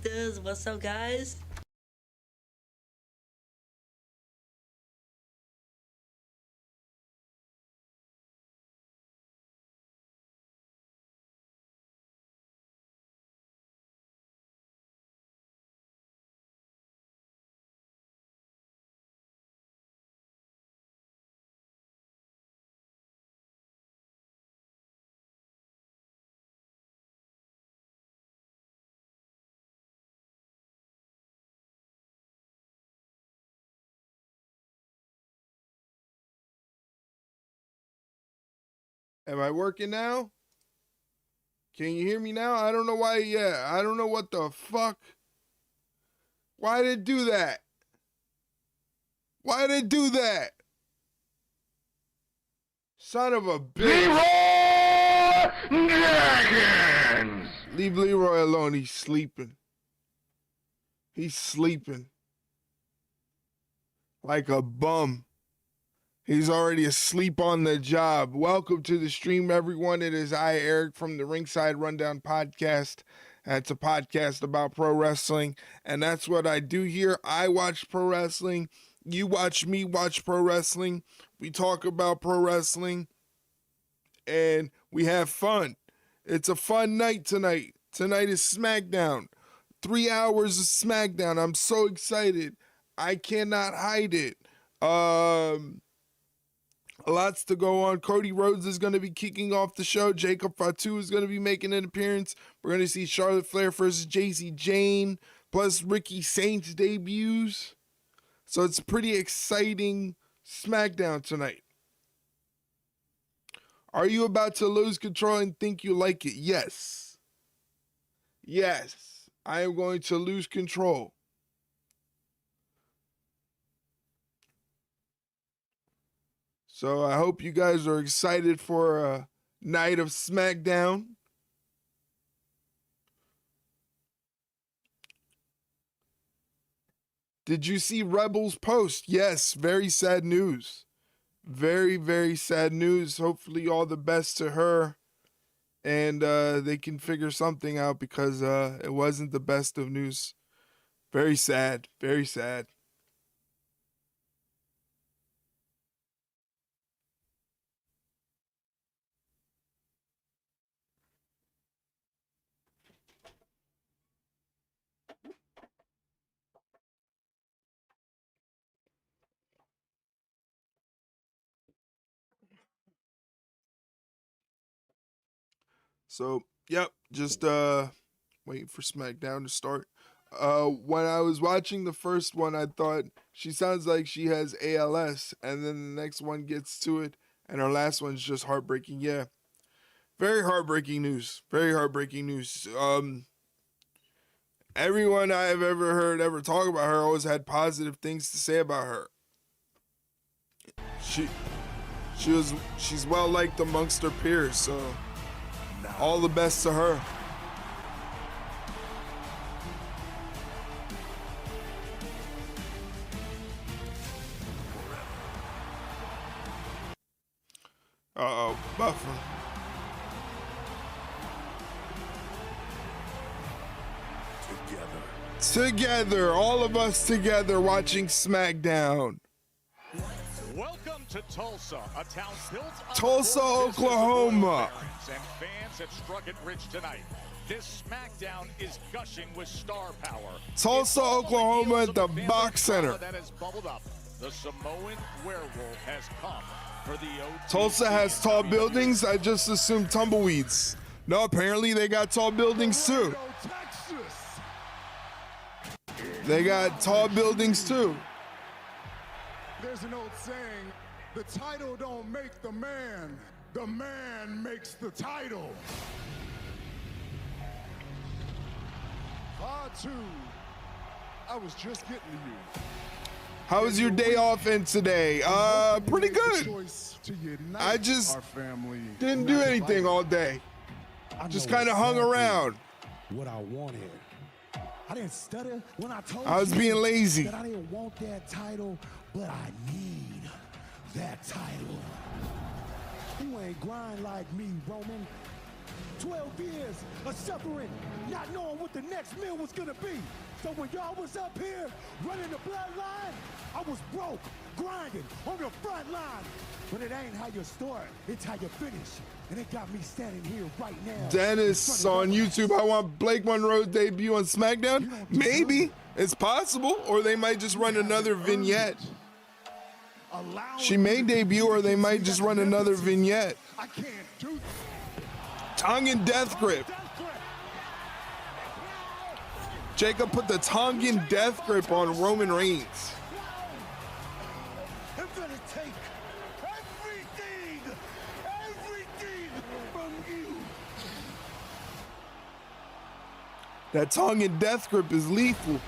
Gangsters, what's up, guys? Am I working now? Can you hear me now? I don't know why. Yeah, I don't know what the fuck. Why did it do that? Why did it do that? Son of a bitch. Leroy Dragons! Leave Leroy alone. He's sleeping. He's sleeping. Like a bum. He's already asleep on the job. Welcome to the stream, everyone. It is I, Eric, from the Ringside Rundown podcast. It's a podcast about pro wrestling, and that's what I do here. I watch pro wrestling. You watch me watch pro wrestling. We talk about pro wrestling, and we have fun. It's a fun night tonight. Tonight is SmackDown. 3 hours of SmackDown. I'm so excited. I cannot hide it. Lots to go on. Cody Rhodes is going to be kicking off the show. Fatu is going to be making an appearance. We're going to see Charlotte Flair versus Jacy, Jayne, plus Ricky Saints debuts. So it's pretty exciting SmackDown tonight. Are you about to lose control and think you like it? Yes. Yes. I am going to lose control. So I hope you guys are excited for a night of SmackDown. Did you see Rebel's post? Yes, very sad news. Very, very sad news. Hopefully all the best to her. And they can figure something out because it wasn't the best of news. Very sad. Very sad. So, yep, just waiting for SmackDown to start. When I was watching the first one, I thought she sounds like she has ALS, and then the next one gets to it, and her last one's just heartbreaking. Yeah, very heartbreaking news. Very heartbreaking news. Everyone I've ever heard ever talk about her always had positive things to say about her. She's well liked amongst her peers, so all the best to her. Uh-oh, buffer. Together, all of us together watching SmackDown. Welcome to Tulsa, a town built on Tulsa, Oklahoma. And fans have struck it rich tonight. This SmackDown is gushing with star power. Tulsa, Oklahoma at the Box Center. That has bubbled up. The Samoan werewolf has come for the OT. Tulsa has tall buildings. I just assumed tumbleweeds. No, apparently they got tall buildings too. They got tall buildings too. There's an old saying, the title don't make the man makes the title. Fatu, I was just getting to you. How was your day off in today? Pretty good. I just didn't do anything all day. Just kind of hung around. What I wanted. I didn't stutter when I told I was being lazy. that I didn't want that title, but I need that title. You ain't grind like me, Roman. 12 years of suffering, not knowing what the next meal was gonna be. So when y'all was up here running the bloodline, I was broke, grinding on the front line. But it ain't how you start, it's how you finish. And it got me standing here right now. Dennis on YouTube, I want Blake Monroe's debut on SmackDown. Maybe. It's possible. Or they might just run another vignette. She may debut or they might just run another vignette. I can't do that. Tongan death grip. Jacob put the Tongan death grip on Roman Reigns. I'm gonna take everything from you. That Tongan death grip is lethal.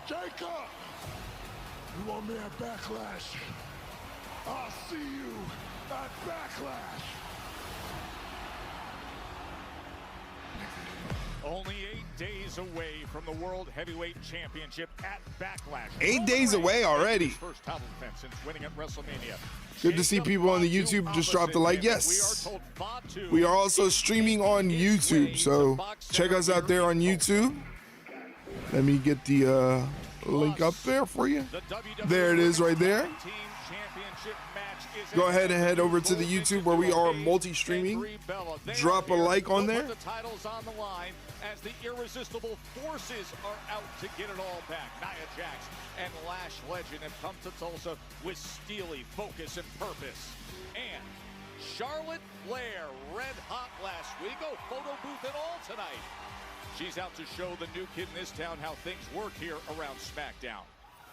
Jacob, you want me at Backlash? I'll see you at Backlash. Only 8 days away from the World Heavyweight Championship at Backlash. 8 days away already. First title defense since winning at WrestleMania. Good to see people on the YouTube. Just drop the like. Yes. We are also streaming on YouTube, so check us out there on YouTube. Let me get the link up there for you. There it is right there. Go ahead and head over to the YouTube where we are multi-streaming. Drop a like on there. The titles on the line as the irresistible forces are out to get it all back. Nia Jax and Lash Legend have come to Tulsa with steely focus and purpose. And Charlotte Flair, red hot last week. Oh, photo booth and all tonight. She's out to show the new kid in this town how things work here around SmackDown.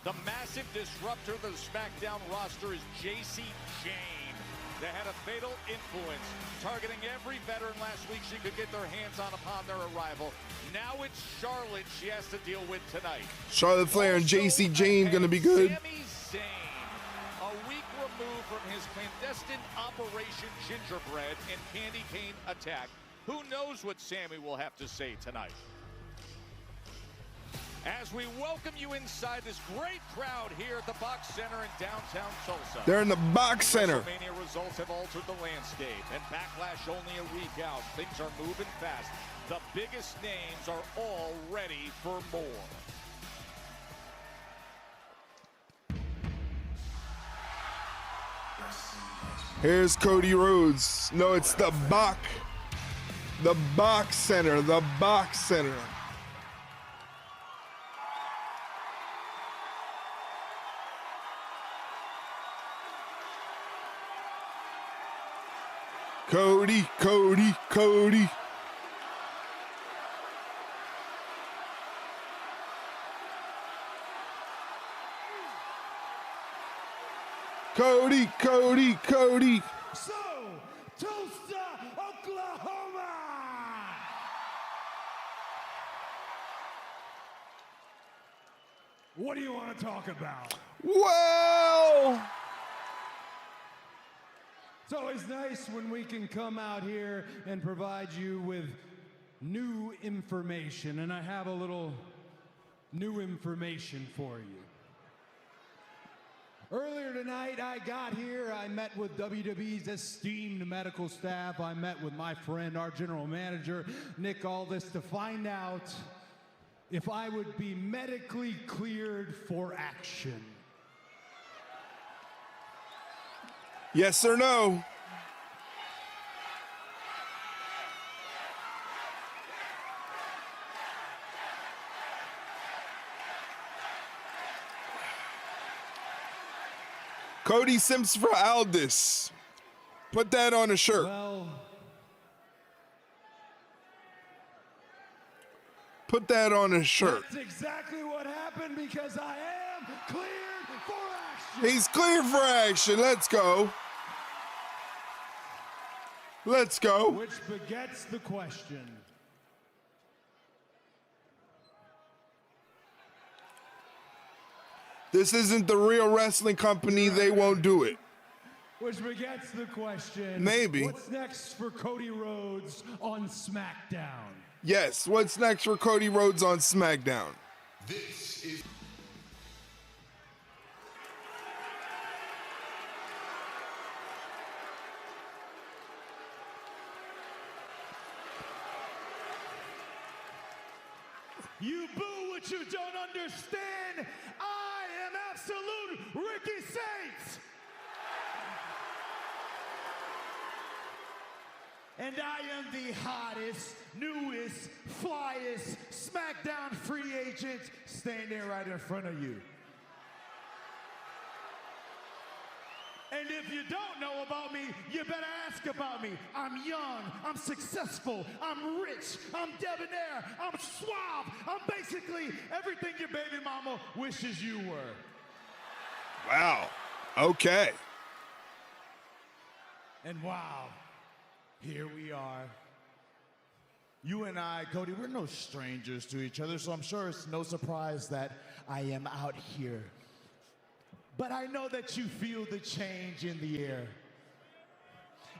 The massive disruptor of the SmackDown roster is Jacy Jayne. They had a fatal influence, targeting every veteran last week she could get their hands on upon their arrival. Now it's Charlotte she has to deal with tonight. Charlotte Flair and Jacy Jayne gonna be good. Sami Zayn, a week removed from his clandestine Operation Gingerbread and Candy Cane attack. Who knows what Sami will have to say tonight? As we welcome you inside this great crowd here at the Box Center in downtown Tulsa. They're in the Box Center. WrestleMania results have altered the landscape, and Backlash only a week out. Things are moving fast. The biggest names are all ready for more. Here's Cody Rhodes. No, it's the Box Center. The Box Center. Cody, Cody, Cody. Cody, Cody, Cody. So, Tulsa, Oklahoma. What do you want to talk about? Well, It's always nice when we can come out here and provide you with new information, and I have a little new information for you. Earlier tonight, I got here, I met with WWE's esteemed medical staff, I met with my friend, our general manager, Nick Aldis, to find out if I would be medically cleared for action. yes or no? Cody Simps for Aldis. Put that on a shirt. Well, Put that on a shirt. that's exactly what happened because I am cleared for action. He's cleared for action. Let's go. Let's go. Which begets the question. This isn't the real wrestling company. They won't do it. Which begets the question. Maybe. What's next for Cody Rhodes on SmackDown? Yes. What's next for Cody Rhodes on SmackDown? This is You boo what you don't understand. I am absolute Ricky Saints. And I am the hottest, newest, flyest SmackDown free agent standing right in front of you. And if you don't know about me, you better ask about me. I'm young, I'm successful, I'm rich, I'm debonair, I'm suave. I'm basically everything your baby mama wishes you were. Wow. Okay. And wow, here we are. You and I, Cody, we're no strangers to each other, so I'm sure it's no surprise that I am out here. But I know that you feel the change in the air.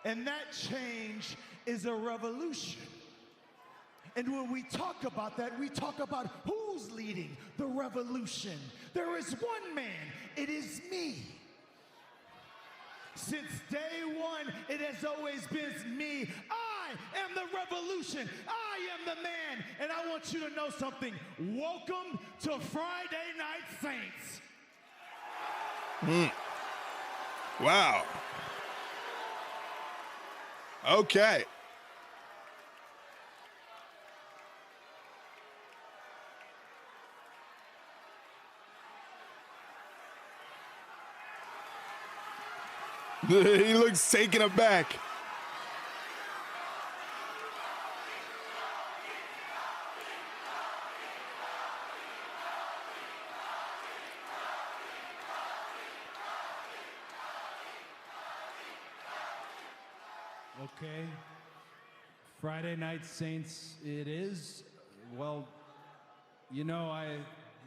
And that change is a revolution. And when we talk about that, we talk about who's leading the revolution. There is one man, it is me. Since day one, it has always been me. I am the revolution. I am the man. And I want you to know something. Welcome to Friday Night Saints. Wow. Okay. He looks taken aback. Okay. Friday Night Saints it is. Well, you know, I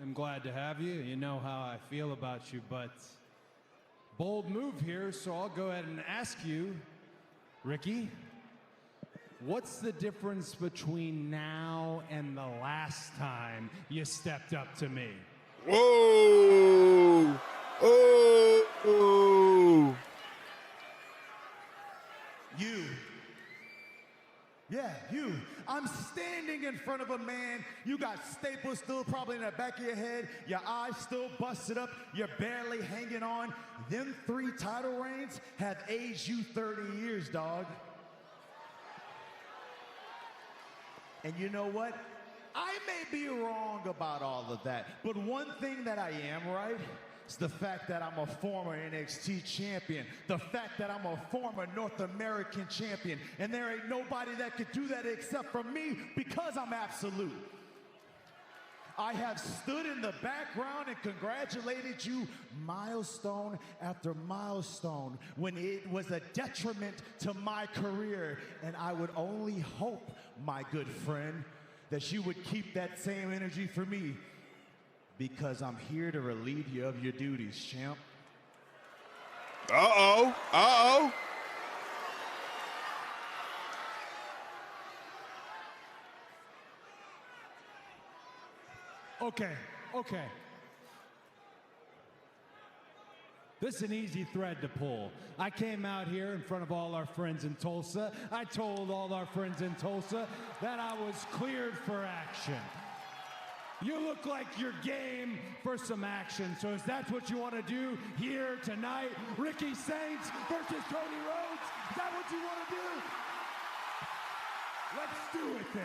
am glad to have you. You know how I feel about you, but bold move here, so I'll go ahead and ask you, Ricky, what's the difference between now and the last time you stepped up to me? Whoa! Oh! You. Yeah, you. I'm standing in front of a man. You got staples still probably in the back of your head. Your eyes still busted up. You're barely hanging on. Them 3 title reigns have aged you 30 years, dog. And you know what? I may be wrong about all of that, but one thing that I am right is the fact that I'm a former NXT champion, the fact that I'm a former North American champion, and there ain't nobody that could do that except for me because I'm absolute. I have stood in the background and congratulated you milestone after milestone when it was a detriment to my career, and I would only hope, my good friend, that you would keep that same energy for me, because I'm here to relieve you of your duties, champ. Uh-oh. Uh-oh. Okay. This is an easy thread to pull. I came out here in front of all our friends in Tulsa. I told all our friends in Tulsa that I was cleared for action. You look like you're game for some action, so if that's what you want to do here tonight, Ricky Saints versus Cody Rhodes, is that what you want to do? Let's do it then.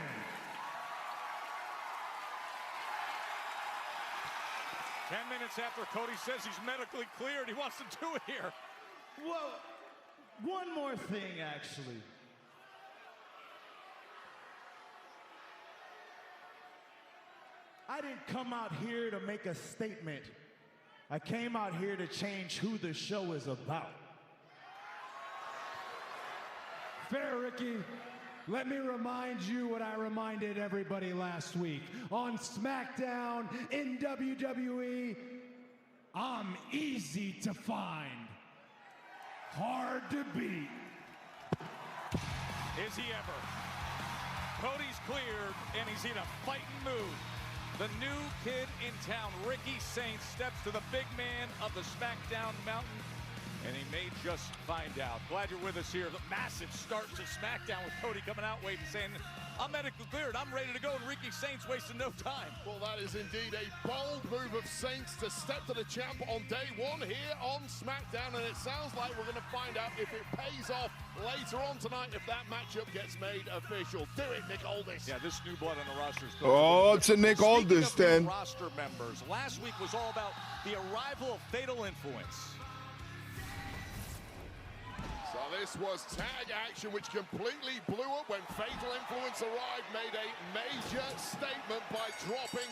10 minutes after Cody says he's medically cleared, he wants to do it here. Well, one more thing, actually. I didn't come out here to make a statement. I came out here to change who the show is about. Fair, Ricky. Let me remind you what I reminded everybody last week. On SmackDown in WWE, I'm easy to find, hard to beat. Is he ever? Cody's cleared, and he's in a fighting mood. The new kid in town, Ricky Saints, steps to the big man of the SmackDown mountain, and he may just find out. Glad you're with us here. The massive start to SmackDown with Cody coming out, Wade, and saying, I'm medically cleared. I'm ready to go, and Ricky Saints wasting no time. Well, that is indeed a bold move of Saints to step to the champ on day one here on SmackDown, and it sounds like we're going to find out if it pays off later on tonight if that matchup gets made official. Do it, Nick Aldis. Yeah, this new blood on the roster is Oh, it's a Nick Aldis then. Roster members. Last week was all about the arrival of Fatal Influence. So this was tag action, which completely blew up when Fatal Influence arrived, made a major statement by dropping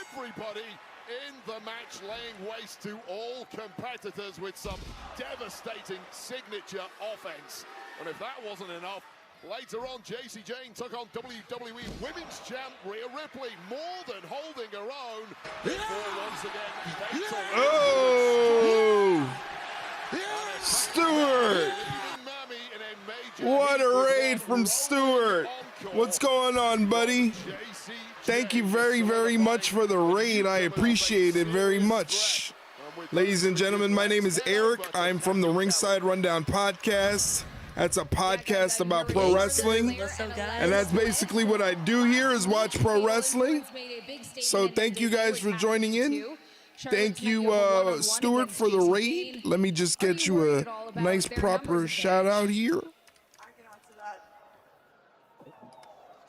everybody in the match, laying waste to all competitors with some devastating signature offense. And if that wasn't enough, later on, Jayne took on WWE Women's Champ Rhea Ripley, more than holding her own. Before once again, Fatal Oh! Stewart! What a raid from Stewart. What's going on, buddy? Thank you very, very much for the raid. I appreciate it very much. Ladies and gentlemen, my name is Eric. I'm from the Ringside Rundown podcast. That's a podcast about pro wrestling. And that's basically what I do here is watch pro wrestling. So thank you guys for joining in. Thank you, Stewart, for the raid. Let me just get you a nice, proper shout out here.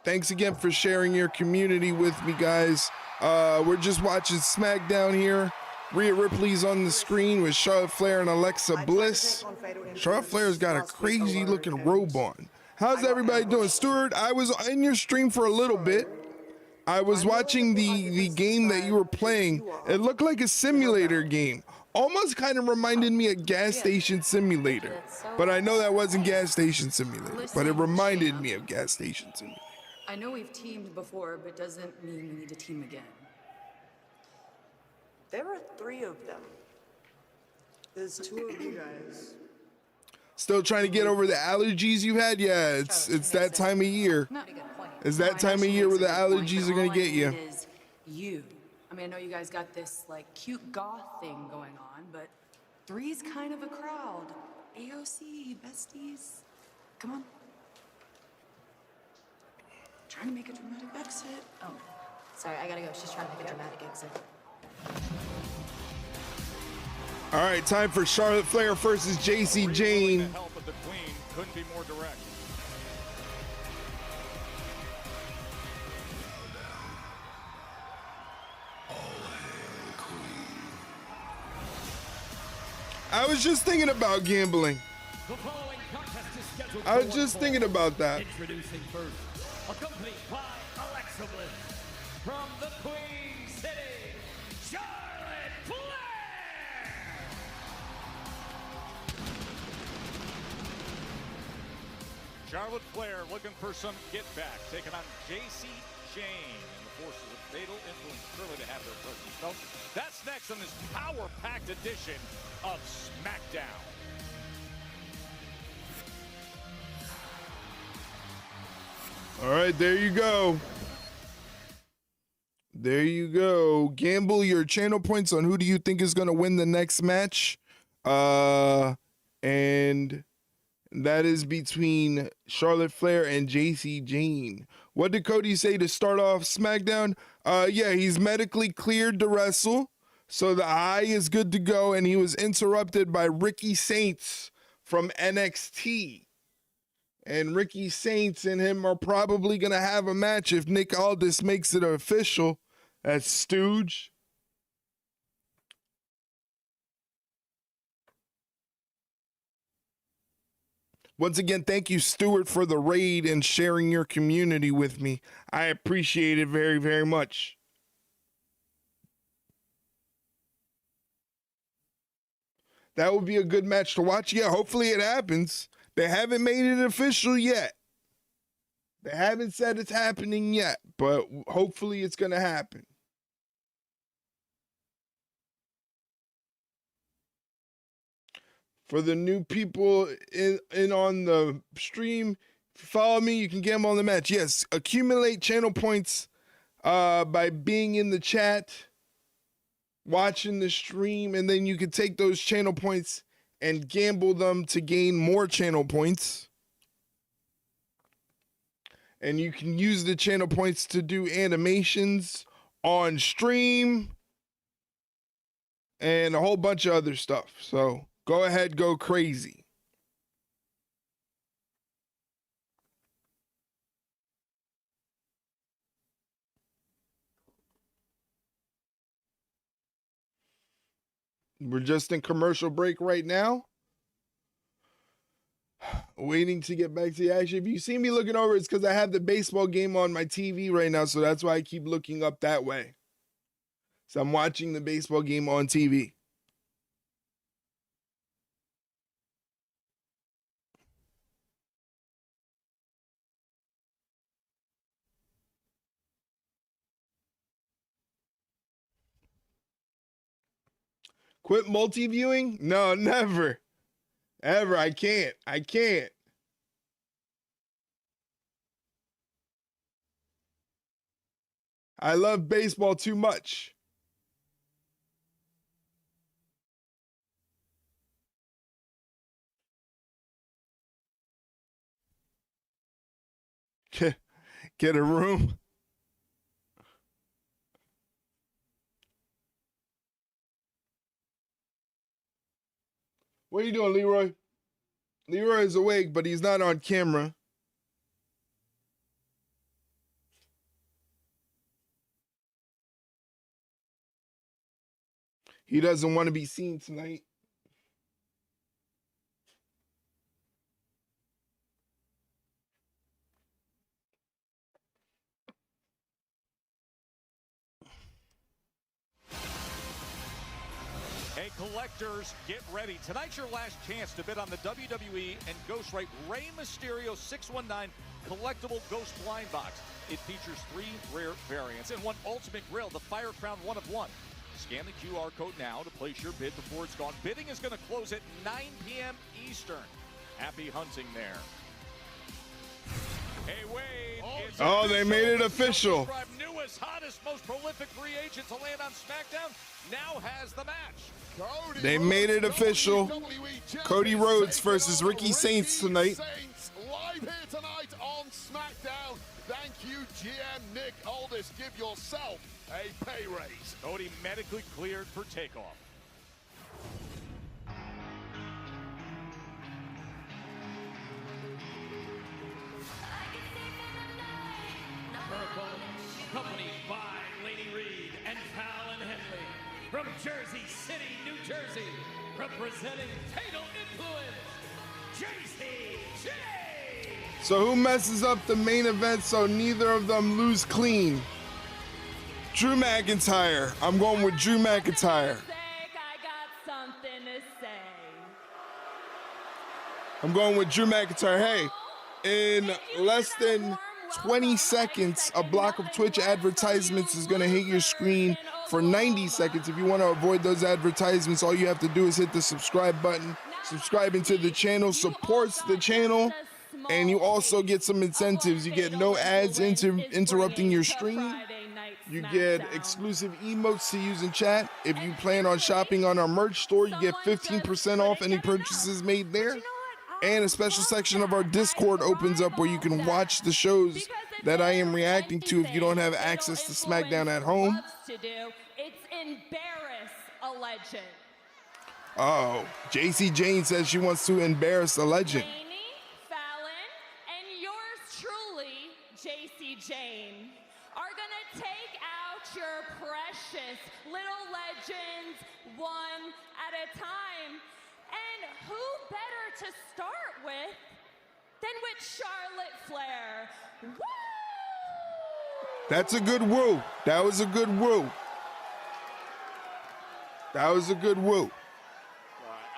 Thanks again for sharing your community with me, guys. We're just watching SmackDown here. Rhea Ripley's on the screen with Charlotte Flair and Alexa Bliss. Charlotte Flair's got a crazy looking robe on. How's everybody doing? Stuart, I was in your stream for a little bit. I was watching the game that you were playing. It looked like a simulator game. Almost kind of reminded me of Gas Station Simulator. But I know that wasn't Gas Station Simulator. But it reminded me of Gas Station Simulator. I know we've teamed before, but doesn't mean we need to team again. There were 3 of them. There's 2 of you guys. Still trying to get over the allergies you had? Yeah, it's that time of year. It's that time of year where the allergies are gonna get you. Is you. I mean, I know you guys got this like cute goth thing going on, but 3's kind of a crowd. AOC, besties. Come on. Trying to make a dramatic exit. Oh, sorry, I gotta go. She's trying to make a dramatic exit. All right, time for Charlotte Flair versus Jacy Jayne. The help of the Queen couldn't be more direct. I was just thinking about gambling. I was just thinking about that. Introducing first, accompanied by Alexa Bliss, from the Queen City, Charlotte Flair! Charlotte Flair looking for some get back, taking on Jacy Jayne and the forces of Fatal Influence surely to have their presence felt. That's next on this power-packed edition of SmackDown. All right, there you go. There you go. Gamble your channel points on who do you think is going to win the next match. And that is between Charlotte Flair and Jacy Jayne. What did Cody say to start off SmackDown? Yeah, he's medically cleared to wrestle. So the eye is good to go. And he was interrupted by Ricky Saints from NXT. And Ricky Saints and him are probably going to have a match if Nick Aldis makes it official. That's Stooge. Once again, thank you, Stuart, for the raid and sharing your community with me. I appreciate it very, very much. That would be a good match to watch. Yeah, hopefully it happens. They haven't made it official yet. They haven't said it's happening yet, but hopefully it's going to happen. For the new people in on the stream, if you follow me, you can gamble on the match. Yes, accumulate channel points by being in the chat, watching the stream, and then you can take those channel points and gamble them to gain more channel points. And you can use the channel points to do animations on stream and a whole bunch of other stuff. So go ahead, go crazy. We're just in commercial break right now. Waiting to get back to the action. If you see me looking over, it's because I have the baseball game on my TV right now, so that's why I keep looking up that way. So I'm watching the baseball game on TV. Quit multi-viewing? No, never. Ever. I can't. I can't. I love baseball too much. Get a room. What are you doing, Leroy? Leroy is awake, but he's not on camera. He doesn't want to be seen tonight. Hey, collectors, get ready. Tonight's your last chance to bid on the WWE and Ghostwrite Rey Mysterio 619 collectible Ghost Blind Box. It features 3 rare variants and 1 ultimate grill, the Fire Crown 1 of 1. Scan the QR code now to place your bid before it's gone. Bidding is going to close at 9 p.m. Eastern. Happy hunting there. Hey, Wade. Oh, they made it official. Newest, hottest, most prolific free agent to land on SmackDown now has the match. They made it official. Cody Rhodes versus Ricky Saints tonight. Live here tonight on SmackDown. Thank you, GM Nick Aldis. Give yourself a pay raise. Cody medically cleared for takeoff. Accompanied by Lady Reed and Fallon Henley from Jersey City, New Jersey, representing Fatal Influence, Jacy, Jayne. So who messes up the main event so neither of them lose clean? Drew McIntyre. I'm going with Drew McIntyre. I'm going with Drew McIntyre. Hey, in less than 20 seconds, a block of Twitch advertisements is going to hit your screen for 90 seconds. If you want to avoid those advertisements, all you have to do is hit the subscribe button. Subscribing to the channel supports the channel, and you also get some incentives. You get no ads interrupting your stream. You get exclusive emotes to use in chat. If you plan on shopping on our merch store, you get 15% off any purchases made there. And a special section of our Discord opens up where you can watch the shows that I am reacting to if you don't have access to SmackDown at home. It's embarrass a legend. Oh, Jayne says she wants to embarrass a legend. Fallon, and yours truly, Jayne, are gonna take out your precious little legends one at a time. And who better to start with than with Charlotte Flair? Woo! That's a good woo. That was a good woo. That was a good woo.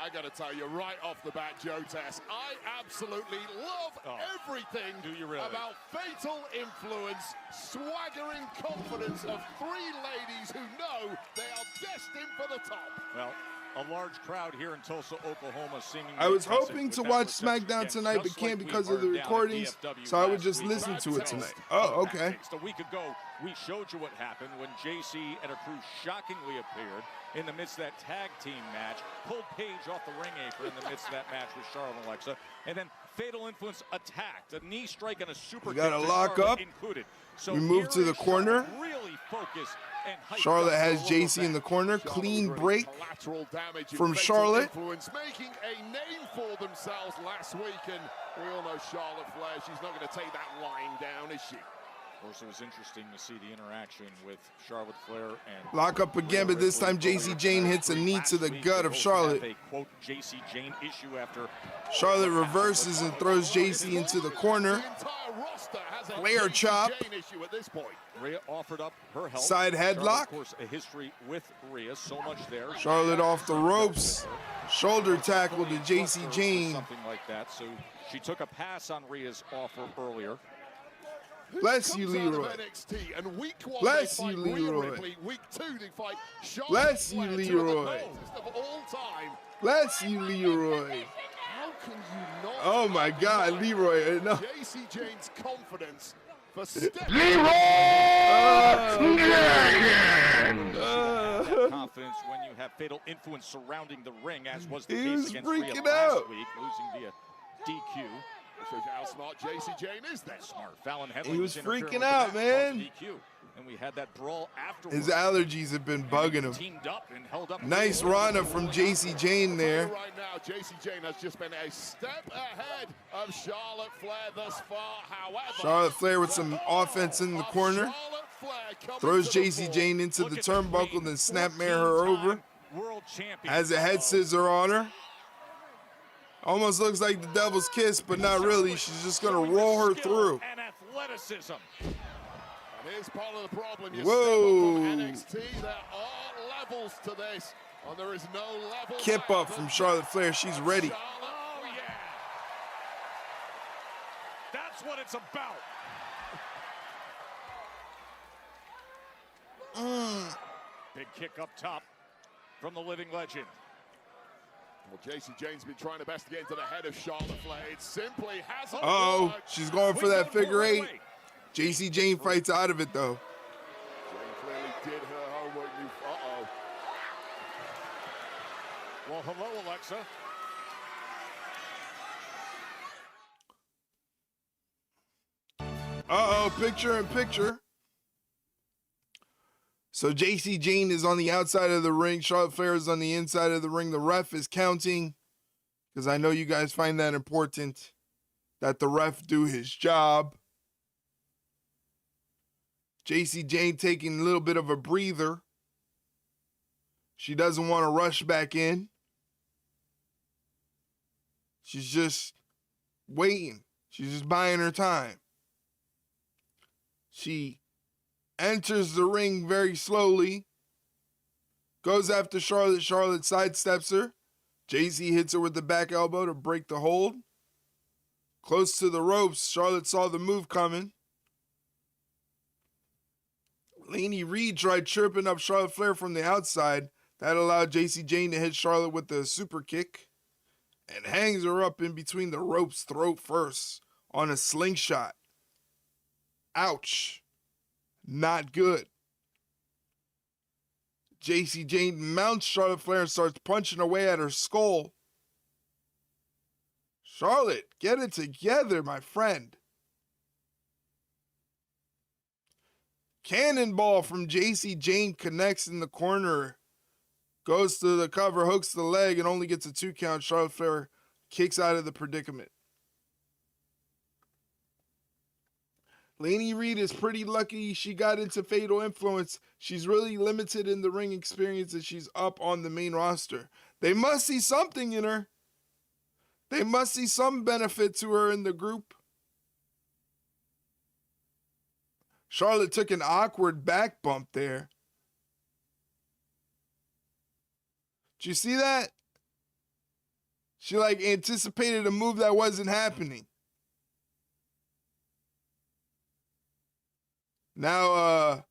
I got to tell you right off the bat, Joe Tess, I absolutely love everything about Fatal Influence, swaggering confidence of 3 ladies who know they are destined for the top. Well, A large crowd here in Tulsa, Oklahoma, seemingly I was impressive hoping with to that watch reception. SmackDown And tonight, but just can't like because we of the heard down at recordings, DFW so I would last just week, listen to it tonight. taste Oh, of okay. tactics. A week ago, we showed you what happened when Jacy and her crew shockingly appeared in the midst of that tag team match, pulled Paige off the ring apron in the midst of that match with Charlotte and Alexa, and then Fatal Influence attacked. A knee strike and a super We got kick a to lock Charlotte up. included. So We move here to the is corner. Charlotte really focused and hyped Charlotte up has for a little Jacy in the match. corner. Clean break from Charlotte. Influence, making a name for themselves last week, and we all know Charlotte Flair. She's not going to take that lying down, is she? Of course, it was interesting to see the interaction with Charlotte Flair and Lock up again, but this time Jacy Jayne hits a knee to the gut of Charlotte. A quote Jacy Jayne issue after Charlotte reverses and throws Jacy into the corner. Flair chop. Rhea offered up her help. Side Charlotte, headlock. of course, a history with Rhea, so much there. Charlotte off the ropes. Shoulder tackle to Jacy Jayne. Something like that. So she took a pass on Rhea's offer earlier. Bless you, Leroy. Bless you, Leroy. Bless you, Leroy. Bless you, Leroy. Oh my God, Leroy. No. Jacy Jayne's confidence for Confidence when you have Fatal Influence surrounding the ring, as was the He case was against Rhea freaking last out. week, losing via DQ. Shows you how smart Jacy Jayne is there. Smart. Fallon Henley He was interfering freaking with the out, back, man. caused DQ. And we had that brawl afterwards. His allergies have been bugging him. Teamed up and held up. Nice Rana from Jacy Jayne there. Right now, Jacy Jayne has just been a step ahead of Charlotte Flair thus far. However, Charlotte Flair with some offense in the corner. Throws Jacy Jayne into the turnbuckle, then snapmare her over. Has a head scissor on her. Almost looks like the devil's kiss, but not really. She's just going to roll her through. And athleticism. And here's part of the problem. You Whoa. step up from NXT, there are levels to this, and there is no level. Kip up from Charlotte Flair. She's ready. Oh, yeah. That's what it's about. Big kick up top from the living legend. Well, Jacy Jayne's been trying her best to get into the head of Charlotte Flair. It simply hasn't Uh-oh, worked. she's going for that figure eight. Jacy Jayne fights out of it, though. Jayne clearly did her homework. Uh-oh. Well, hello, Alexa. Uh-oh, picture in picture. So Jacy Jayne is on the outside of the ring. Charlotte Flair is on the inside of the ring. The ref is counting, because I know you guys find that important, that the ref do his job. Jacy Jayne taking a little bit of a breather. She doesn't want to rush back in. She's just waiting. She's just buying her time. She enters the ring very slowly. Goes after Charlotte. Charlotte sidesteps her. Jacy hits her with the back elbow to break the hold. Close to the ropes. Charlotte saw the move coming. Laney Reed tried tripping up Charlotte Flair from the outside. That allowed Jacy Jayne to hit Charlotte with the super kick and hangs her up in between the ropes throat first on a slingshot. Ouch. Not good. Jacy Jayne mounts Charlotte Flair and starts punching away at her skull. Charlotte, get it together, my friend. Cannonball from Jacy Jayne connects in the corner. Goes to the cover, hooks the leg, and only gets a 2 count. Charlotte Flair kicks out of the predicament. Laney Reed is pretty lucky she got into Fatal Influence. She's really limited in the ring experience and she's up on the main roster. They must see something in her. They must see some benefit to her in the group. Charlotte took an awkward back bump there. Did you see that? She like anticipated a move that wasn't happening. Now,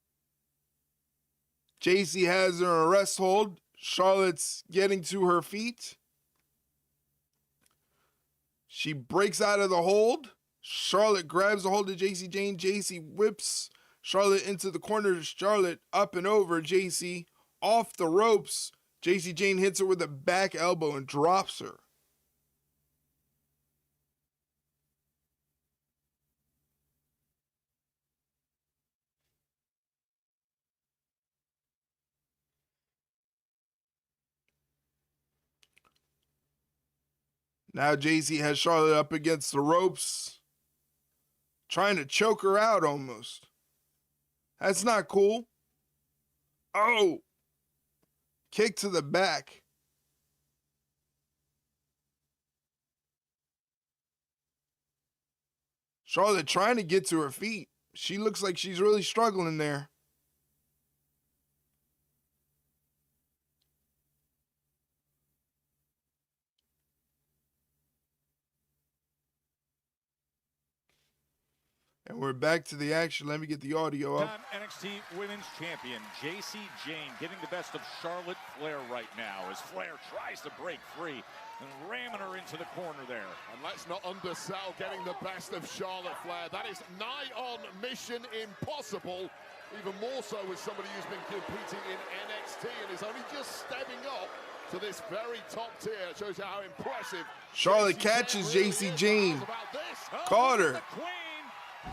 Jacy has her in a rest hold. Charlotte's getting to her feet. She breaks out of the hold. Charlotte grabs a hold of Jacy Jayne. Jacy whips Charlotte into the corner. Charlotte up and over. Jacy off the ropes. Jacy Jayne hits her with a back elbow and drops her. Now Jacy has Charlotte up against the ropes, trying to choke her out almost. That's not cool. Oh! Kick to the back. Charlotte trying to get to her feet. She looks like she's really struggling there. And we're back to the action. Let me get the audio up. NXT Women's Champion Jacy Jayne getting the best of Charlotte Flair right now as Flair tries to break free and ramming her into the corner there. And let's not undersell getting the best of Charlotte Flair. That is nigh on mission impossible. Even more so with somebody who's been competing in NXT and is only just stepping up to this very top tier. It shows you how impressive. Charlotte catches Jacy Jayne. Caught her.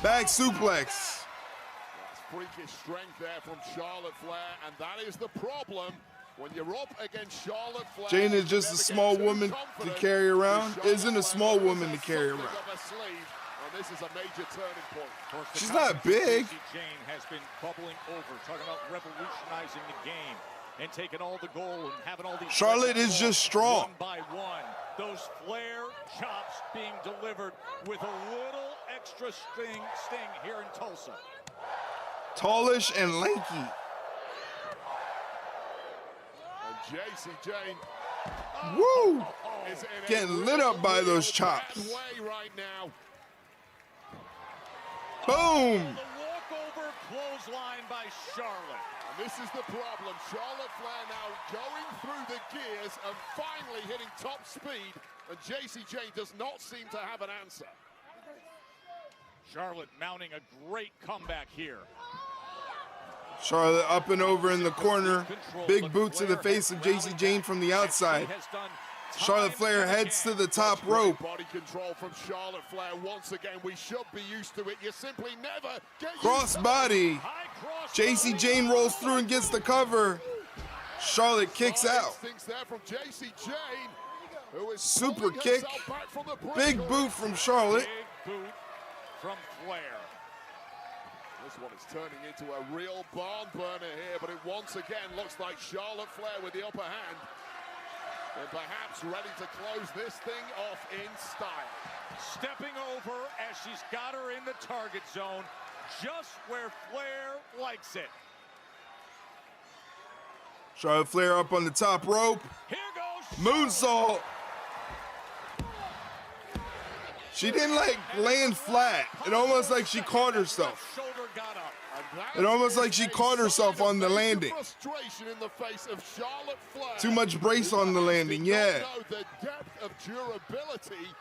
Back suplex. That's freakish strength there from Charlotte Flair, and that is the problem when you're up against Charlotte Flair. Jayne is just a small woman to carry around. Isn't a small woman to carry around. And this is a major turning point. She's not big. Jacy Jayne has been bubbling over, talking about revolutionizing the game and taking all the gold and having all these. Charlotte is just strong. One by one, those Flair chops being delivered with a little extra sting here in Tulsa. Tallish and lanky. And Jacy Jayne. Woo! Getting lit up by those chops. Way right now. Boom! The walkover clothesline by Charlotte. And this is the problem. Charlotte Flair now going through the gears and finally hitting top speed. And Jacy Jayne does not seem to have an answer. Charlotte mounting a great comeback here. Charlotte up and over in the corner. Big boot to the face of Jacy Jayne from the outside. Charlotte Flair heads to the top rope. Body control from Charlotte Flair once again. We should be used to it. You simply never get Cross body. Jacy Jayne rolls through and gets the cover. Charlotte kicks out. There from Jacy Jayne, who is super kick. Big boot from Charlotte. Big boot from Flair. This one is turning into a real barn burner here, but it once again looks like Charlotte Flair with the upper hand. And perhaps ready to close this thing off in style. Stepping over as she's got her in the target zone, just where Flair likes it. Charlotte Flair up on the top rope. Here goes Moonsault. She didn't land flat. It almost like she caught herself. Shoulder got up. It almost like she caught herself on the landing. Frustration in the face of Charlotte Flair. Too much brace on the landing, yeah. Know the depth of durability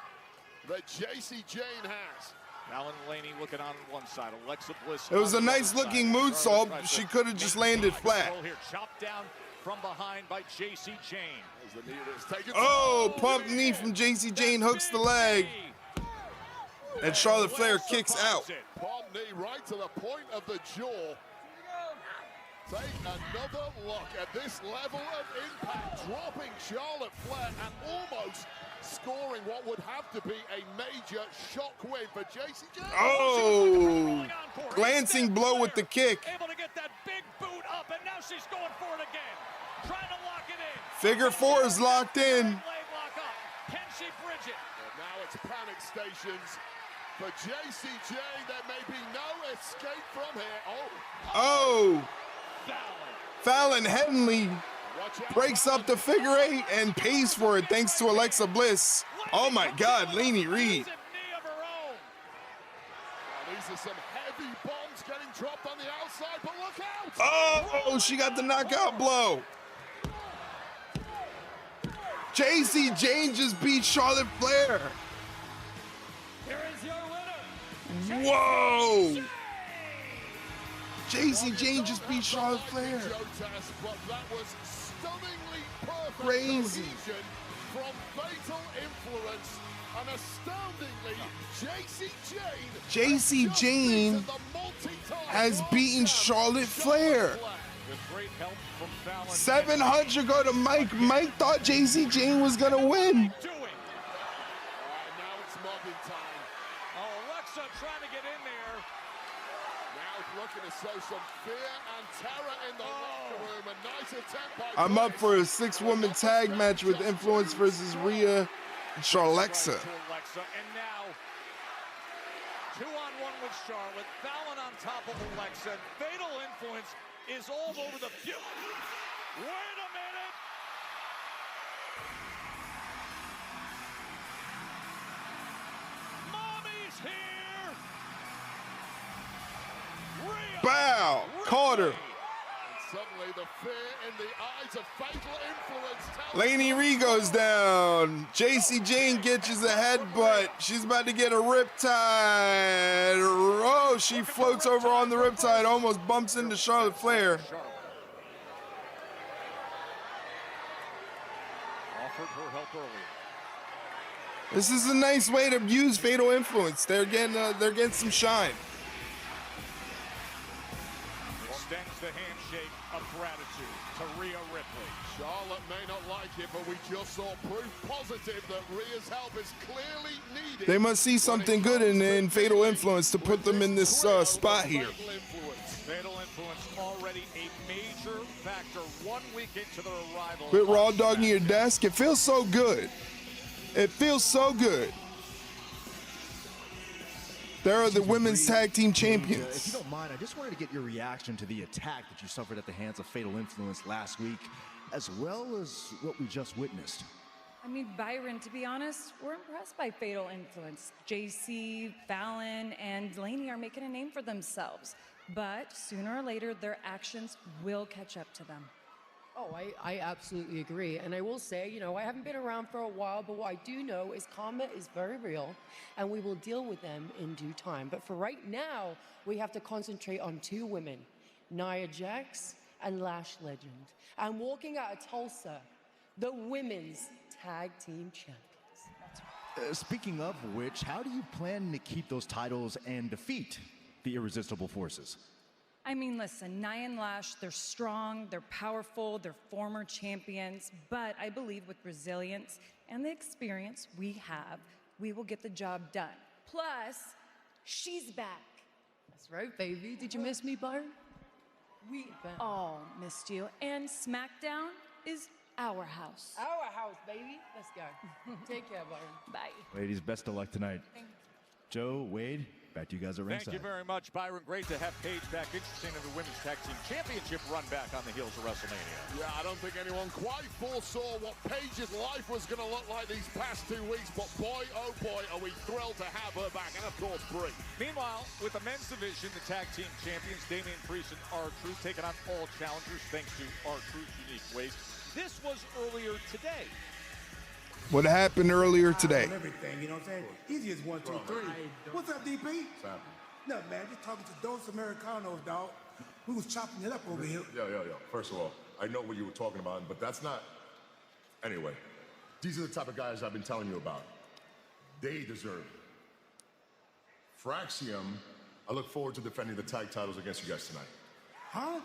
that Jacy Jayne has. Alan Laney looking on one side. Alexa Bliss. It was a nice looking moonsault. She could have just landed flat. Chopped down from behind by Jacy Jayne. Oh, pump knee from Jacy Jayne hooks the leg. And Charlotte Flair kicks out. Palm knee right to the point of the jaw. Take another look at this level of impact, dropping Charlotte Flair and almost scoring what would have to be a major shock win for Jacy Jayne. Oh, glancing blow with the kick. Able to get that big boot up, and now she's going for it again. Trying to lock it in. Figure four is locked in. Leg lock up. Can she bridge it? And now it's panic stations. For Jacy Jayne, there may be no escape from here. Oh. Fallon Henley breaks up the figure eight and pays for it thanks to Alexa Bliss. Oh my God, Laney Reed. These are some heavy bombs getting dropped on the outside, but look out! Oh, she got the knockout blow. Jacy Jayne just beat Charlotte Flair. Here is your winner. Whoa! Jacy Jayne just beat Charlotte Flair. Crazy. From Fatal Influence, and astoundingly, Jacy Jayne has beaten Charlotte Flair. 700 go to Mike. Mike thought Jacy Jayne was gonna win. now it's mobbing time. Oh, Alexa trying to get in there. Now it's looking to show some fear and terror in the locker room. A nice attempt by I'm up for a 6-woman tag match with Influence versus Rhea and Charlexa. And now 2-on-1 with Charlotte. Fallon on top of Alexa. Fatal Influence is all over the field. Wait a minute. Mommy's here. Rhea. Bow! Caught her. Suddenly the fear in the eyes of Fatal Influence. Laney Ree goes down. Jacy Jayne catches a headbutt. She's about to get a riptide. Oh, she floats over on the riptide, almost bumps into Charlotte Flair. Offered her help earlier. This is a nice way to use Fatal Influence. They're getting some shine. Extends the handshake of gratitude to Rhea Ripley. Charlotte may not like it, but we just saw proof positive that Rhea's help is clearly needed. They must see something good in Fatal Influence to put them in this spot here. Fatal Influence already a major factor 1 week into their arrival. Quit raw dogging your desk. It feels so good. It feels so good. There are the women's tag team champions. If you don't mind, I just wanted to get your reaction to the attack that you suffered at the hands of Fatal Influence last week, as well as what we just witnessed. I mean, Byron, to be honest, we're impressed by Fatal Influence. Jacy, Fallon, and Laney are making a name for themselves. But sooner or later, their actions will catch up to them. Oh, I absolutely agree. And I will say, you know, I haven't been around for a while, but what I do know is karma is very real, and we will deal with them in due time. But for right now, we have to concentrate on 2 women, Nia Jax and Lash Legend. And walking out of Tulsa, the women's tag team champions. Speaking of which, how do you plan to keep those titles and defeat the Irresistible Forces? I mean, listen, Nia and Lash, they're strong, they're powerful, they're former champions, but I believe with resilience and the experience we have, we will get the job done. Plus, she's back. That's right, baby. Did you miss me, Byron? We all missed you. And SmackDown is our house. Our house, baby. Let's go. Take care, Byron. Bye. Ladies, best of luck tonight. Joe, Wade, back to you guys at ringside. Thank you very much, Byron. Great to have Paige back. Interesting in the Women's Tag Team Championship run back on the heels of WrestleMania. Yeah, I don't think anyone quite foresaw what Paige's life was going to look like these past 2 weeks, but boy, oh boy, are we thrilled to have her back, and of course, Brie. Meanwhile, with the men's division, the Tag Team Champions, Damian Priest and R-Truth, taking on all challengers thanks to R-Truth's unique ways. This was earlier today. What happened earlier today? Everything, you know what I'm saying? Easy as 1, 2, 3. What's up, DP? What's happening? Nothing, man. Just talking to Dos Americanos, dog. We was chopping it up over here. Yo. First of all, I know what you were talking about, but that's not... Anyway, these are the type of guys I've been telling you about. They deserve it. Fraxium, I look forward to defending the tag titles against you guys tonight. Huh?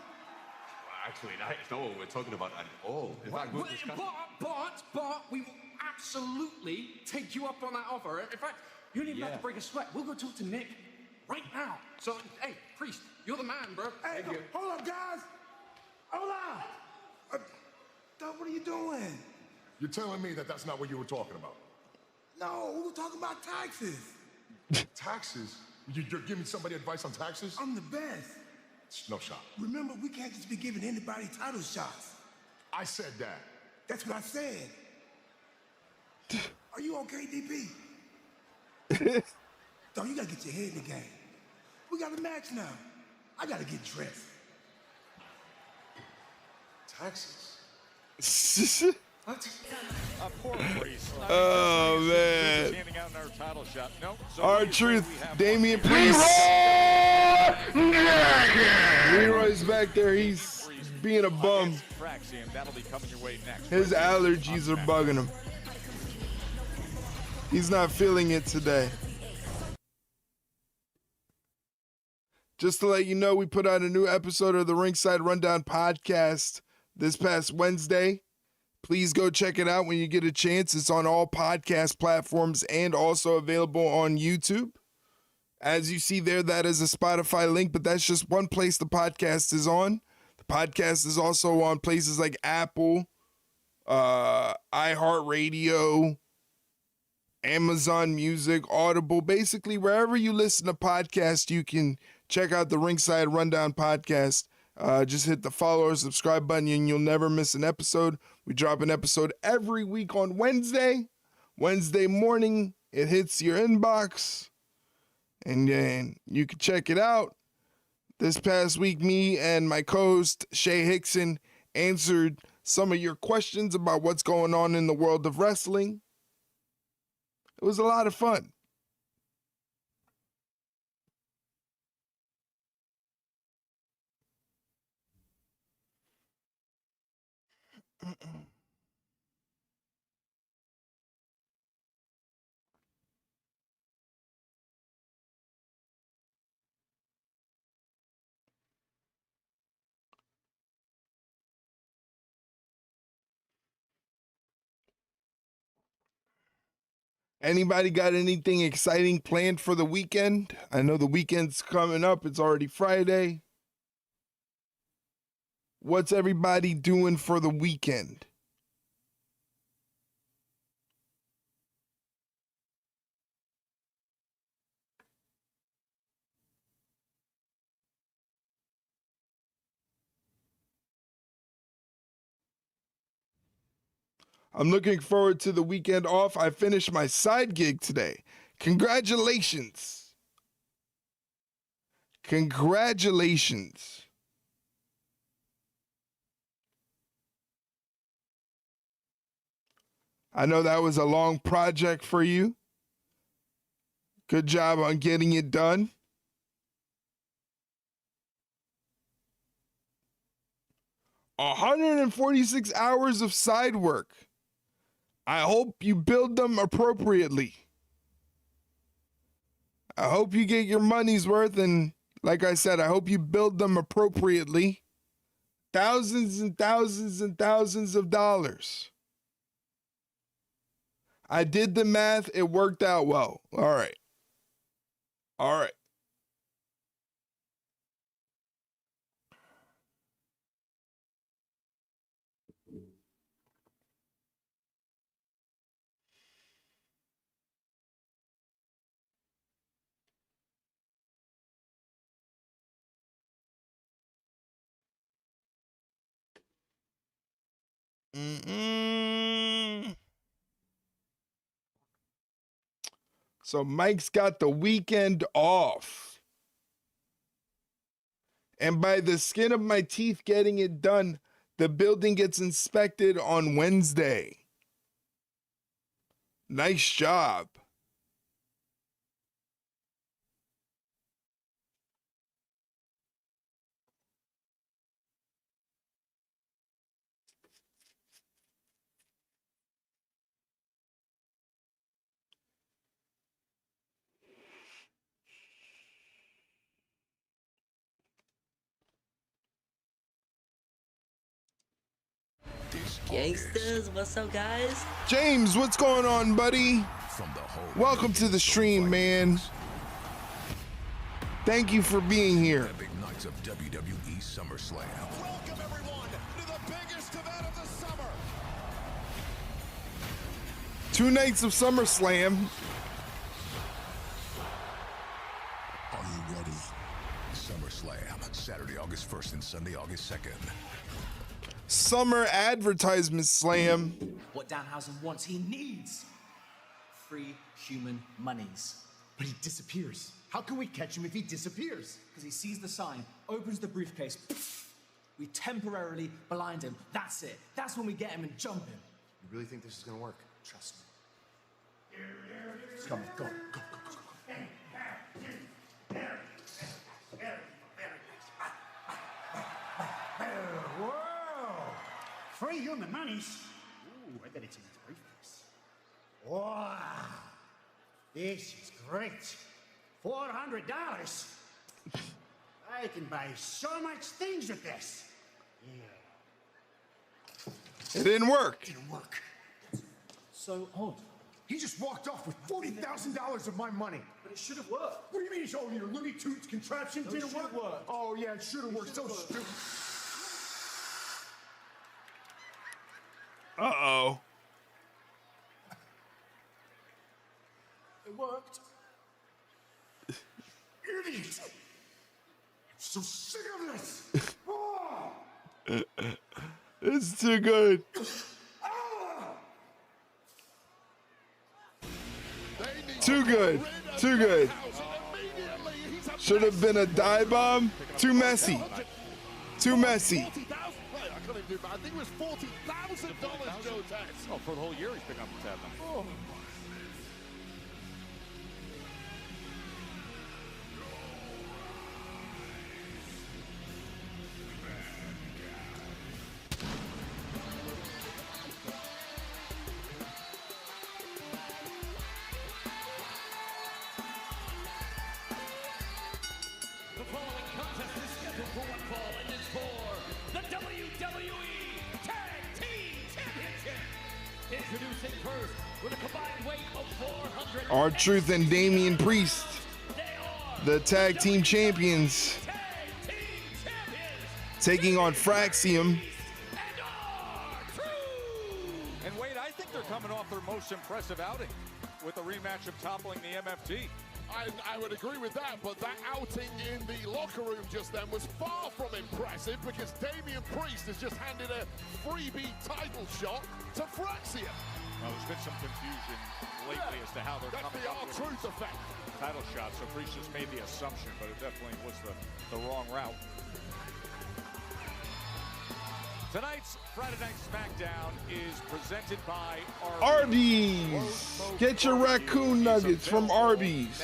Actually, that's not what we're talking about at all. In fact, we're discussing... But we will absolutely take you up on that offer. In fact, you don't even have to break a sweat. We'll go talk to Nick right now. So, hey, Priest, you're the man, bro. Hey, hold up, guys. Hold on. Doug, what are you doing? You're telling me that that's not what you were talking about? No, we were talking about taxes. Taxes? You're giving somebody advice on taxes? I'm the best. No shot. Remember, we can't just be giving anybody title shots. I said that. That's what I said. Are you okay, DP? Dog, you gotta get your head in the game. We got a match now. I gotta get dressed. Taxes? Poor Priest. Oh, man. Handing out our title shot. No. So R-Truth, Damian Priest. Leroy's back there. He's being a bum. That'll be coming your way next. His allergies are bugging him. He's not feeling it today. Just to let you know, we put out a new episode of the Ringside Rundown podcast this past Wednesday. Please go check it out when you get a chance. It's on all podcast platforms and also available on YouTube. As you see there, that is a Spotify link, but that's just one place the podcast is on. The podcast is also on places like Apple, iHeartRadio, Amazon Music, Audible. Basically, wherever you listen to podcasts, you can check out the Ringside Rundown podcast. Just hit the follow or subscribe button and you'll never miss an episode. We drop an episode every week on Wednesday. Wednesday morning, it hits your inbox. And then you can check it out. This past week, me and my co-host, Shay Hickson, answered some of your questions about what's going on in the world of wrestling. It was a lot of fun. Anybody got anything exciting planned for the weekend? I know the weekend's coming up. It's already Friday. What's everybody doing for the weekend? I'm looking forward to the weekend off. I finished my side gig today. Congratulations. Congratulations. I know that was a long project for you. Good job on getting it done. $146 hours of side work. I hope you build them appropriately. I hope you get your money's worth, and like I said, I hope you build them appropriately. Thousands and thousands and thousands of dollars. I did the math. It worked out well. All right. All right. So Mike's got the weekend off. And by the skin of my teeth getting it done, the building gets inspected on Wednesday. Nice job. Gangsters, what's up, guys? James, what's going on, buddy? Welcome to the stream, man. Thank you for being here. Big nights of WWE SummerSlam. Welcome everyone to the biggest event of the summer. 2 nights of SummerSlam. Are you ready? SummerSlam, Saturday, August 1st and Sunday, August 2nd. Summer Advertisement Slam. What Danhausen wants, he needs free human monies. But he disappears. How can we catch him if he disappears? Because he sees the sign, opens the briefcase, we temporarily blind him. That's it. That's when we get him and jump him. really think this is gonna work. Trust me. Come on, go, go, go, go, go. Whoa! Free human monies? Ooh, I bet it's in this briefcase. Wow! This is great. $400. I can buy so much things with this. Yeah. It didn't work. Didn't work. So odd. He just walked off with $40,000 of my money. But it should have worked. What do you mean, oh, your Looney Tunes contraption didn't work? Oh, yeah, it should have worked. So stupid. Uh-oh. It worked. Idiot! I'm so sick of this! Oh! It's too good. Too good. Too good. Should have been a dive bomb. Too messy. Too messy. I can't even do that. I think it was $40,000, Joe Tex. Oh, for the whole year he's picking up the tab now. Oh. The following contest is scheduled for one fall and is for the WWE Tag Team Championship. Introducing first with a combined weight of 400. R-Truth and Damian Priest, the tag team champions, taking on Fraxium. And Wade, I think they're coming off their most impressive outing with a rematch of toppling the MFT. I would agree with that, but that outing in the locker room just then was far from impressive because Damian Priest has just handed a freebie title shot to Fraxium. Well, there's been some confusion lately as to how they're That's coming the up with R-Truth effect. title shot, so Priest just made the assumption, but it definitely was the wrong route. Tonight's Friday Night Smackdown is presented by Arby's. Get your raccoon nuggets from Arby's.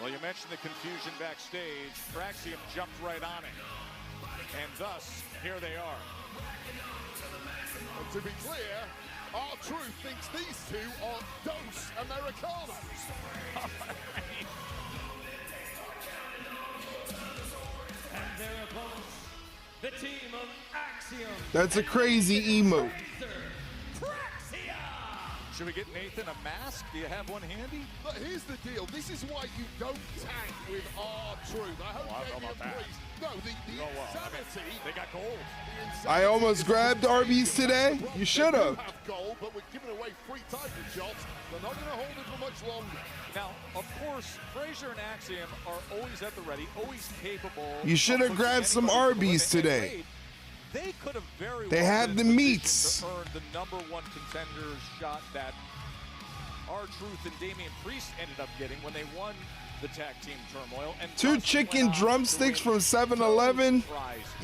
Well, you mentioned the confusion backstage. Fraxium jumped right on it. And thus, here they are. And to be clear, R-Truth thinks these two are Dos Americanos. And their opponents, the team of Axiom. That's a crazy emote. Should we get Nathan a mask? Do you have one handy? But here's the deal. This is why you don't tag with R-Truth. I hope Damian Priest. No, the insanity. They got gold. I almost grabbed Arby's today. You should have. Have gold, but we're giving away free title shots. They're not going to hold it for much longer. Now, of course, Frazier and Axiom are always at the ready, always capable. You should have grabbed some Arby's today. They could have very They well have the been meats. to earn the #1 contenders shot that R-Truth and Damian Priest ended up getting when they won the tag team turmoil. And 2 chicken drumsticks from 7-Eleven?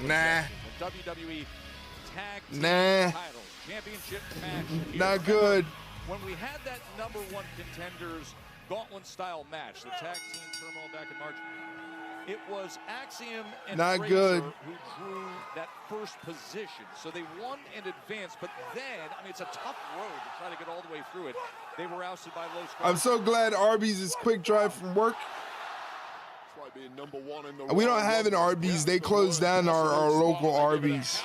Nah. The WWE Tag Team Nah. Titles Championship match. Not good. When we had that #1 contenders gauntlet-style match, the tag team turmoil back in March, it was Axiom and Not Frazier good. who drew that first position. So they won and advanced, but then, I mean, it's a tough road to try to get all the way through it. They were ousted by low score. I'm so glad Arby's is quick drive from work. It's like being #1 in the We don't have an Arby's. They closed down our local Arby's.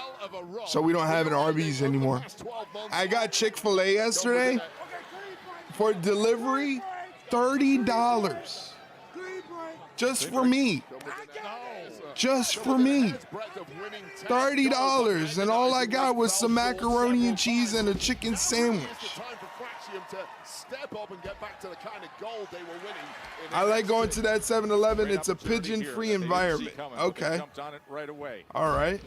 So we don't have an Arby's anymore. I got Chick-fil-A yesterday for delivery, $30. Just for me. Just for me. $30. And all I got was some macaroni and cheese and a chicken sandwich. I like going to that 7-Eleven. It's a pigeon-free environment. Okay. All right.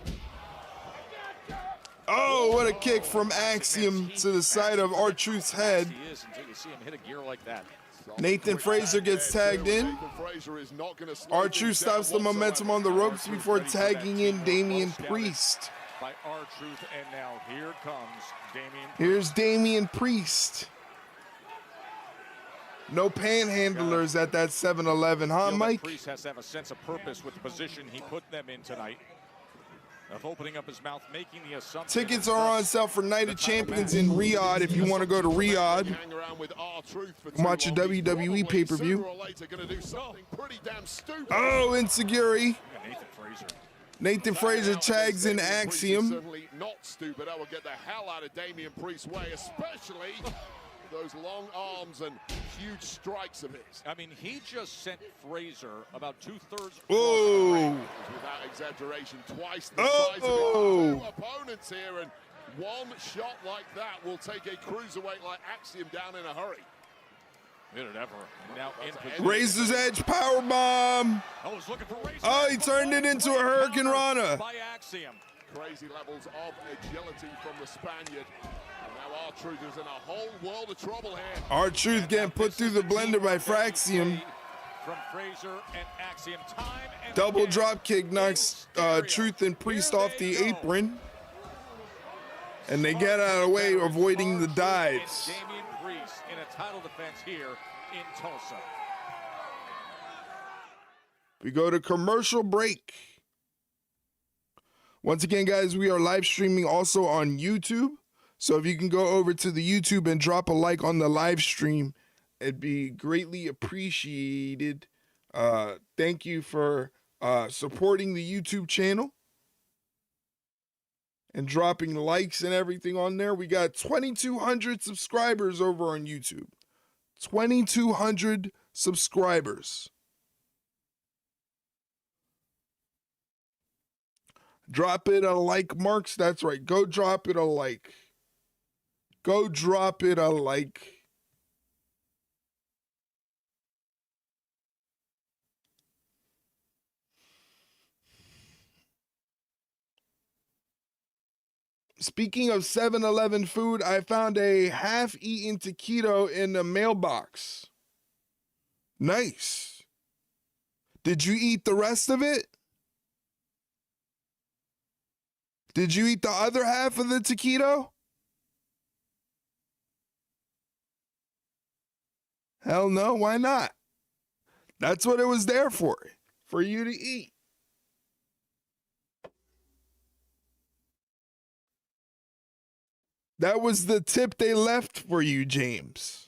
Oh, what a kick from Axiom to the side of R-Truth's head. Nathan Frazier gets tagged in. R-Truth stops the momentum on the ropes before tagging in Damian Priest. by R-Truth, and now here comes Damian. Here's Damian Priest. No panhandlers at that 7-Eleven, huh, Mike? Priest has to have a sense of purpose with the position he put them in tonight. Of opening up his mouth, making the assumption. Tickets are on sale for Night of Champions in Riyadh if you want to go to Riyadh. Watch a WWE pay-per-view. Oh, Insecurity. Nathan Fraser tags in Axiom. Certainly not stupid. I will get the hell out of Damian Priest's way, especially those long arms and huge strikes of his. I mean, he just sent Fraser about 2/3. Oh! Without exaggeration, twice the size of his two opponents here, and one shot like that will take a cruiserweight like Axiom down in a hurry. Did it ever? Now in position. Razor's Edge powerbomb. I was looking for Razor. Oh, he turned it into a Hurricane Rana. By Axiom. Crazy levels of agility from the Spaniard. And now R-Truth is in a whole world of trouble here. R-Truth getting put through the blender by Fraxium. From Fraser and Axiom, time and Double drop kick knocks Truth and Priest off the apron. And they get out of the way, avoiding the dives. Damian Priest in a title defense here in Tulsa. We go to commercial break. Once again, guys, we are live streaming also on YouTube. So if you can go over to the YouTube and drop a like on the live stream, it'd be greatly appreciated. Thank you for supporting the YouTube channel and dropping likes and everything on there. We got 2,200 subscribers over on YouTube. 2,200 subscribers. Drop it a like, Marks. That's right. Go drop it a like. Go drop it a like. Speaking of 7-Eleven food, I found a half-eaten taquito in the mailbox. Nice. Did you eat the rest of it? Did you eat the other half of the taquito? Hell no, why not? That's what it was there for you to eat. That was the tip they left for you, James.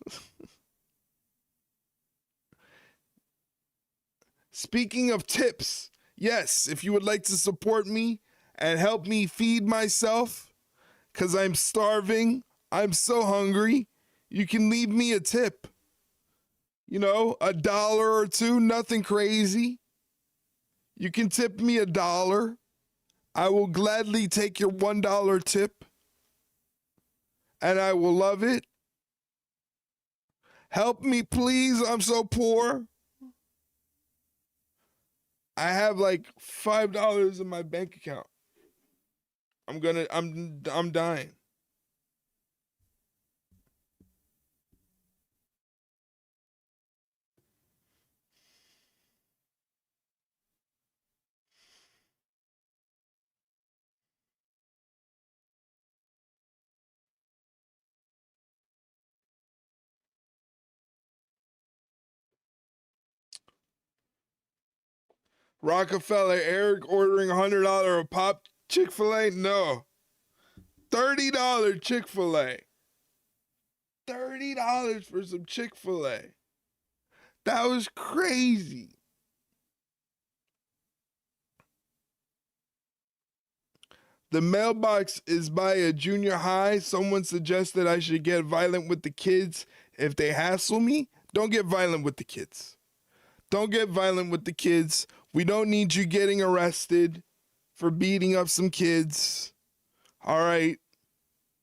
Speaking of tips, yes, if you would like to support me and help me feed myself, because I'm starving, I'm so hungry, you can leave me a tip. You know, $1 or $2, nothing crazy. You can tip me $1. I will gladly take your $1 tip. And I will love it. Help me, please. I'm so poor. I have like $5 in my bank account. I'm dying. Rockefeller, Eric ordering $100 a pop Chick-fil-A? No. $30 Chick-fil-A. $30 for some Chick-fil-A. That was crazy. The mailbox is by a junior high. Someone suggested I should get violent with the kids if they hassle me. Don't get violent with the kids. Don't get violent with the kids. We don't need you getting arrested for beating up some kids. All right.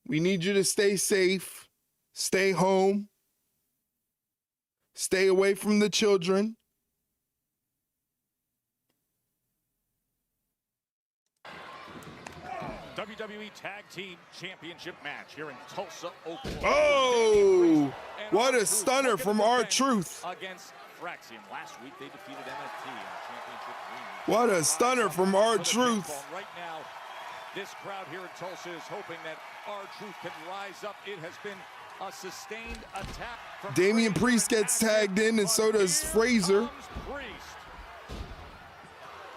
We need you to stay safe. Stay home. Stay away from the children. WWE Tag Team Championship match here in Tulsa, Oklahoma. Oh, what a stunner from R-Truth. Against Fraxium. Last week they defeated MFT in championship. What a stunner from R-Truth. Right now, This crowd here in Tulsa is hoping that R-Truth can rise up. It has been a sustained attack from Damian Priest gets tagged in, and so does Frazer.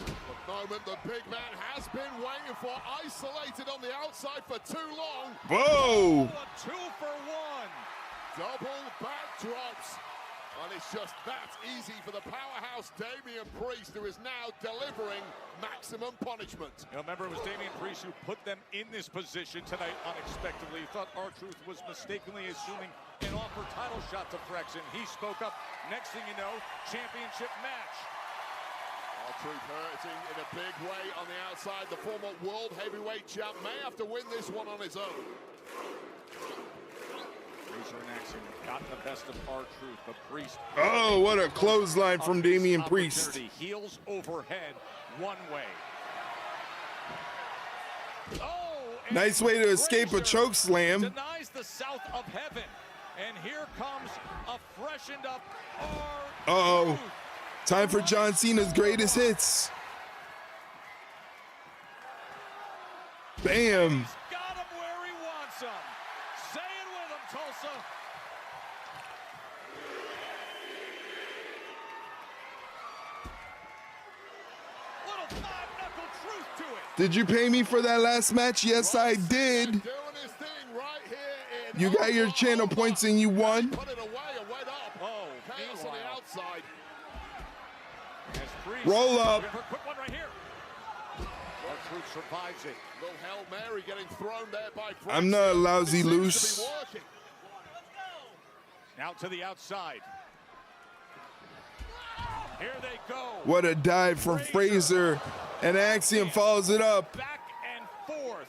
The moment the big man has been waiting for, isolated on the outside for too long. Whoa! A 2-for-1. Double backdrops. And it's just that easy for the powerhouse Damian Priest, who is now delivering maximum punishment. You know, remember, it was Damian Priest who put them in this position tonight unexpectedly. He thought R-Truth was mistakenly assuming an offer title shot to Frexen. He spoke up. Next thing you know, championship match. R-Truth hurting in a big way on the outside. The former world heavyweight champ may have to win this one on his own. Frazer and Axiom got the best of R-Truth, but Priest. Oh, what a clothesline from Damian Priest. Heels overhead, one way. Oh, nice way to escape a choke slam. Denies the south of heaven. And here comes a freshened up R-Truth. Uh-oh. Time for John Cena's greatest hits. Bam. Got him where he wants him. Say it with him, Tulsa. Little five-knuckle truth to it. Did you pay me for that last match? Yes, I did. You got your channel points and you won. Put it away and went up. Oh, chaos on the outside. Roll up. Quick one right here. R-Truth survives it. Little Hail Mary getting thrown there by Frexen. I'm not a lousy loose. Now to the outside. Here they go. What a dive from Frazer. And Axiom follows it up. Back and forth.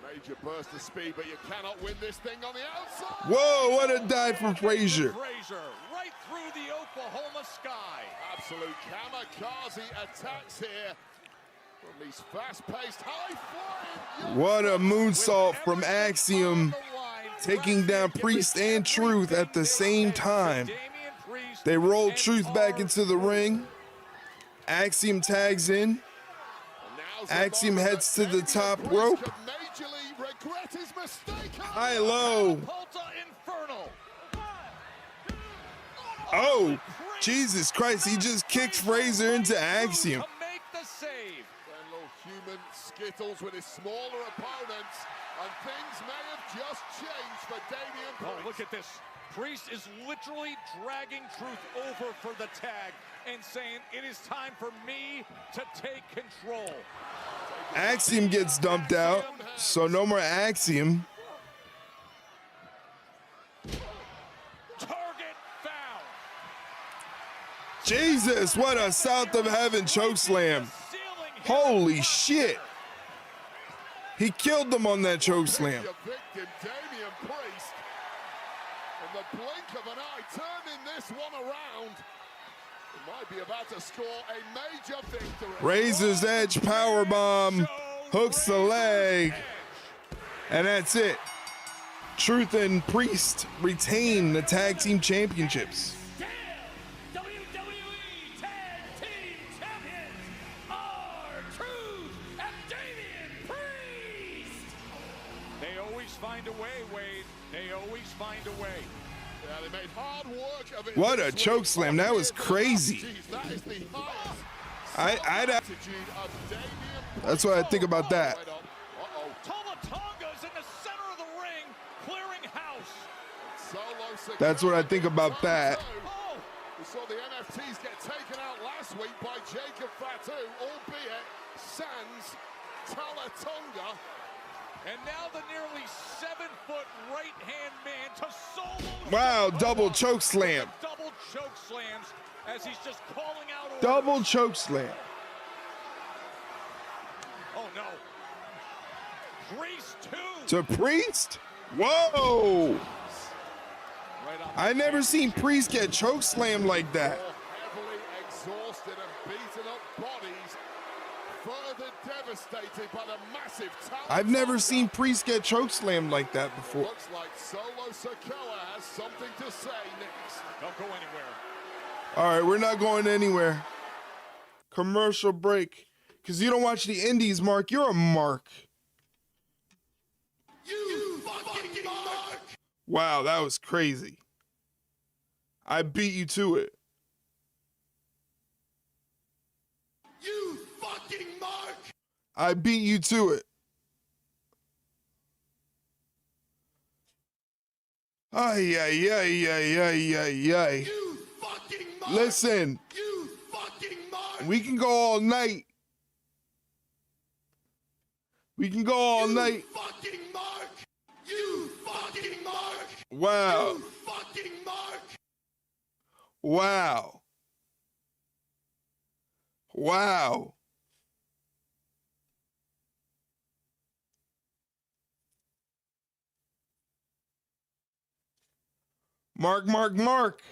Major burst of speed, but you cannot win this thing on the outside. Whoa, what a dive from Frazer. Frazer right through the Oklahoma sky. Absolute kamikaze attacks here from these fast-paced, high-flying. What a moonsault from Axiom, taking down Priest and Truth at the same time. They roll Truth back into the ring. Axiom tags in. Axiom heads to the top rope. High-low. Oh, Jesus Christ, he just kicked Frazer into Axiom. Make the save. Then little human skittles with his smaller opponents, and things may have just changed for Damian Priest. Oh, look at this. Priest is literally dragging Truth over for the tag and saying, it is time for me to take control. Axiom gets dumped out, so no more Axiom. Target found. Jesus, what a south of heaven chokeslam. Holy shit. He killed them on that chokeslam. Victim, Damian Priest, in the blink of an eye, turning this one around. He might be about to score a major victory. Razor's Edge powerbomb, hooks the leg, and that's it. Truth and Priest retain the tag team championships. WWE Tag Team Champions R-Truth and Damian Priest. They always find a way, Wade. They always find a way. Yeah, they made hard work of it. What a chokeslam. That was crazy. Jeez, that is the highest attitude of Damian Priest. That's what I think about that. Tonga's in the center of the ring, clearing house. That's what I think about that. We saw the NFTs get taken out last week by Jacob Fatu, albeit sans Tonga. And now the nearly 7-foot right-hand man to solo. Wow, double choke slam. Double choke slams as he's just calling out orders. Double choke slam. Oh no. Priest To Priest? Whoa. I never seen Priest get choke slammed like that. Heavily exhausted and beaten up bodies, further devastated by the massive talent. I've never seen Priest get choke slammed like that before. Looks like Solo Sikoa has something to say next. Don't go anywhere. All right, we're not going anywhere. Commercial break. Because you don't watch the indies, Mark. You're a mark. Wow, that was crazy. I beat you to it. You fucking mark! I beat you to it. Ay, ay, ay, ay, ay, ay, ay. You fucking mark! Listen. You fucking mark! We can go all night. We can go all night. Fucking mark! You fucking mark! Wow. You fucking mark! Wow. Wow. Mark, mark, mark.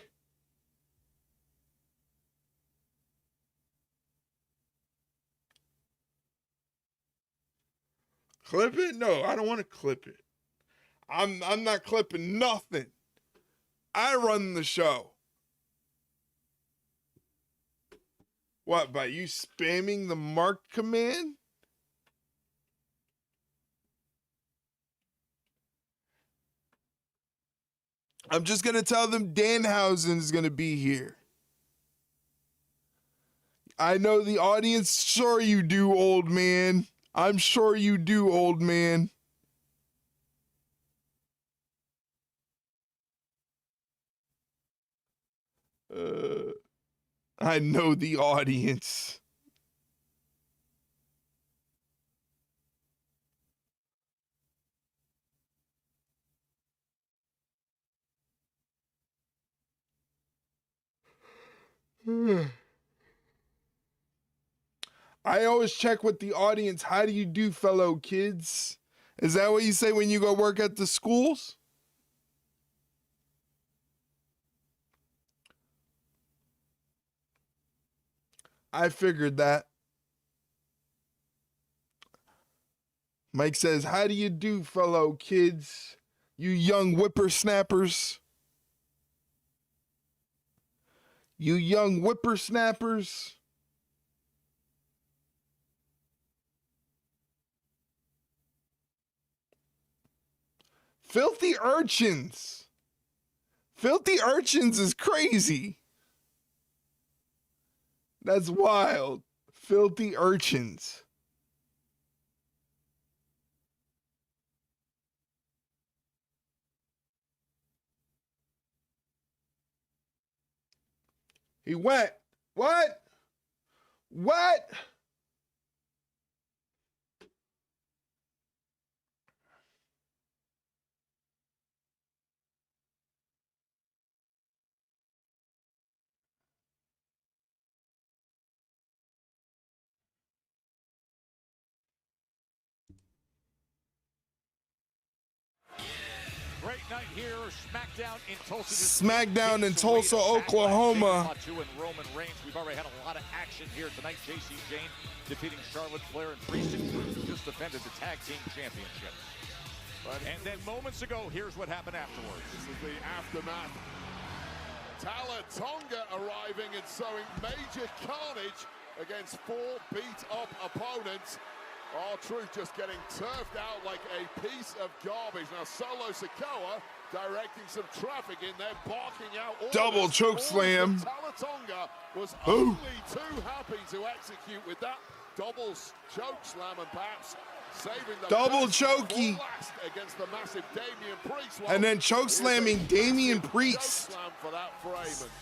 Clip it? No, I don't want to clip it. I'm not clipping nothing. I run the show. What, by you spamming the mark command? I'm just going to tell them Danhausen is going to be here. I know the audience, sure you do, old man. I'm sure you do, old man. I know the audience. I always check with the audience. How do you do, fellow kids? Is that what you say when you go work at the schools? I figured that. Mike says, how do you do, fellow kids? You young whippersnappers. You young whippersnappers. Filthy urchins. Filthy urchins is crazy. That's wild. Filthy urchins. He went. What? What? Great night here, Smackdown in Tulsa. Smackdown in Tulsa, Oklahoma. Fatu and Roman Reigns. We've already had a lot of action here tonight. Jacy, Jayne defeating Charlotte, Flair, and Priest, who just defended the tag team championship. And then moments ago, here's what happened afterwards. This is the aftermath. Tonga arriving and sowing major carnage against four beat-up opponents. R-Truth just getting turfed out like a piece of garbage. Now Solo Sikoa directing some traffic in there, barking out orders. Double choke slam. Tonga was only too happy to execute with that double choke slam and perhaps saving the double chokey against the massive Damian Priest. And then choke slamming Damian Priest.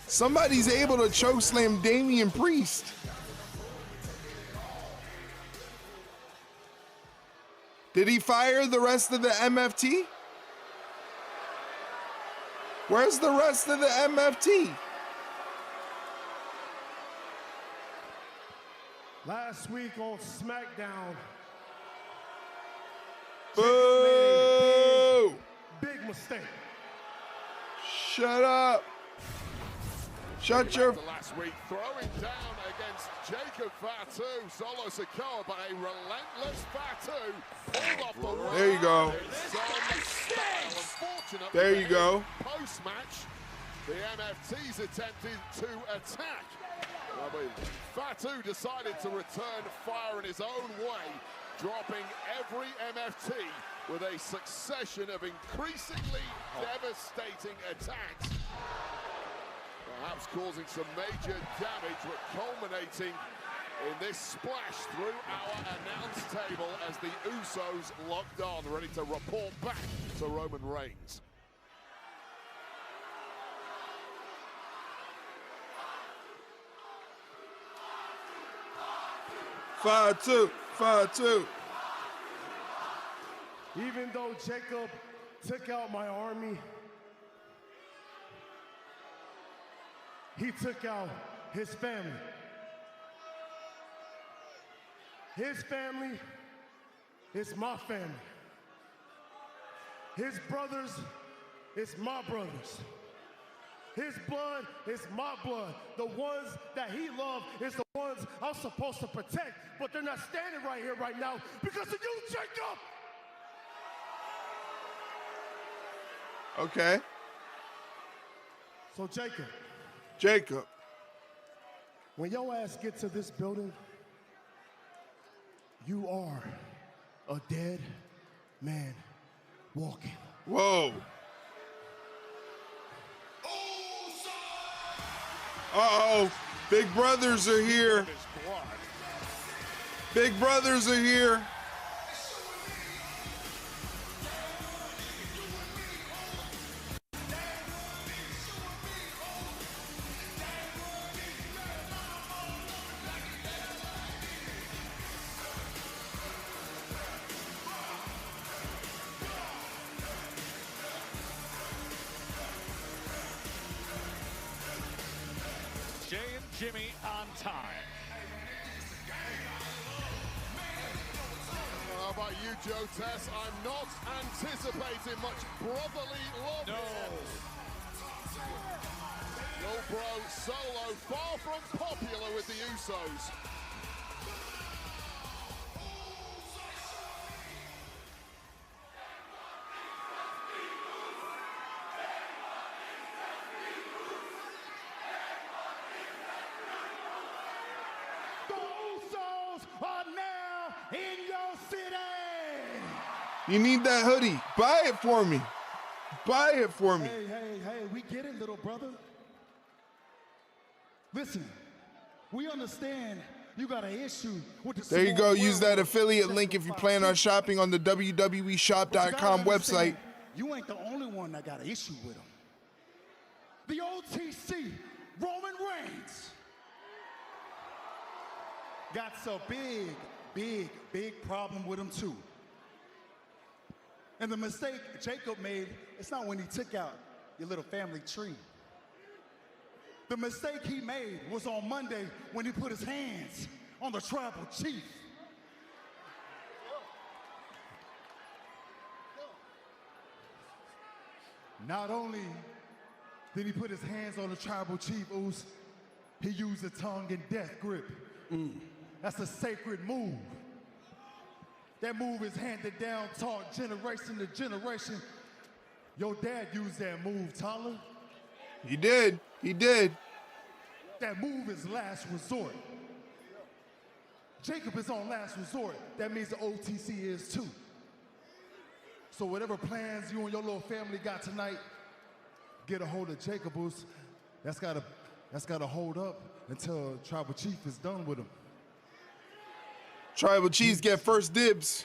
Somebody's able to choke slam Damian Priest. Did he fire the rest of the MFT? Where's the rest of the MFT? Last week on SmackDown, boo! Big mistake. Shut up. Shut your... Last week, throwing down against Jacob Fatu, Solo Sikoa, but a relentless Fatu pulled off the There you go. There you go. Post-match, the MFTs attempted to attack. Fatu decided to return fire in his own way, dropping every MFT with a succession of increasingly devastating attacks, perhaps causing some major damage, but culminating in this splash through our announce table as the Usos locked on, ready to report back to Roman Reigns. Fatu, Fatu. Even though Jacob took out my army, he took out his family. His family is my family. His brothers is my brothers. His blood is my blood. The ones that he loved is the ones I'm supposed to protect, but they're not standing right here right now because of you, Jacob! Okay. So Jacob. When your ass gets to this building, you are a dead man walking. Whoa. Uh-oh. Big brothers are here. Big brothers are here. Jay and Jimmy on time. How about you, Joe Tess? I'm not anticipating much brotherly love. No. Yo, bro, Solo, far from popular with the Usos. You need that hoodie. Buy it for me. Buy it for me. Hey, we get it, little brother. Listen, we understand you got an issue with the There you go. Use that affiliate link if you plan on shopping on the WWEshop.com website. You ain't the only one that got an issue with him. The OTC, Roman Reigns, got a big problem with him too. And the mistake Jacob made, it's not when he took out your little family tree. The mistake he made was on Monday when he put his hands on the tribal chief. Not only did he put his hands on the tribal chief, Oos, he used a tongue and death grip. That's a sacred move. That move is handed down, taught generation to generation. Your dad used that move, Tyler. He did. He did. That move is last resort. Jacob is on last resort. That means the OTC is too. So whatever plans you and your little family got tonight, get a hold of Jacobus. That's gotta hold up until Tribal Chief is done with him. Tribal Chiefs get first dibs.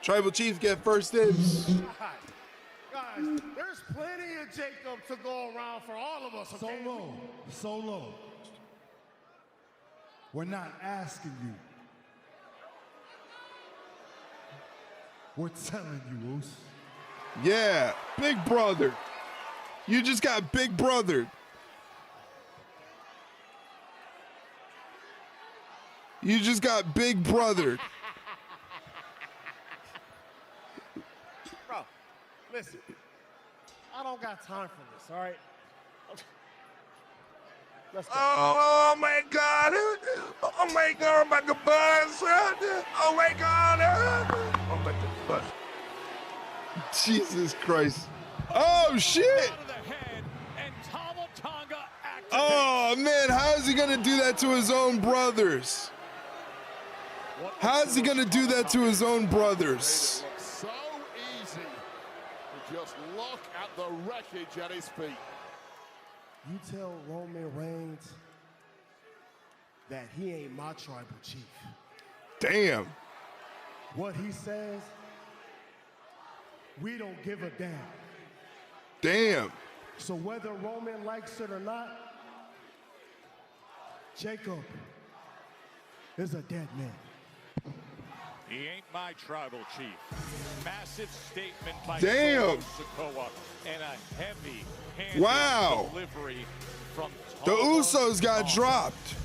Tribal Chiefs get first dibs. Guys, there's plenty of Jacob to go around for all of us, okay? Solo. We're not asking you. We're telling you, Oos. Yeah, big brother. You just got big brother. You just got big brother. Bro, listen. I don't got time for this, all right? Let's go. Oh my God. Oh my God, my goodbyes. Oh my God. Oh my God. Jesus Christ. Oh shit. Oh man, how is he gonna do that to his own brothers? How's he gonna do that to his own brothers? So easy to just look at the wreckage at his feet. You tell Roman Reigns that he ain't my tribal chief. Damn. What he says, we don't give a damn. Damn. So whether Roman likes it or not, Jacob is a dead man. He ain't my tribal chief. Massive statement by Damn. Sikoa and a heavy Wow. delivery from The Usos got dropped.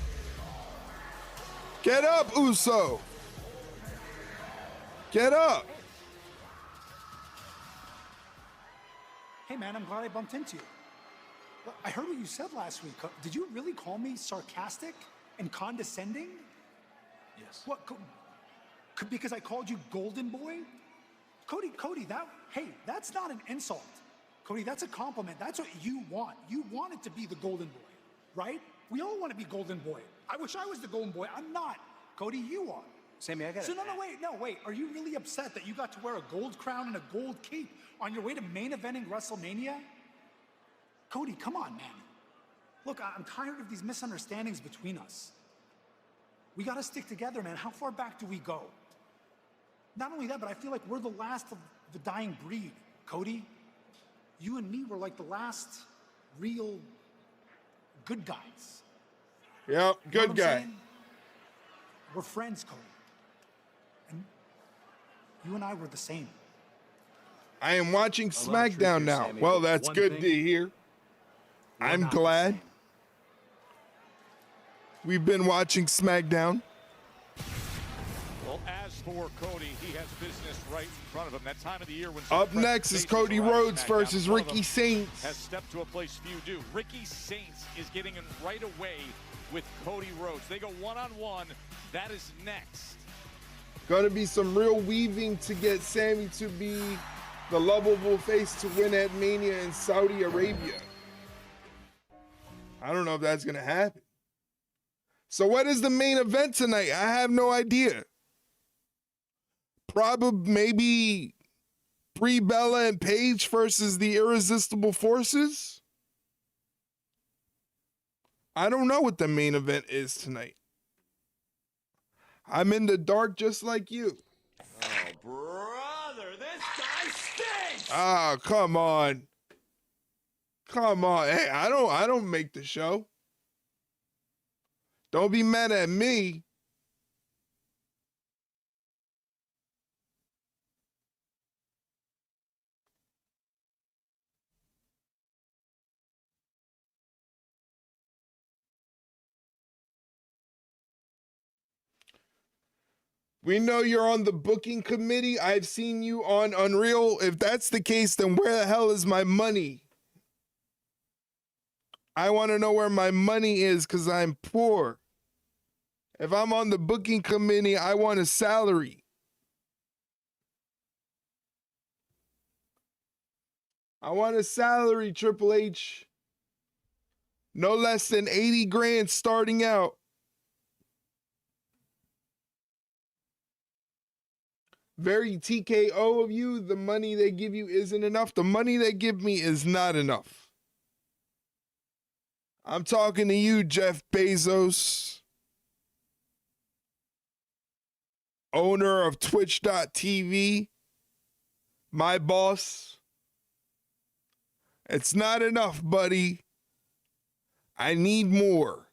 Get up, Uso. Get up. Hey, man, I'm glad I bumped into you. Well, I heard what you said last week. Did you really call me sarcastic and condescending? Yes. What? Because I called you Golden Boy? Cody, that's not an insult. Cody, that's a compliment. That's what you want. You want it to be the Golden Boy, right? We all want to be Golden Boy. I wish I was the Golden Boy. I'm not. Cody, you are. Sammy, I got So it. no, wait. Are you really upset that you got to wear a gold crown and a gold cape on your way to main eventing WrestleMania? Cody, come on, man. Look, I'm tired of these misunderstandings between us. We got to stick together, man. How far back do we go? Not only that, but I feel like we're the last of the dying breed. Cody, you and me were like the last real good guys. Yep, You know good what I'm guy. saying? We're friends, Cody. And you and I were the same. I am watching A lot of truth SmackDown here, now. Sammy, Well, but that's one good thing, to hear. I'm not the glad. same. We've been watching SmackDown. Well, as for Cody, he has business right in front of him. That time of the year when Up next is Cody Rhodes versus Ricky Saints. has stepped to a place few do. Ricky Saints is getting in right away with Cody Rhodes. They go one-on-one. That is next. Gonna be some real weaving to get Sammy to be the lovable face to win at Mania in Saudi Arabia. I don't know if that's gonna happen. So what is the main event tonight? I have no idea. Probably maybe Brie Bella and Paige versus the Irresistible Forces. I don't know what the main event is tonight. I'm in the dark just like you. Oh, brother, this guy stinks! Ah, come on. Come on. Hey, I don't make the show. Don't be mad at me. We know you're on the booking committee. I've seen you on Unreal. If that's the case, then where the hell is my money? I want to know where my money is because I'm poor. If I'm on the booking committee, I want a salary. I want a salary, Triple H. No less than 80 grand starting out. Very TKO of you. The money they give you isn't enough. The money they give me is not enough. I'm talking to you, Jeff Bezos, owner of Twitch.tv, my boss. It's not enough, buddy. I need more.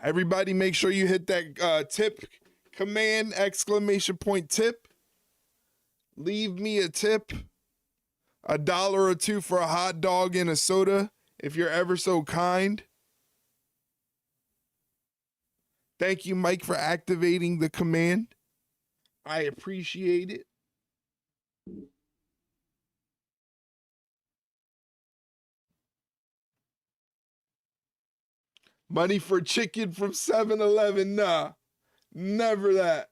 Everybody make sure you hit that tip command, exclamation point tip. Leave me a tip. $1 or $2 for a hot dog and a soda, if you're ever so kind. Thank you, Mike, for activating the command. I appreciate it. Money for chicken from 7-Eleven. Nah, never that.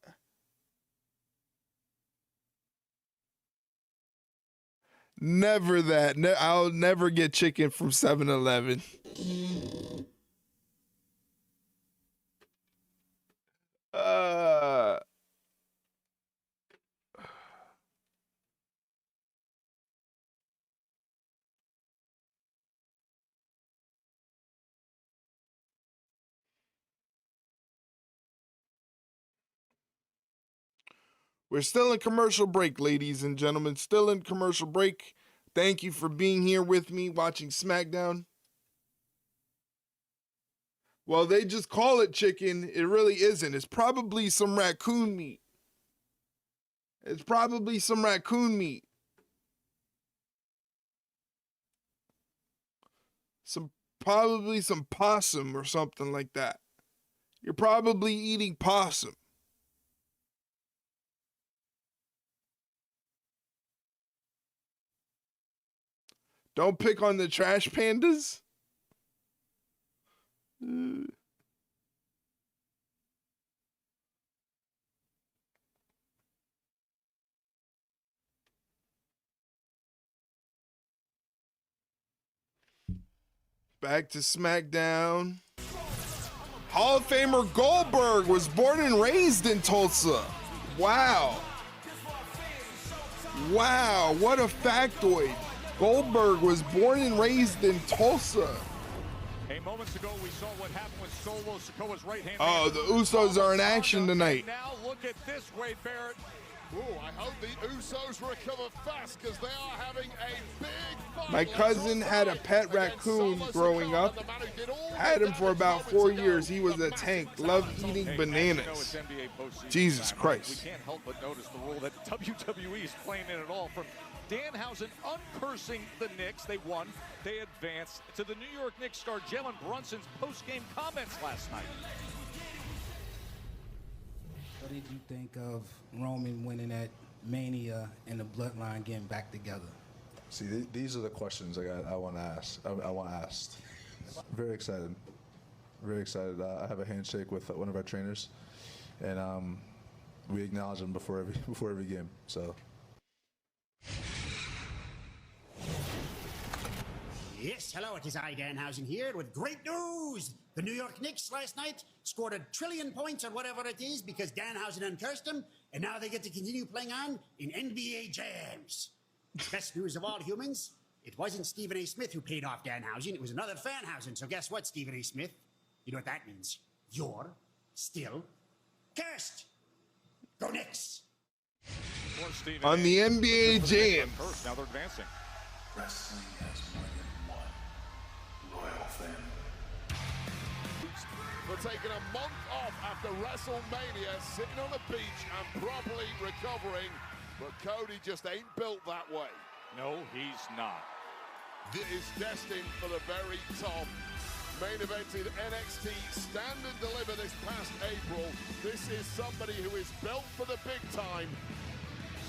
Never that. I'll never get chicken from 7-Eleven. We're still in commercial break, ladies and gentlemen. Still in commercial break. Thank you for being here with me watching SmackDown. Well, they just call it chicken. It really isn't. It's probably some raccoon meat. It's probably some raccoon meat. Probably some possum or something like that. You're probably eating possum. Don't pick on the trash pandas. Back to SmackDown. Hall of Famer Goldberg was born and raised in Tulsa. Wow. Wow, what a factoid. Goldberg was born and raised in Tulsa. Hey, moments ago we saw what happened with Solo Sikoa's right hand. Oh, the Usos are in action tonight. Now look at this, Wade Barrett. Ooh, I hope the Usos recover fast because they are having a big fight. My cousin had a pet raccoon growing up. Had him for about 4 years. He was a tank. Loved eating bananas. Jesus Christ. We can't help but notice the role that WWE is playing in it all. From Danhausen uncursing the Knicks. They won. They advanced to the New York Knicks star Jalen Brunson's post-game comments last night. What did you think of Roman winning at Mania and the Bloodline getting back together? See, these are the questions I want to ask. I want asked. Very excited. Very excited. I have a handshake with one of our trainers, and we acknowledge him before every game. So. Yes, hello, it is I, Danhausen, here with great news. The New York Knicks last night scored 1 trillion points or whatever it is because Danhausen uncursed them, and now they get to continue playing on in NBA Jams. Best news of all, humans, it wasn't Stephen A. Smith who paid off Danhausen, it was another Fanhausen. So guess what, Stephen A. Smith? You know what that means? You're still cursed. Go Knicks. On the NBA Jam. Now they're advancing. Wrestling has more than one loyal fan. For taking a month off after WrestleMania, sitting on the beach and properly recovering. But Cody just ain't built that way. No, he's not. This is destined for the very top. Main evented NXT Stand and Deliver this past April. This is somebody who is built for the big time.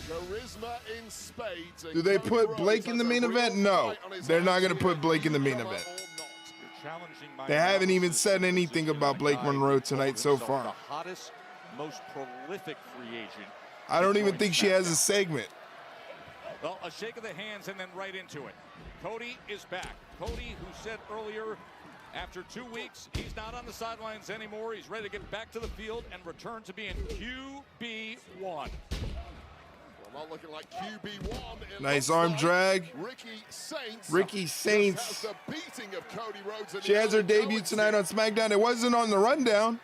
Charisma in spades. Do they put Blake in the main event? No, they're not going to put Blake in the main event. They haven't even said anything about Blake Monroe tonight so far. The hottest, most prolific free agent. I don't even think she has a segment. Well, a shake of the hands and then right into it. Cody is back. Cody, who said earlier, after 2 weeks, he's not on the sidelines anymore. He's ready to get back to the field and return to being QB1. Not looking like QB1. Nice arm drag. Ricky Saints. The she has her debut tonight on SmackDown. It wasn't on the rundown.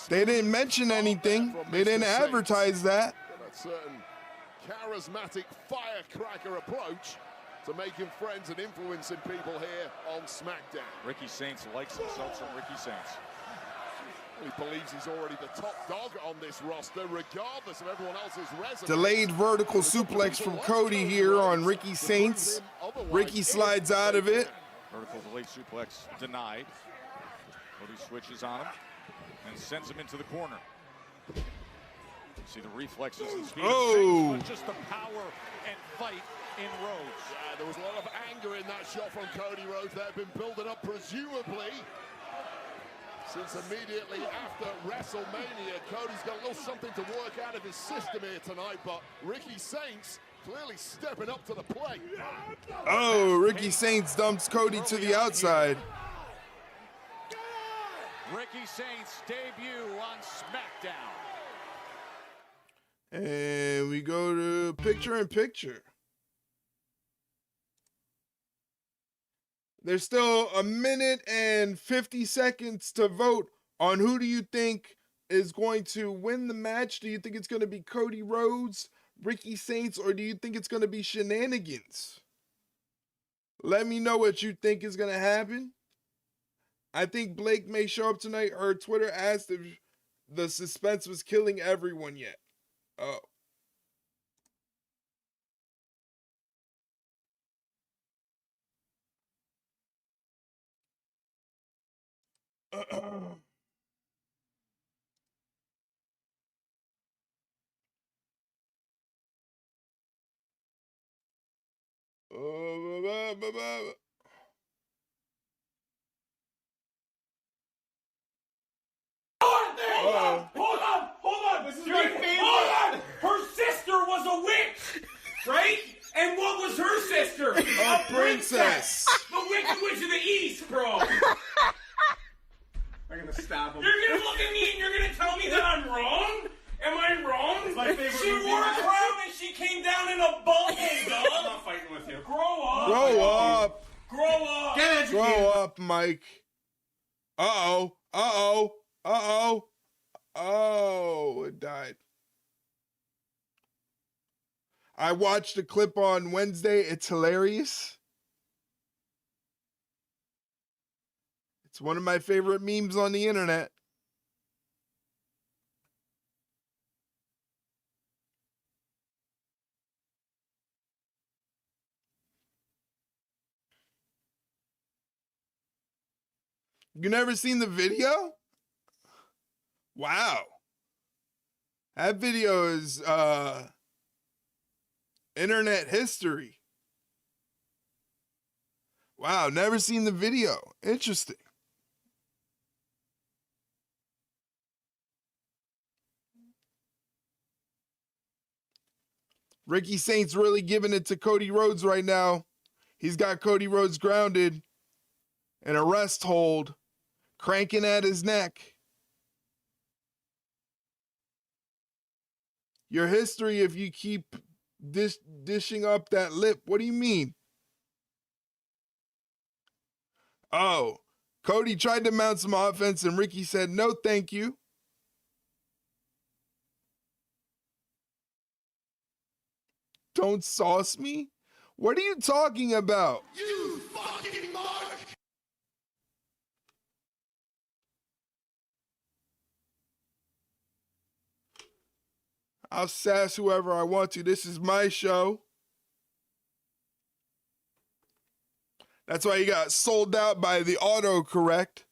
They didn't mention anything. They didn't advertise that. A certain charismatic firecracker approach to making friends and influencing people here on SmackDown. Ricky Saints likes himself some Ricky Saints. He believes he's already the top dog on this roster, regardless of everyone else's resume. Delayed vertical suplex from Cody here on Ricky Saints. Ricky slides out of it. Vertical delayed suplex denied. Cody switches on him and sends him into the corner. See the reflexes and speed. Oh! But just the power and fight in Rhodes. Yeah, there was a lot of anger in that shot from Cody Rhodes. That had been building up, presumably, since immediately after WrestleMania. Cody's got a little something to work out of his system here tonight, but Ricky Saints clearly stepping up to the plate. Oh, Ricky Saints dumps Cody to the outside. Ricky Saints' debut on SmackDown. And we go to picture-in-picture. There's still a minute and 50 seconds to vote on who do you think is going to win the match. Do you think it's going to be Cody Rhodes, Ricky Saints, or do you think it's going to be shenanigans? Let me know what you think is going to happen. I think Blake may show up tonight. Her Twitter asked if the suspense was killing everyone yet. Oh. Hold on. This is my favorite. Hold on. Her sister was a witch, right? And what was her sister? A princess. The Wicked Witch of the East, bro. I'm gonna stab him. You're gonna look at me and you're gonna tell me that I'm wrong? Am I wrong? It's my favorite she movie. wore a crown and she came down in a bubble, dog. I'm not fighting with you. Grow up. Grow up. Grow up. Get educated. Grow up, Mike. Uh-oh. Oh, it died. I watched a clip on Wednesday. It's hilarious. It's one of my favorite memes on the internet. You never seen the video? Wow. That video is internet history. Wow, never seen the video. Interesting. Ricky Saints really giving it to Cody Rhodes right now. He's got Cody Rhodes grounded in a rest hold, cranking at his neck. Your history if you keep dishing up that lip. What do you mean? Oh, Cody tried to mount some offense and Ricky said, no, thank you. Don't sauce me? What are you talking about? You fucking mark! I'll sass whoever I want to. This is my show. That's why you got sold out by the autocorrect.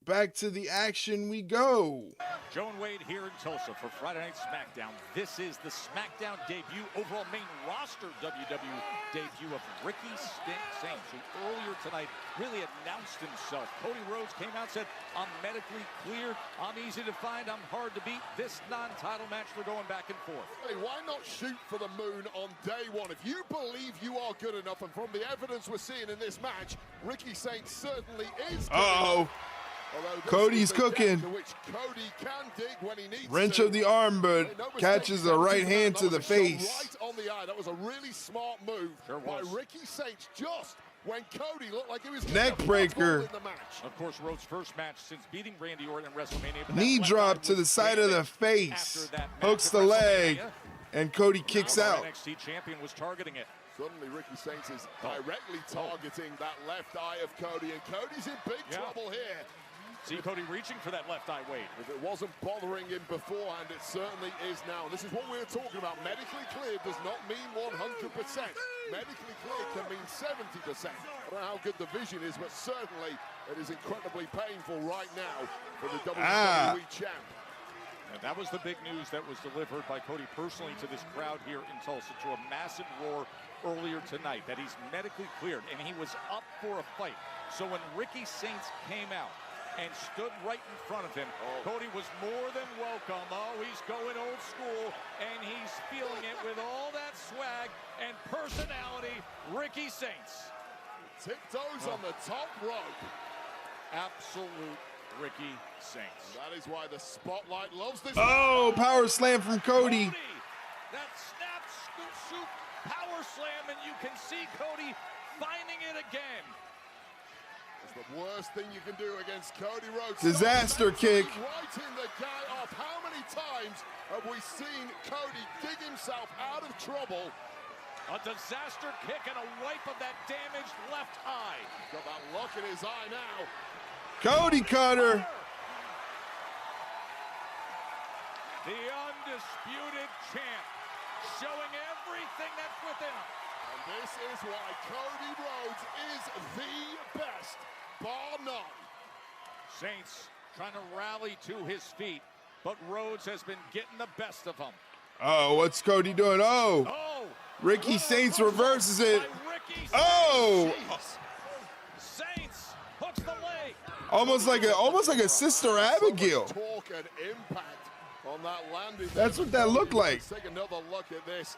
Back to the action we go. Joan Wade here in Tulsa for Friday Night SmackDown. This is the SmackDown debut, overall main roster WWE debut of Ricky Saints, who earlier tonight really announced himself. Cody Rhodes came out and said, I'm medically clear, I'm easy to find, I'm hard to beat. This non-title match, we're going back and forth. Hey, why not shoot for the moon on day one? If you believe you are good enough, and from the evidence we're seeing in this match, Ricky Saints certainly is good enough. Cody's cooking. Which Cody can dig when he needs Wrench to. of the arm, but catches the right hand to the face. Right on the eye. That was a really smart move by Ricky Saints just when Cody looked like he was neck breaker. in the match. Of course, Rhodes' first match since beating Randy Orton at WrestleMania. Knee drop to the side of the face. Hooks the leg, and Cody kicks out. NXT champion was targeting it. Suddenly, Ricky Saints is directly targeting that left eye of Cody, and Cody's in big trouble here. See Cody reaching for that left eye, Wade. If it wasn't bothering him beforehand, it certainly is now. This is what we're talking about. Medically cleared does not mean 100%. Medically cleared can mean 70%. I don't know how good the vision is, but certainly it is incredibly painful right now for the WWE champ. And that was the big news that was delivered by Cody personally to this crowd here in Tulsa, to a massive roar earlier tonight, that he's medically cleared and he was up for a fight. So when Ricky Saints came out and stood right in front of him. Cody was more than welcome. Oh, he's going old school, and he's feeling it with all that swag and personality. Ricky Saints. Tiptoes on the top rope. Absolute Ricky Saints. That is why the spotlight loves this. Oh, power slam from Cody. That snap, scoop, soup, power slam, and you can see Cody finding it again. It's the worst thing you can do against Cody Rhodes. Disaster kick. Writing the guy off. How many times have we seen Cody dig himself out of trouble? A disaster kick and a wipe of that damaged left eye. He's got that look in his eye now. Cody cutter. The undisputed champ, showing everything that's within him. And this is why Cody Rhodes is the best, bar none. Saints trying to rally to his feet, but Rhodes has been getting the best of him. Oh, what's Cody doing? Oh, Ricky Saints reverses it. Oh, Saints hooks the leg. almost like a Sister Abigail. Torque and impact on that landing. That's what that looked like. Let's take another look at this.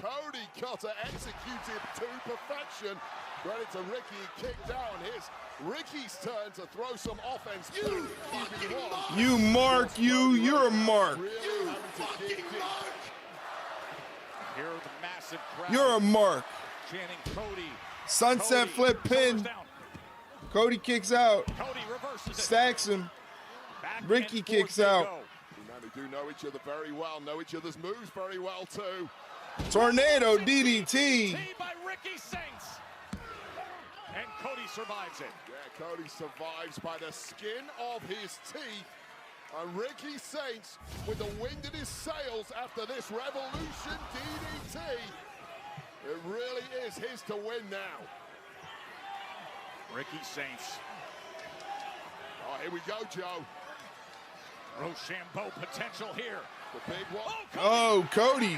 Cody Cutter executed to perfection. Credit to Ricky, he kicked out. Here's Ricky's turn to throw some offense. You mark, you're a mark. Here are the massive crowd. You're a mark. Chanting Cody. Sunset flip pin. Cody kicks out. Cody reverses it. Stacks him. Ricky kicks out. They do know each other very well, know each other's moves very well too. Tornado DDT. By Ricky Saints. And Cody survives it. Yeah, Cody survives by the skin of his teeth. And Ricky Saints with the wind in his sails after this Revolution DDT. It really is his to win now. Ricky Saints. Oh, here we go, Joe. Rochambeau potential here. The big one. Oh, Cody.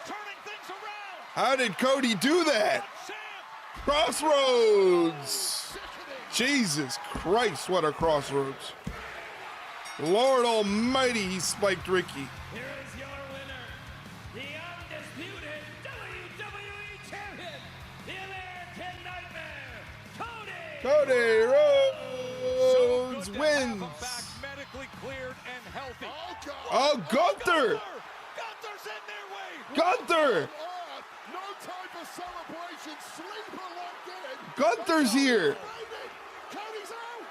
Turning things around. How did Cody do that? Crossroads. Jesus Christ, what a crossroads. Lord Almighty, he spiked Ricky. Here is your winner, the undisputed WWE Champion, the American Nightmare, Cody Rhodes wins. Medically cleared and healthy. Oh, Gunther. Gunther's in their way. Gunther. No time for celebration. Sleeper locked in. Gunther's here. Cody's out.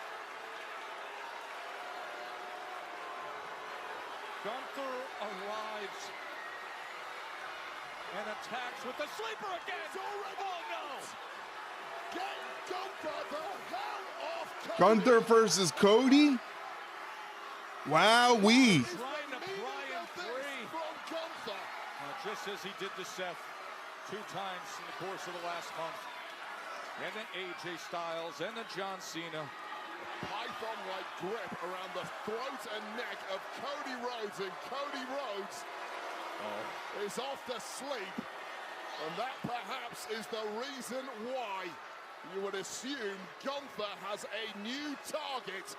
Gunther arrives and attacks with the sleeper again. Oh no! Get Gunther the hell off Cody. Gunther versus Cody. Wow, we. Trying to pry him free. Just as he did to Seth 2 times in the course of the last month. And then AJ Styles and then John Cena. Python-like grip around the throat and neck of Cody Rhodes, and Cody Rhodes is off to sleep. And that perhaps is the reason why you would assume Gunther has a new target.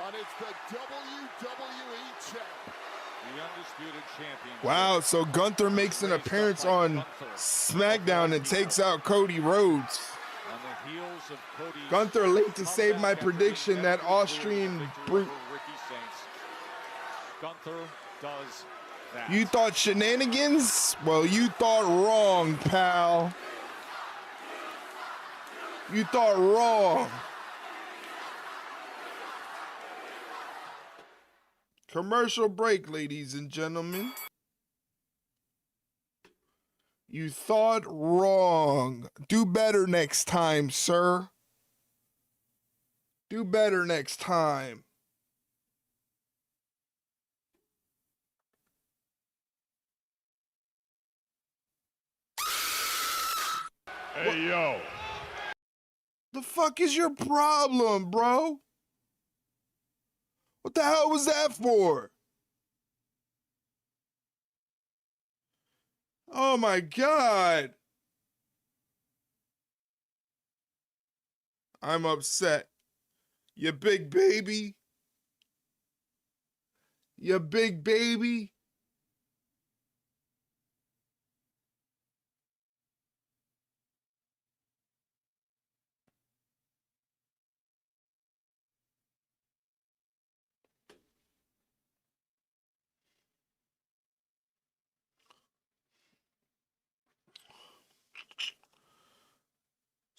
And it's the WWE Champ. The undisputed champion. Wow, so Gunther makes an appearance on SmackDown and takes out Cody Rhodes. On the heels of Cody's Gunther late to save my prediction, that Austrian brute. Ricky Saints. Gunther does that. You thought shenanigans? Well, you thought wrong, pal. You thought wrong. Commercial break, ladies and gentlemen. You thought wrong. Do better next time, sir. Do better next time. Hey, yo. The fuck is your problem, bro? What the hell was that for? Oh my God. I'm upset. You big baby. You big baby.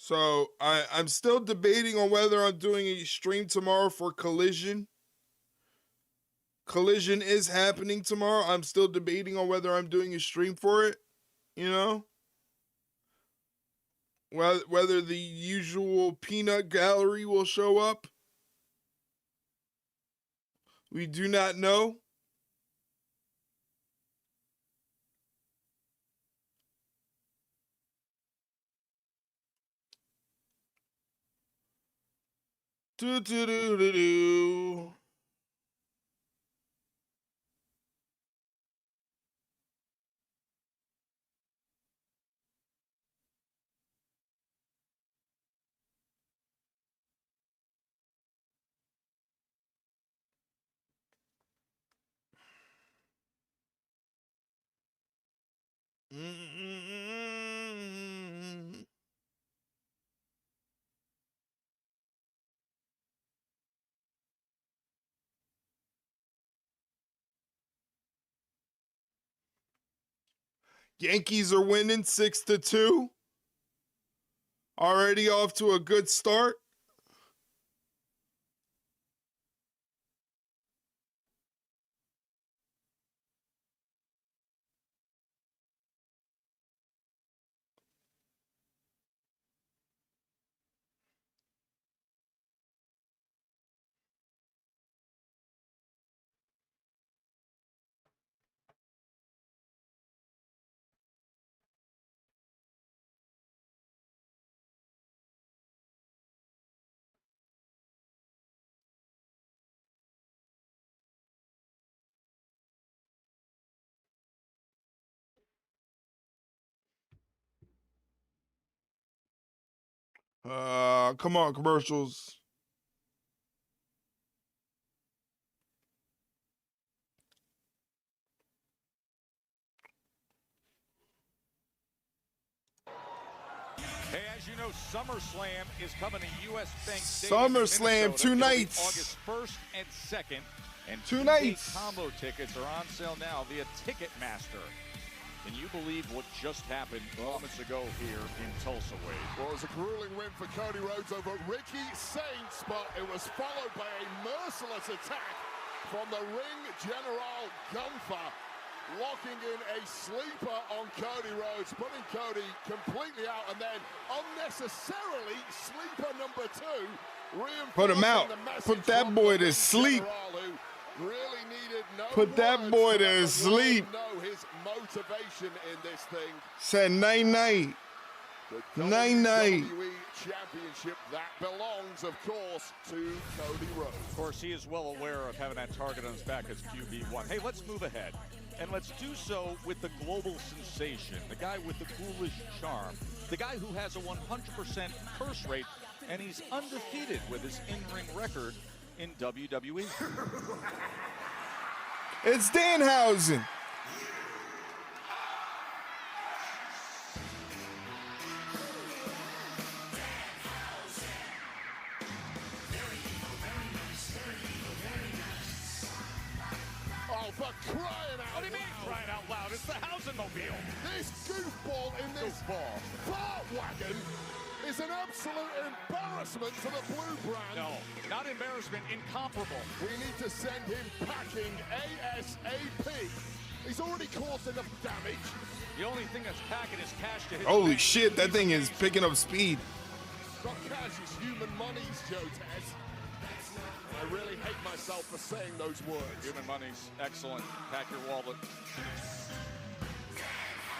So I'm still debating on whether I'm doing a stream tomorrow for Collision. Collision is happening tomorrow. I'm still debating on whether I'm doing a stream for it, you know? Whether the usual peanut gallery will show up. We do not know. Do. Yankees are winning 6-2. Already off to a good start. Come on, commercials. Hey, as you know, SummerSlam is coming to U.S. Bank SummerSlam, Stadium in Minnesota. 2 nights. August 1st and 2nd. And 2 nights. combo tickets are on sale now via Ticketmaster. Can you believe what just happened moments ago here in Tulsa, Wade? Well, it was a grueling win for Cody Rhodes over Ricky Saints, but it was followed by a merciless attack from the ring general Gunther, locking in a sleeper on Cody Rhodes, putting Cody completely out, and then unnecessarily sleeper number 2, Put him out. Put that boy to sleep. Really needed no Put that boy to sleep. Know his motivation in this thing. Said night-night. Night-night. WWE Championship that belongs, of course, to Cody Rhodes. Of course, he is well aware of having that target on his back as QB1. Hey, let's move ahead. And let's do so with the global sensation, the guy with the ghoulish charm, the guy who has a 100% curse rate, and he's undefeated with his in-ring record in WWE. It's Danhausen. Oh, for crying out! What do you mean crying out loud? It's the housing mobile. This goofball in this fart wagon is an absolute embarrassment to the blue brand. No, not embarrassment, incomparable. We need to send him packing ASAP. He's already caused enough damage. The only thing that's packing is cash to his Holy bank. shit, that thing is picking up speed. Not cash is human monies, Joe Tez. I really hate myself for saying those words. Human money's excellent. Pack your wallet.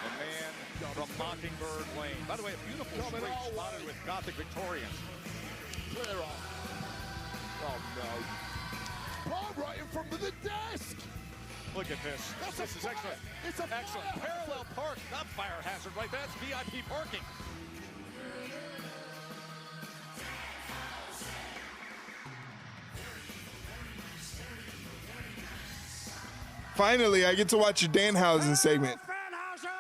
The man from Mockingbird Lane. By the way, a beautiful street spotted with Gothic Victorians. Clear off. Oh, no. Palm right in front of the desk. Look at this. This is excellent. It's a excellent. Parallel park, not fire hazard right there. That's VIP parking. Finally, I get to watch a Danhausen segment. Fanhausers!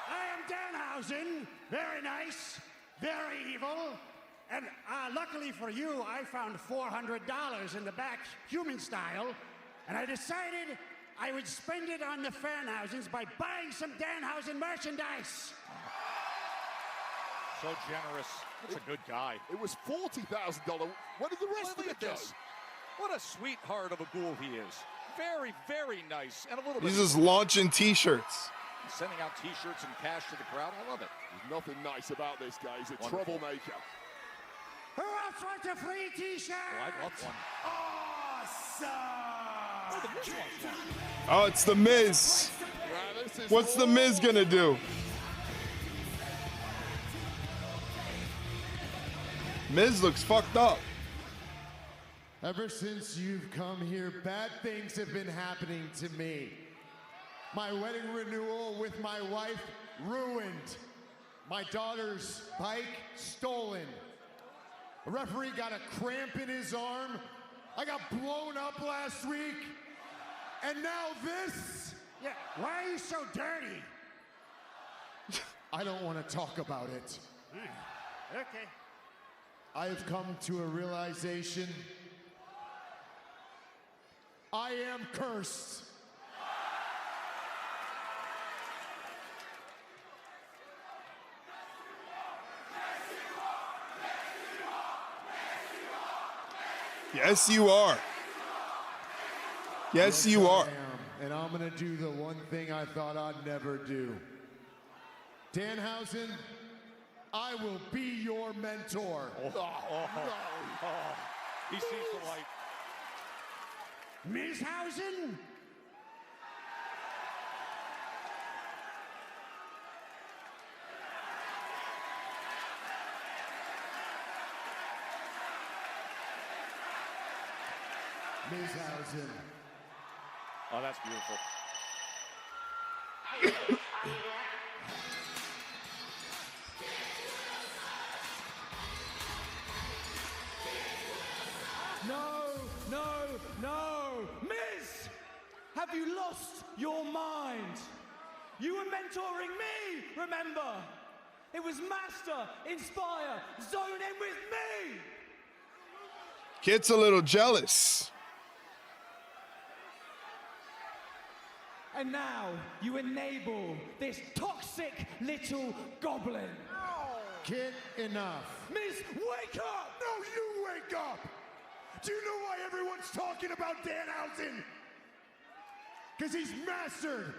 I am Danhausen. Very nice, very evil. And luckily for you, I found $400 in the back, human style, and I decided I would spend it on the Fanhausens by buying some Danhausen merchandise. So generous. That's a good guy. It was $40,000. Where did the rest of it go? What a sweetheart of a ghoul he is. Very, very nice. And a little bit. He's just launching T-shirts. Sending out T-shirts and cash to the crowd. I love it. There's nothing nice about this guy. He's a Wonderful. troublemaker. Who else wants a free T-shirt? Oh, I'd love one. Awesome! Oh, it's The Miz. What's The Miz gonna do? Miz looks fucked up. Ever since you've come here, bad things have been happening to me. My wedding renewal with my wife ruined. My daughter's bike stolen. A referee got a cramp in his arm. I got blown up last week. And now this. Yeah, why are you so dirty? I don't want to talk about it. Okay. I have come to a realization. I am cursed. Yes, you are. Yes, you are. I am. And I'm going to do the one thing I thought I'd never do. Danhausen, I will be your mentor. He sees the light. Mizhausen? Mizhausen. Oh, that's beautiful. No! Miz! Have you lost your mind? You were mentoring me, remember? It was master, inspire, zone in with me! Kid's a little jealous. And now you enable this toxic little goblin. Kid, enough. Miz, wake up! No, you wake up! Do you know why everyone's talking about Danhausen? Because he's mastered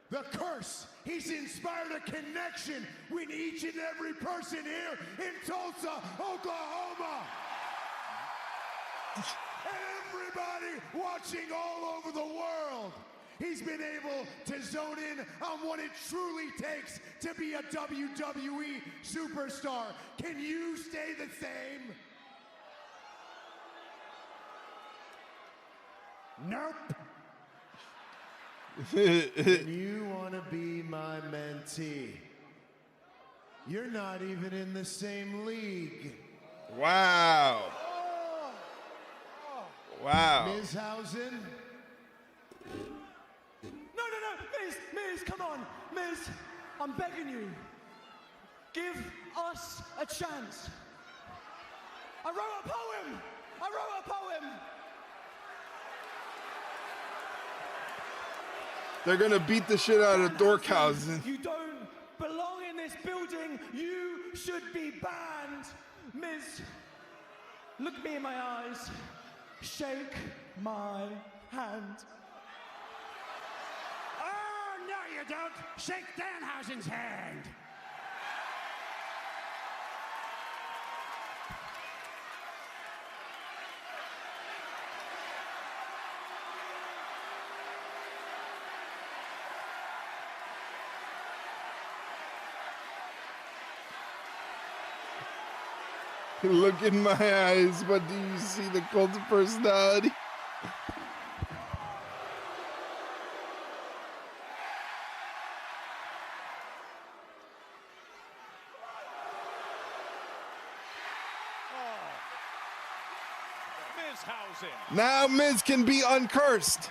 the curse. He's inspired a connection with each and every person here in Tulsa, Oklahoma. And everybody watching all over the world. He's been able to zone in on what it truly takes to be a WWE superstar. Can you stay the same? Nope. And you want to be my mentee. You're not even in the same league. Wow. Wow. Mizhausen? No, Miz, come on. Miz, I'm begging you. Give us a chance. I wrote a poem. They're gonna beat the shit out of Dorkhausen. You don't belong in this building. You should be banned. Miz, look me in my eyes. Shake my hand. Oh, no, you don't. Shake Danhausen's hand. Look in my eyes, but do you see the cult of personality? Miz Mizhausen. Now Miz can be uncursed.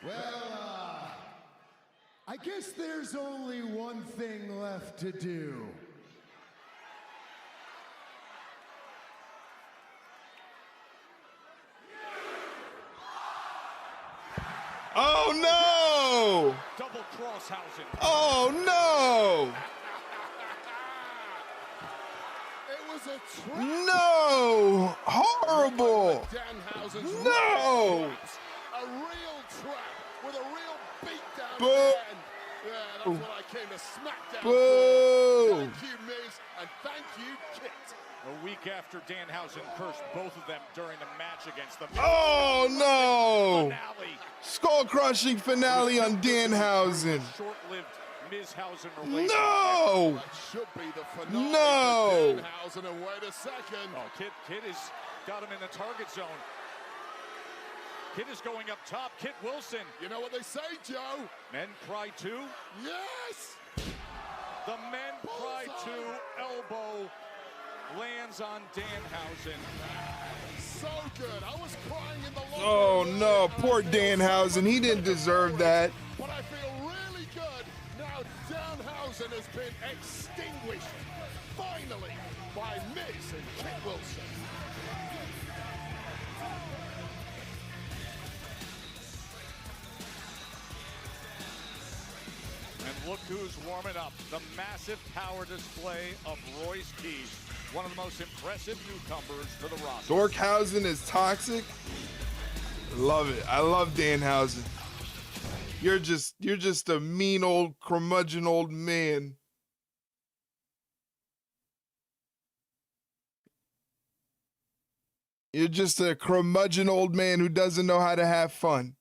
Well, I guess there's only one thing left to do. Oh no! Double crosshausen. Oh no! It was a trap. No! Horrible! Danhausen's No! a real trap with a real beatdown. Boo! At the end. Yeah, that's what I came to SmackDown Boo! for. Thank you, Miz, and thank you, Kit. A week after Danhausen cursed both of them during the match against them. Oh no! Finale. Skull-crushing finale on Danhausen. Short-lived Mizhausen relationship. No! That should be the finale No! for Danhausen, and wait a second. Oh, Kit has got him in the target zone. Kit is going up top. Kit Wilson. You know what they say, Joe? Men cry too. Yes! The men cry too. Elbow lands on Danhausen. So good. I was crying in the Oh no, poor Danhausen. He didn't deserve that. But I feel really good now. Danhausen has been extinguished, finally, by Miz and Kit Wilson. And look who's warming up. The massive power display of Royce Keys, one of the most impressive newcomers to the roster. Dorkhausen is toxic. Love it. I love Danhausen. You're just a mean old curmudgeon old man. You're just a curmudgeon old man who doesn't know how to have fun.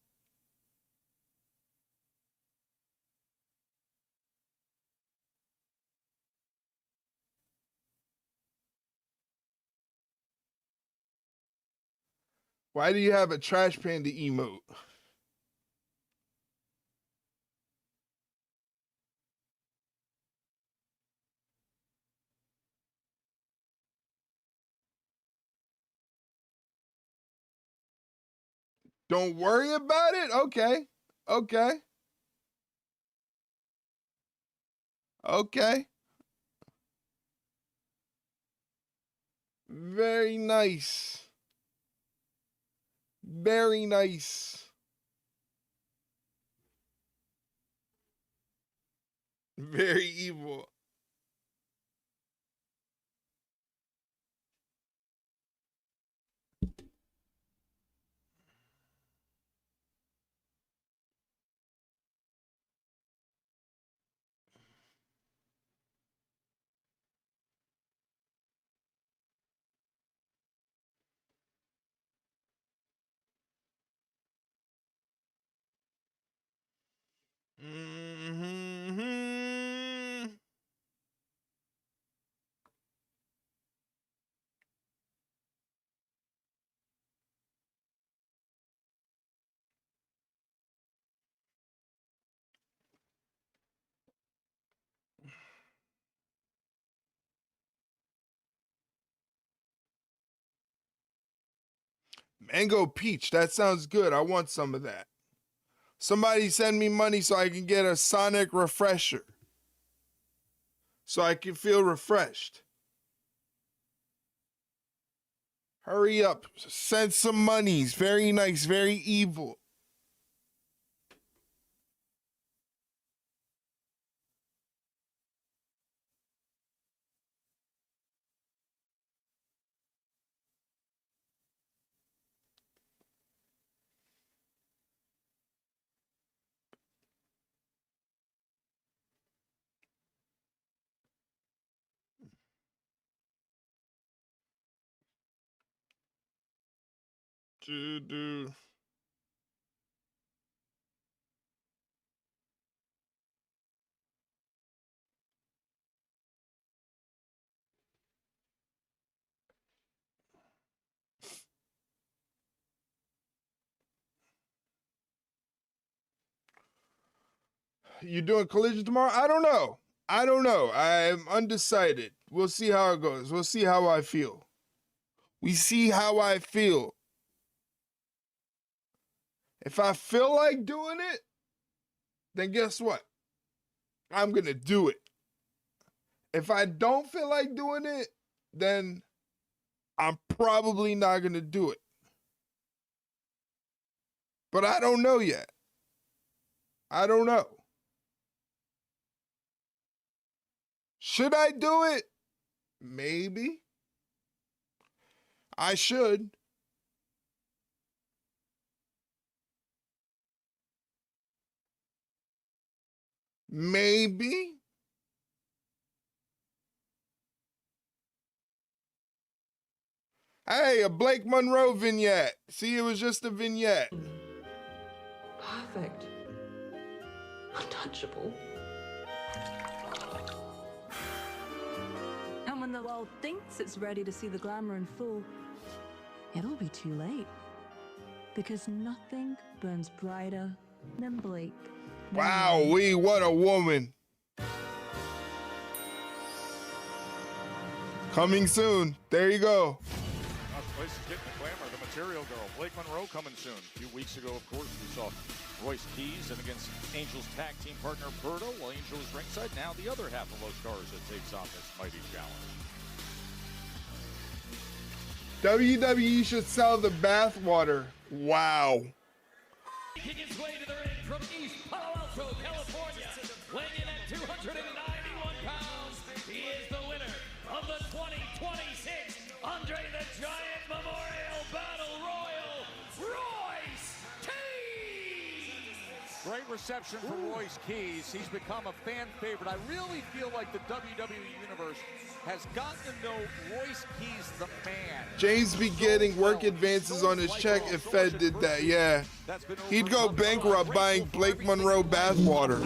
Why do you have a trash panda emote? Don't worry about it? Okay. Okay. Okay. Very nice. Very nice. Very evil. Mm-hmm. Mango peach, that sounds good. I want some of that. Somebody send me money so I can get a Sonic refresher. So I can feel refreshed. Hurry up. Send some monies. Very nice, very evil. Dude. You doing Collision tomorrow? I don't know. I don't know. I'm undecided. We'll see how it goes. We'll see how I feel. We see how I feel. If I feel like doing it, then guess what? I'm going to do it. If I don't feel like doing it, then I'm probably not going to do it. But I don't know yet. I don't know. Should I do it? Maybe. I should. Maybe. Hey, a Blake Monroe vignette. See, it was just a vignette. Perfect. Untouchable. And when the world thinks it's ready to see the glamour in full, it'll be too late. Because nothing burns brighter than Blake. Wow, what a woman. Coming soon. There you go. This is getting the glamour. The Material Girl, Blake Monroe, coming soon. A few weeks ago, of course, we saw Royce Keys and against Angel's tag team partner Berto. While Angel is ringside, now the other half of Los Garza takes on this mighty challenge. WWE should sell the bathwater. Wow. Making his way to the ring from East Palo Alto, California, weighing in at 291 pounds, he is the winner of the 2026 Andre the Giant Memorial Battle Royal, Royce Keys! Great reception for Royce Keys. He's become a fan favorite. I really feel like the WWE Universe has gotten to know Royce Keys, the man. James be getting work advances on his check if Fed did that, yeah. He'd go bankrupt buying Blake Monroe bathwater.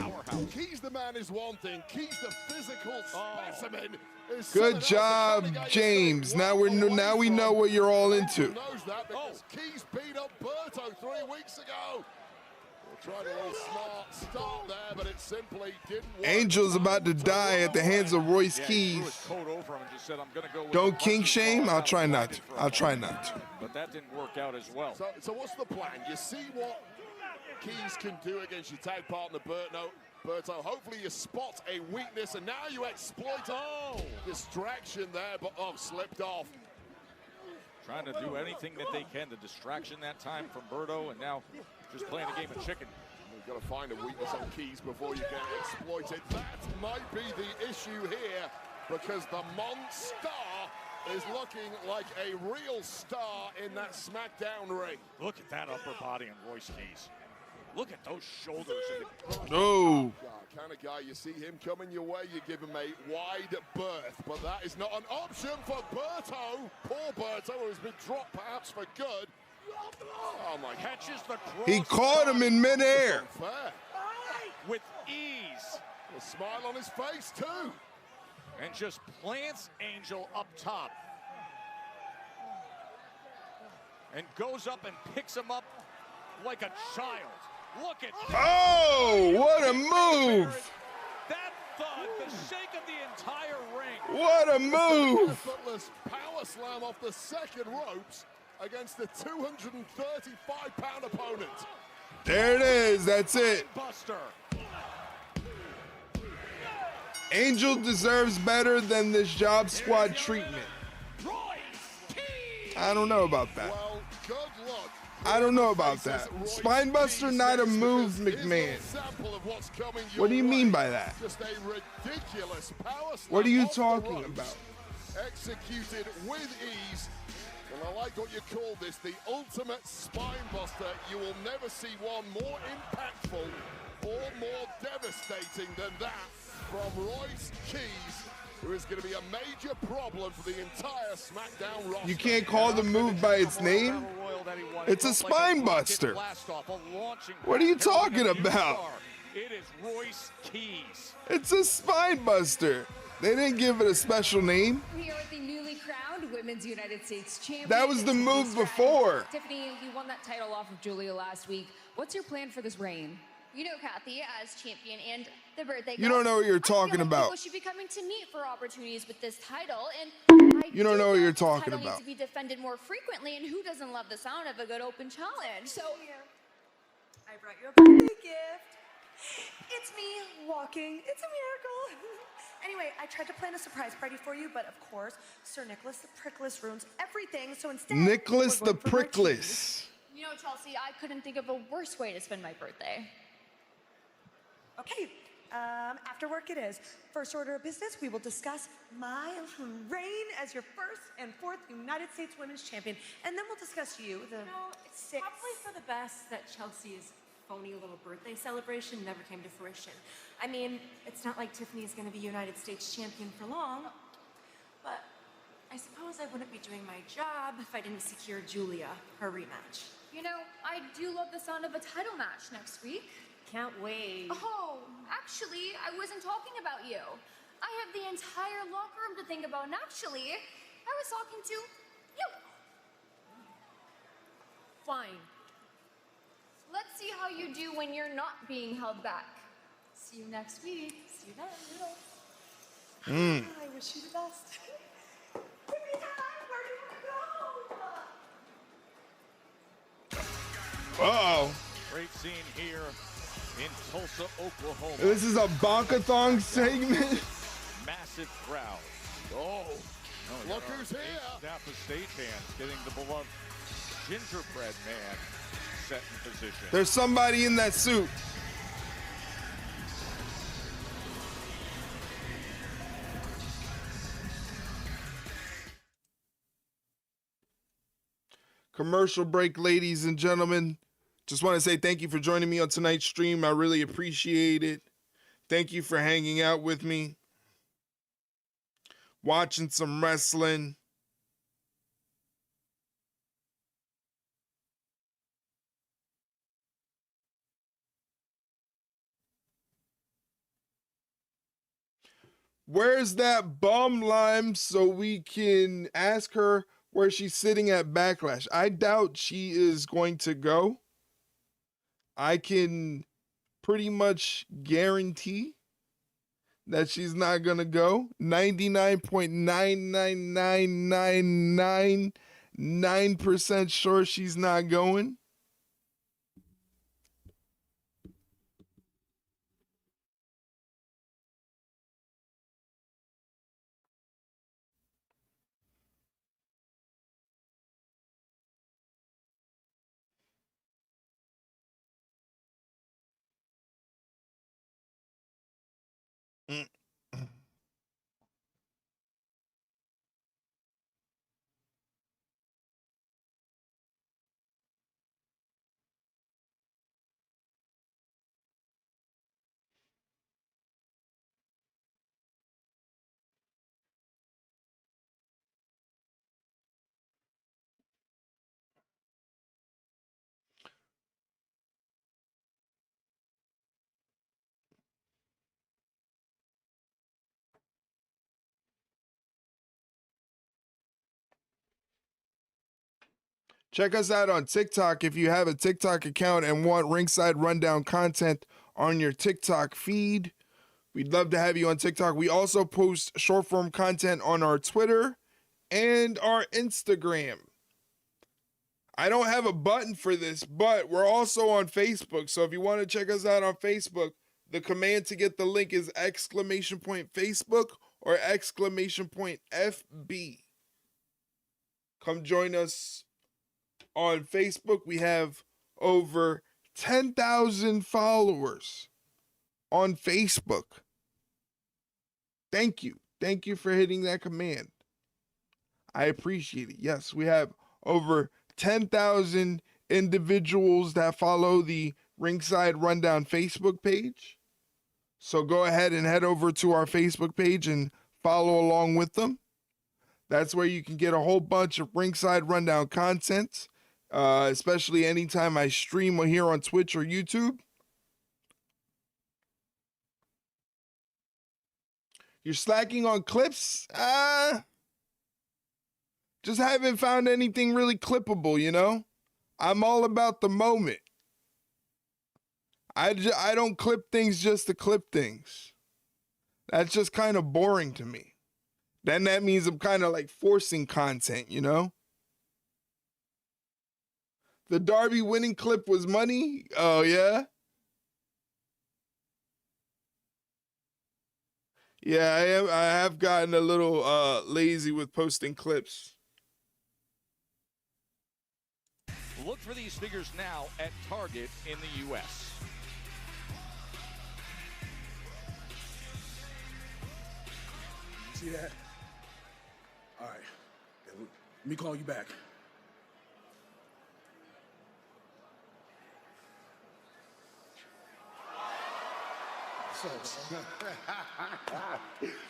Keys the man is one thing. Keys the physical specimen is Good job, James. Now we know what you're all into. knows that because Keys beat up Berto 3 weeks ago. Tried a little smart start there, but it simply didn't work. Angel's about to die at the hands of Royce Keys. Don't kink shame? I'll try not to. I'll try not to. But that didn't work out as well. So what's the plan? You see what Keys can do against your tag partner Berto. Hopefully you spot a weakness, and now you exploit distraction there, but slipped off. Trying to do anything that they can. The distraction that time from Berto, and now just playing a game of chicken. You've got to find a weakness on Keys before you can exploit it. That might be the issue here, because the Monster is looking like a real star in that SmackDown ring. Look at that upper body on Royce Keys. Look at those shoulders. Oh. Kind of guy, you see him coming your way, you give him a wide berth, but that is not an option for Berto. Poor Berto, who has been dropped perhaps for good. Oh my, catches the cross. He caught him in midair. With ease. A smile on his face too. And just plants Angel up top. And goes up and picks him up like a child. Look at that. Oh, what a move. That thud, the shake of the entire ring. What a move. Effortless power slam off the second ropes against the 235-pound opponent. There it is. That's it. Buster. Angel deserves better than this job squad treatment. I don't know about that. Well, good luck. I don't know about that. Spinebuster, not a move, McMahon. What do you mean by that? Just a ridiculous power slam. What are you talking about? Executed with ease. And I like what you call this, the ultimate spinebuster. You will never see one more impactful or more devastating than that from Royce Keys, who is going to be a major problem for the entire SmackDown roster. You can't call the move by its name? It's a spine buster. What are you talking about? It is Royce Keys. It's a spine buster. They didn't give it a special name. Here at the newly crowned Women's United States Champion. That was the move before. Tiffany, you won that title off of Julia last week. What's your plan for this reign? You know Kathy as champion and the birthday girl. You don't know what you're talking about. People should be coming to me for opportunities with this title, and You don't know what you're talking title needs about. to be defended more frequently, and who doesn't love the sound of a good open challenge? So, I brought you a birthday gift. It's me walking. It's a miracle. Anyway, I tried to plan a surprise party for you, but of course, Sir Nicholas the Prickless ruins everything, so instead... Nicholas the we're going for Prickless. You know, Chelsea, I couldn't think of a worse way to spend my birthday. Okay, after work it is. First order of business, we will discuss my reign as your first and fourth United States Women's Champion, and then we'll discuss you, the It's probably for the best that Chelsea's phony little birthday celebration never came to fruition. I mean, it's not like Tiffany's gonna be United States champion for long, but I suppose I wouldn't be doing my job if I didn't secure Julia her rematch. You know, I do love the sound of a title match next week. Can't wait. Oh, actually, I wasn't talking about you. I have the entire locker room to think about, and actually, I was talking to you. Fine. Let's see how you do when you're not being held back. See you next week. See you then. I wish you the best. Give me time. Where do you want to go? Uh-oh. Great scene here in Tulsa, Oklahoma. This is a bonkathon segment. Massive crowd. Oh, Look who's here. Staff of stagehands getting the beloved gingerbread man set in position. There's somebody in that suit. Commercial break, ladies and gentlemen. Just want to say thank you for joining me on tonight's stream. I really appreciate it. Thank you for hanging out with me, watching some wrestling. Where's that bum lime so we can ask her where she's sitting at Backlash? I doubt she is going to go. I can pretty much guarantee that she's not going to go. 99.99999% sure she's not going. Check us out on TikTok if you have a TikTok account and want Ringside Rundown content on your TikTok feed. We'd love to have you on TikTok. We also post short form content on our Twitter and our Instagram. I don't have a button for this, but we're also on Facebook. So if you want to check us out on Facebook, the command to get the link is !Facebook or !FB. Come join us on Facebook. We have over 10,000 followers on Facebook. Thank you. Thank you for hitting that command. I appreciate it. Yes, we have over 10,000 individuals that follow the Ringside Rundown Facebook page. So go ahead and head over to our Facebook page and follow along with them. That's where you can get a whole bunch of Ringside Rundown content, especially anytime I stream here on Twitch or YouTube. You're slacking on clips? Just haven't found anything really clippable, you know? I'm all about the moment. I don't clip things just to clip things. That's just kind of boring to me. Then that means I'm kind of like forcing content, you know? The Darby winning clip was money? Oh, yeah? Yeah, I have gotten a little lazy with posting clips. Look for these figures now at Target in the U.S. See that? All right. Let me call you back.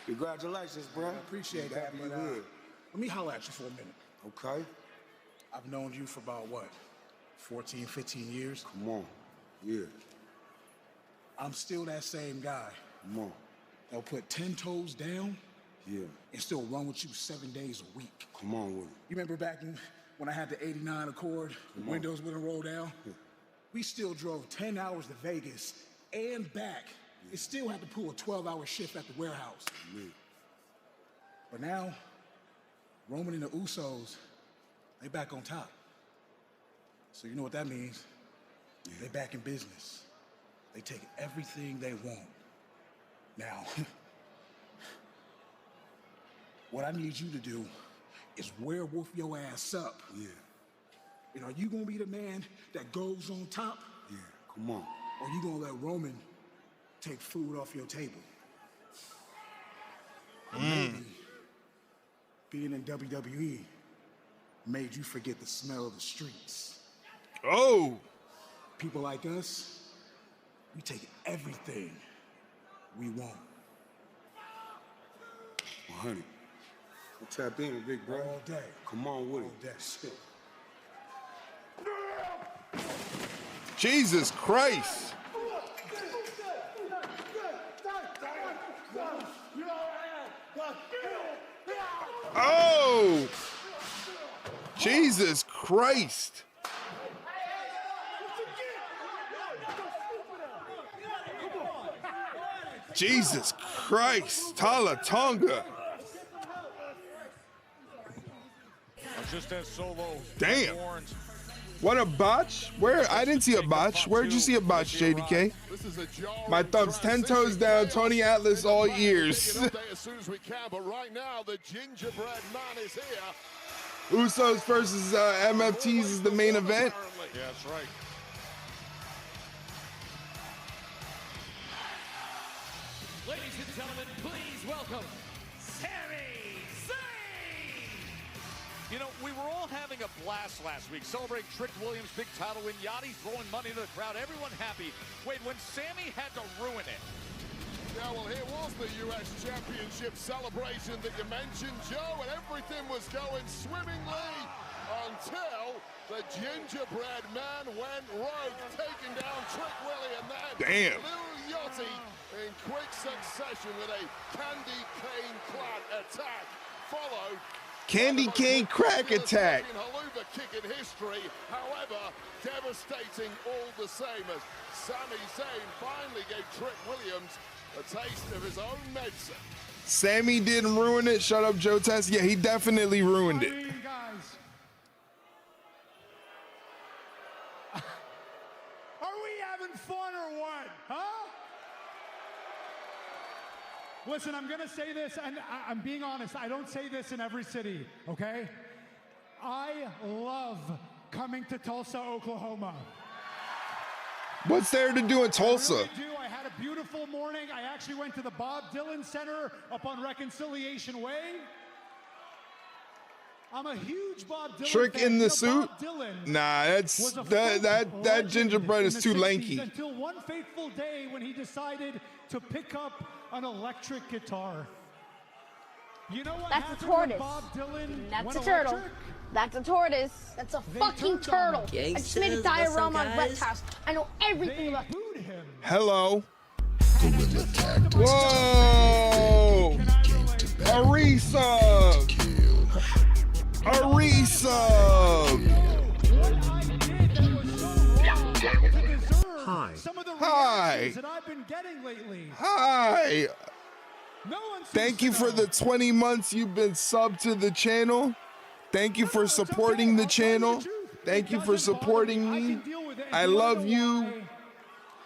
Congratulations, bro. I appreciate that, but let me holler at you for a minute. Okay. I've known you for about, what, 14, 15 years? Come on. Yeah. I'm still that same guy. Come on. They'll put 10 toes down Yeah. and still run with you 7 days a week. Come on with it. You remember back when I had the 89 Accord, the windows wouldn't roll down? Yeah. We still drove 10 hours to Vegas and back. It still had to pull a 12-hour shift at the warehouse. But now, Roman and the Usos, they back on top. So you know what that means? Yeah. They back in business. They take everything they want. Now, what I need you to do is werewolf your ass up. Yeah. And are you gonna be the man that goes on top? Yeah, come on. Or you gonna let Roman take food off your table? Maybe being in WWE made you forget the smell of the streets. Oh! People like us, we take everything we want. Well, honey, we'll tap in, big bro. All day. Come on with All it. day. Jesus Christ! Oh! Jesus Christ! Jesus Christ! Talatonga! Just as Solo. Damn! What a botch? Where? I didn't see a botch. Where'd you see a botch, JDK? My thumb's 10 toes down, Tony Atlas all ears. As soon as we can, but right now the gingerbread man is here. Usos versus MFTs is the main event. Yeah, that's right. Ladies and gentlemen, please welcome Sami Zayn! You know, we were all having a blast last week, celebrating Trick Williams' big title win, Yachty throwing money to the crowd, everyone happy. Wait, when Sami had to ruin it. Yeah, well, here was the U.S. Championship celebration that you mentioned, Joe, and everything was going swimmingly until the gingerbread man went rogue, taking down Trick Willie, and then Little Yachty in quick succession with a candy cane clad attack, followed Candy cane crack attack. Haluva kick in history, however, devastating all the same as Sami Zayn finally gave Trick Williams a taste of his own medicine. Sami didn't ruin it. Shut up, Joe Test. Yeah, he definitely ruined it. Guys, are we having fun or what? Huh? Listen, I'm going to say this, and I'm being honest. I don't say this in every city, okay? I love coming to Tulsa, Oklahoma. What's there to do in Tulsa? I really do. I had a beautiful morning. I actually went to the Bob Dylan Center up on Reconciliation Way. I'm a huge Bob Dylan Trick fan. in the You know, suit? Bob Dylan Nah, was a that gingerbread is too 60s lanky. Until one fateful day when he decided to pick up an electric guitar. You know what That's happened a tortoise. when Bob Dylan That's went a turtle. electric? That's a tortoise. That's a fucking turtle. I just made a diorama on Reptiles. I know everything about him. Hello. Whoa! Arisa! Arisa! Hi. Some of the Hi. reactions that I've been getting lately. Hi. No one Thank you for the 20 months you've been subbed to the channel. Thank you for supporting the channel. Thank you for supporting me. I love you.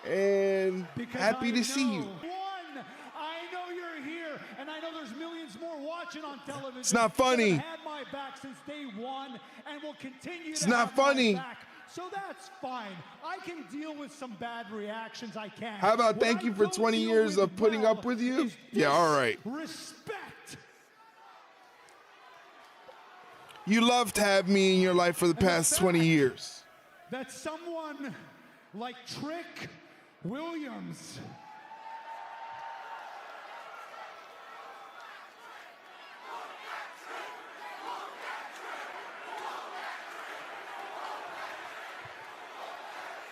And happy to see you. I know you're here, and I know there's millions more watching on television. It's not funny. That have had my back since day one, and will continue It's to not have funny. my back. So that's fine. I can deal with some bad reactions. I can. How about What thank I you for don't 20 deal years with of putting well up with you? is Yeah, all right. Respect. You love to have me in your life for the past 20 years. That someone like Trick Williams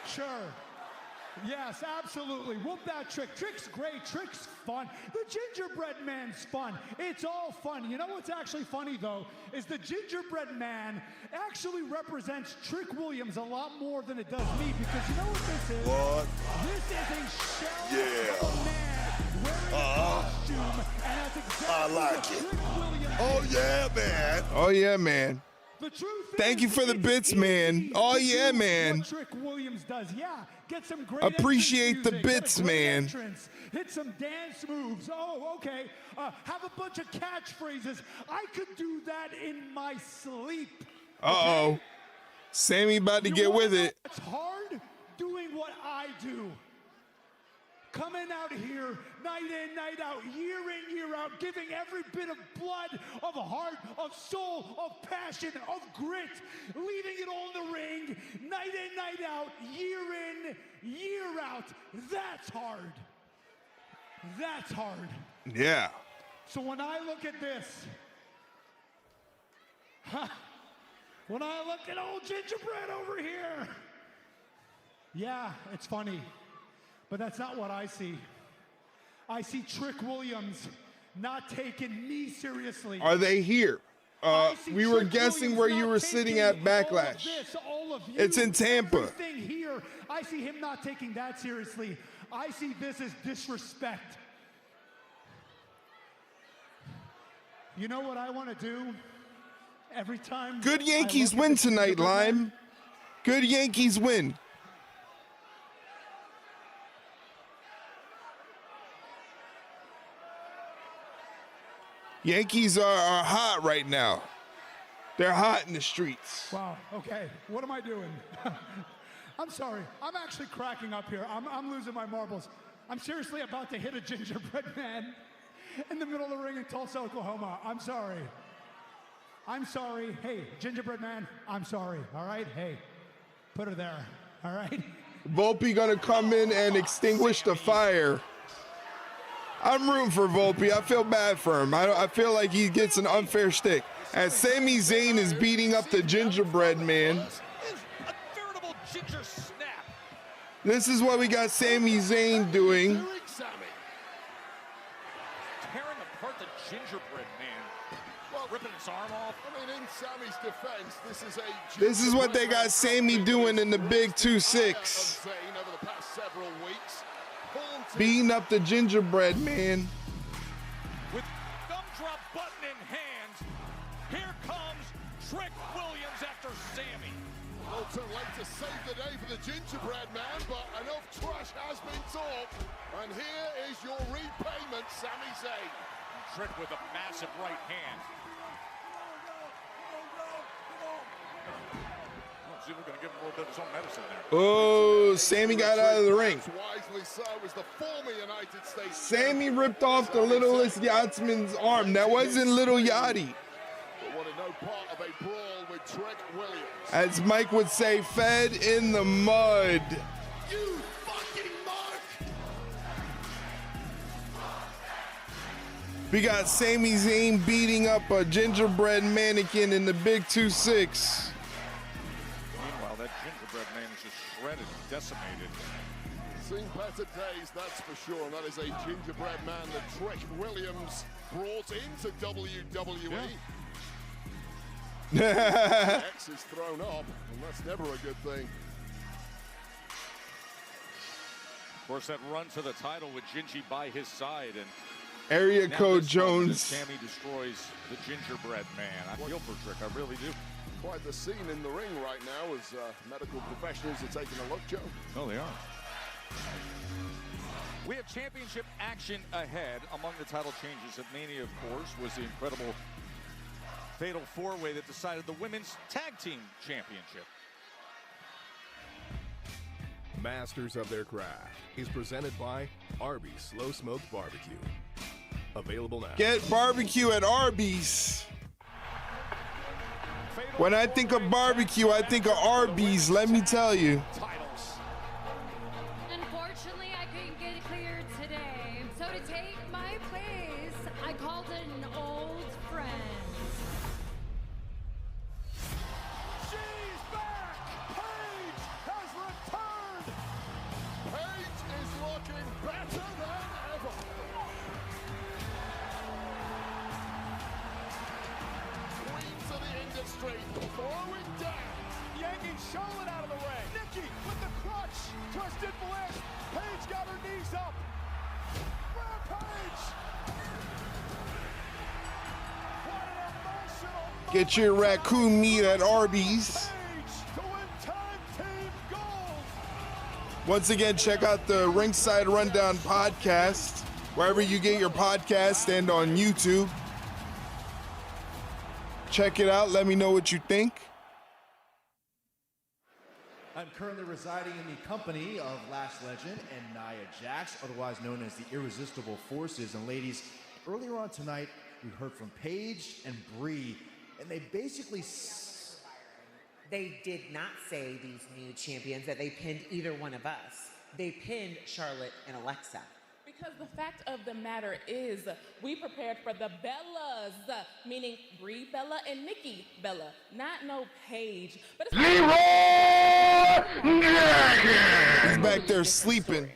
Sure. Yes, absolutely. Whoop that Trick. Trick's great. Trick's fun. The gingerbread man's fun. It's all fun. You know what's actually funny, though, is the gingerbread man actually represents Trick Williams a lot more than it does me, because you know what this is? What? This is a shell of a man wearing a costume, and that's exactly I like what it. Trick Williams Oh, yeah, man. Oh, yeah, man. The truth Thank you for the bits, man. Oh, yeah, man. What Trick Williams does, yeah. Get some great Appreciate the entrance music, bits, get a great man. entrance, hit some dance moves. Oh, okay. Have a bunch of catchphrases. I could do that in my sleep. Uh-oh. Sammy about to You get wanna with know it. It's hard doing what I do. Coming out here, night in, night out, year in, year out, giving every bit of blood, of heart, of soul, of passion, of grit, leaving it all in the ring, night in, night out, year in, year out. That's hard. That's hard. Yeah. So when I look at this, when I look at old gingerbread over here, yeah, it's funny. But that's not what I see. I see Trick Williams not taking me seriously. Are they here? We were guessing where you were sitting at Backlash. All of you, It's in Tampa. everything here, I see him not taking that seriously. I see this as disrespect. You know what I want to do? Every time. Good I Yankees look at win the tonight, gingerbread man, Lime. Good Yankees win. Yankees are hot right now. They're hot in the streets. Wow, okay, what am I doing? I'm sorry, I'm actually cracking up here. I'm losing my marbles. I'm seriously about to hit a gingerbread man in the middle of the ring in Tulsa, Oklahoma. I'm sorry. I'm sorry. Hey, gingerbread man, I'm sorry, all right? Hey, put her there, all right? Volpe gonna come in and extinguish the fire. I'm rooting for Volpe. I feel bad for him. I feel like he gets an unfair stick. As Sami Zayn is beating up the gingerbread man. This is what we got Sami Zayn doing. Tearing apart the gingerbread man. Well, ripping his arm off. I mean, in Sami's defense, this is a... This is what they got Sami doing in the big 2-6. Zayn over the past several weeks. Beating up the gingerbread man. With gumdrop button in hand, here comes Trick Williams after Sami. Well, too late to save the day for the gingerbread man, but enough trash has been talked. And here is your repayment, Sami Zayn. Trick with a massive right hand. See if we're going to give him a little bit of his own medicine there. Oh, Sami got out of the ring. Wisely so, as the former United States. Sami ripped off the littlest yachtsman's arm. That wasn't Little Yachty. But wanted no part of a brawl with Trick Williams. As Mike would say, fed in the mud. You fucking mug! We got Sami Zayn beating up a gingerbread mannequin in the big 2-6. Meanwhile, that gingerbread man is just shredded, decimated. Seen better days, that's for sure. And that is a gingerbread man that Trick Williams brought into WWE. Yeah. X is thrown up, and that's never a good thing. Of course, that run to the title with Gingy by his side. And Area now code this moment Jones. as Sammy destroys the gingerbread man. I feel for Trick, I really do. Quite the scene in the ring right now as medical professionals are taking a look, Joe. No, they are. We have championship action ahead. Among the title changes at Mania, of course, was the incredible fatal four-way that decided the women's tag team championship. Masters of Their Craft is presented by Arby's Slow Smoked Barbecue. Available now. Get barbecue at Arby's. When I think of barbecue, I think of Arby's, let me tell you. Unfortunately, I couldn't get it cleared today. So to take my place, I called in an old friend. She's back! Paige has returned! Paige is looking better than ever! Queens of the industry throwing down! Yanking Charlotte out of the way. Nikki with the clutch. Twisted bliss. Paige got her knees up. Rampage! What an emotional moment. Get your raccoon meat at Arby's. Once again, check out the Ringside Rundown podcast, wherever you get your podcast and on YouTube. Check it out. Let me know what you think. I'm currently residing in the company of Last Legend and Nia Jax, otherwise known as the Irresistible Forces. And ladies, earlier on tonight, we heard from Paige and Bree, and they basically... They did not say, these new champions, that they pinned either one of us. They pinned Charlotte and Alexa. Because the fact of the matter is, we prepared for the Bellas, meaning Brie Bella and Nikki Bella, not no Paige. But it's He's back there sleeping.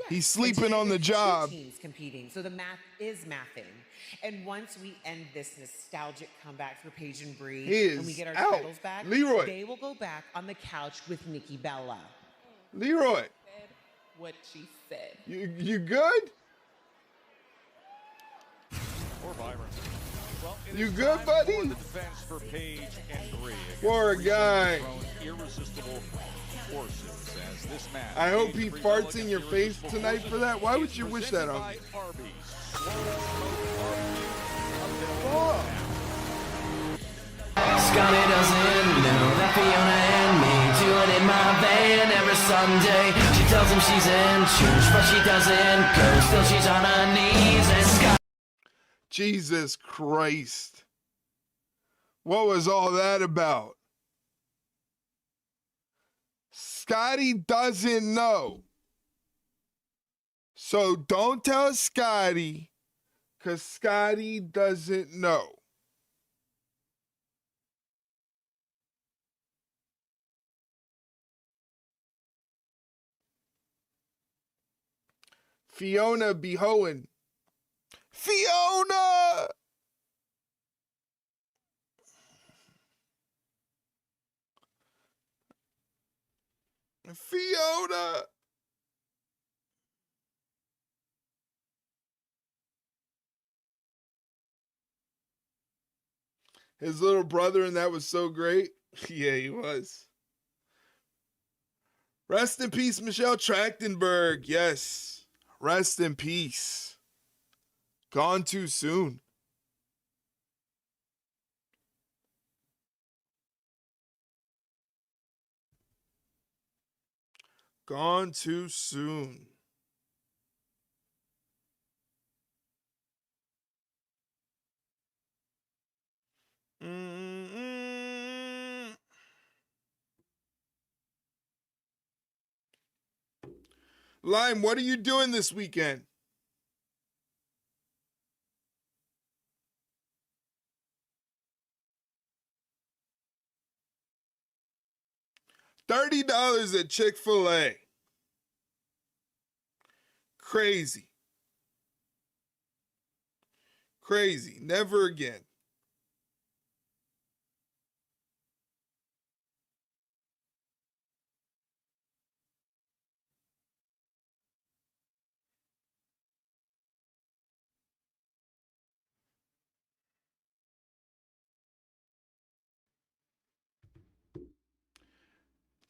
He's sleeping on the job. Teams competing, so the math is mathing. And once we end this nostalgic comeback for Paige and Bree, and we get our titles back, Leroy. They will go back on the couch with Nikki Bella. Leroy. What she said. You good? Or Byron. Well, you good, buddy? The defense for Paige and Bree. Poor guy. Irresistible forces as this match. I hope he farts in your face tonight for that. Why would you wish that on me? Scotty doesn't know that Fiona and me do it in my van every Sunday. She tells him she's in church, but she doesn't go. Still she's on her knees and Scott. Jesus Christ. What was all that about? Scotty doesn't know. So don't tell Scotty, because Scotty doesn't know. Fiona be hoeing. Fiona! Fiona! His little brother, and that was so great. Yeah, he was. Rest in peace, Michelle Trachtenberg. Yes. Rest in peace. Gone too soon. Gone too soon. Lime, what are you doing this weekend? $30 at Chick-fil-A. Crazy. Crazy. Never again.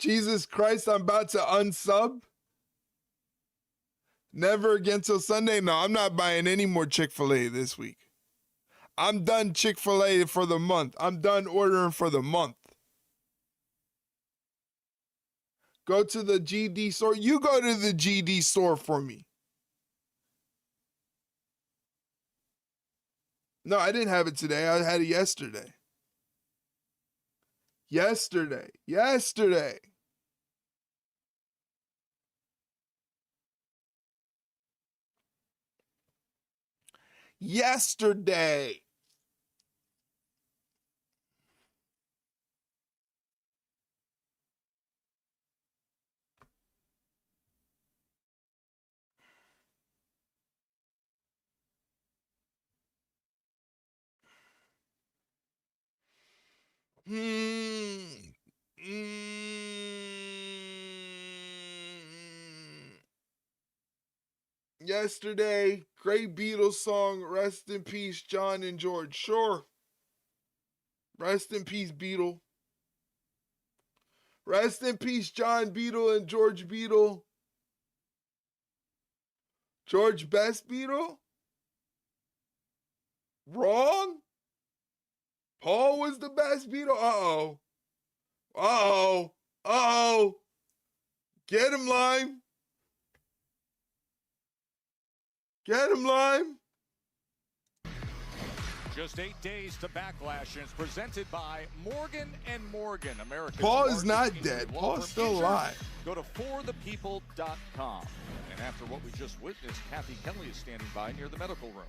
Jesus Christ, I'm about to unsub. Never again till Sunday. No, I'm not buying any more Chick-fil-A this week. I'm done Chick-fil-A for the month. I'm done ordering for the month. Go to the GD store. You go to the GD store for me. No, I didn't have it today. I had it yesterday. Yesterday. Yesterday, great Beatles song, rest in peace, John and George. Sure. Rest in peace, Beatle. Rest in peace, John Beatle and George Beatle. George Best Beatle? Wrong? Paul was the best Beatle? Uh-oh. Get him, Lime. Get him, Lime. Just 8 days to Backlash, and it's presented by Morgan & Morgan, America's Paul is not largest dead. law Paul's firm. still Injured? alive. Go to forthepeople.com. And after what we just witnessed, Kathy Kelly is standing by near the medical room.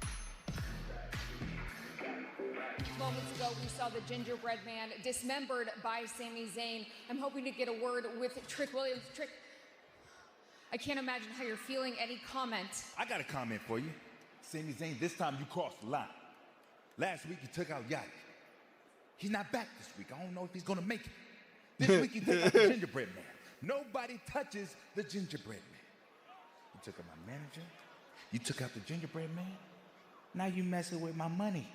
Moments ago, we saw the gingerbread man dismembered by Sami Zayn. I'm hoping to get a word with Trick Williams. Trick, I can't imagine how you're feeling. Any comment? I got a comment for you. Sami Zayn, this time you crossed the line. Last week you took out Yachty. He's not back this week. I don't know if he's gonna make it. This week you took out the gingerbread man. Nobody touches the gingerbread man. You took out my manager. You took out the gingerbread man. Now you messing with my money.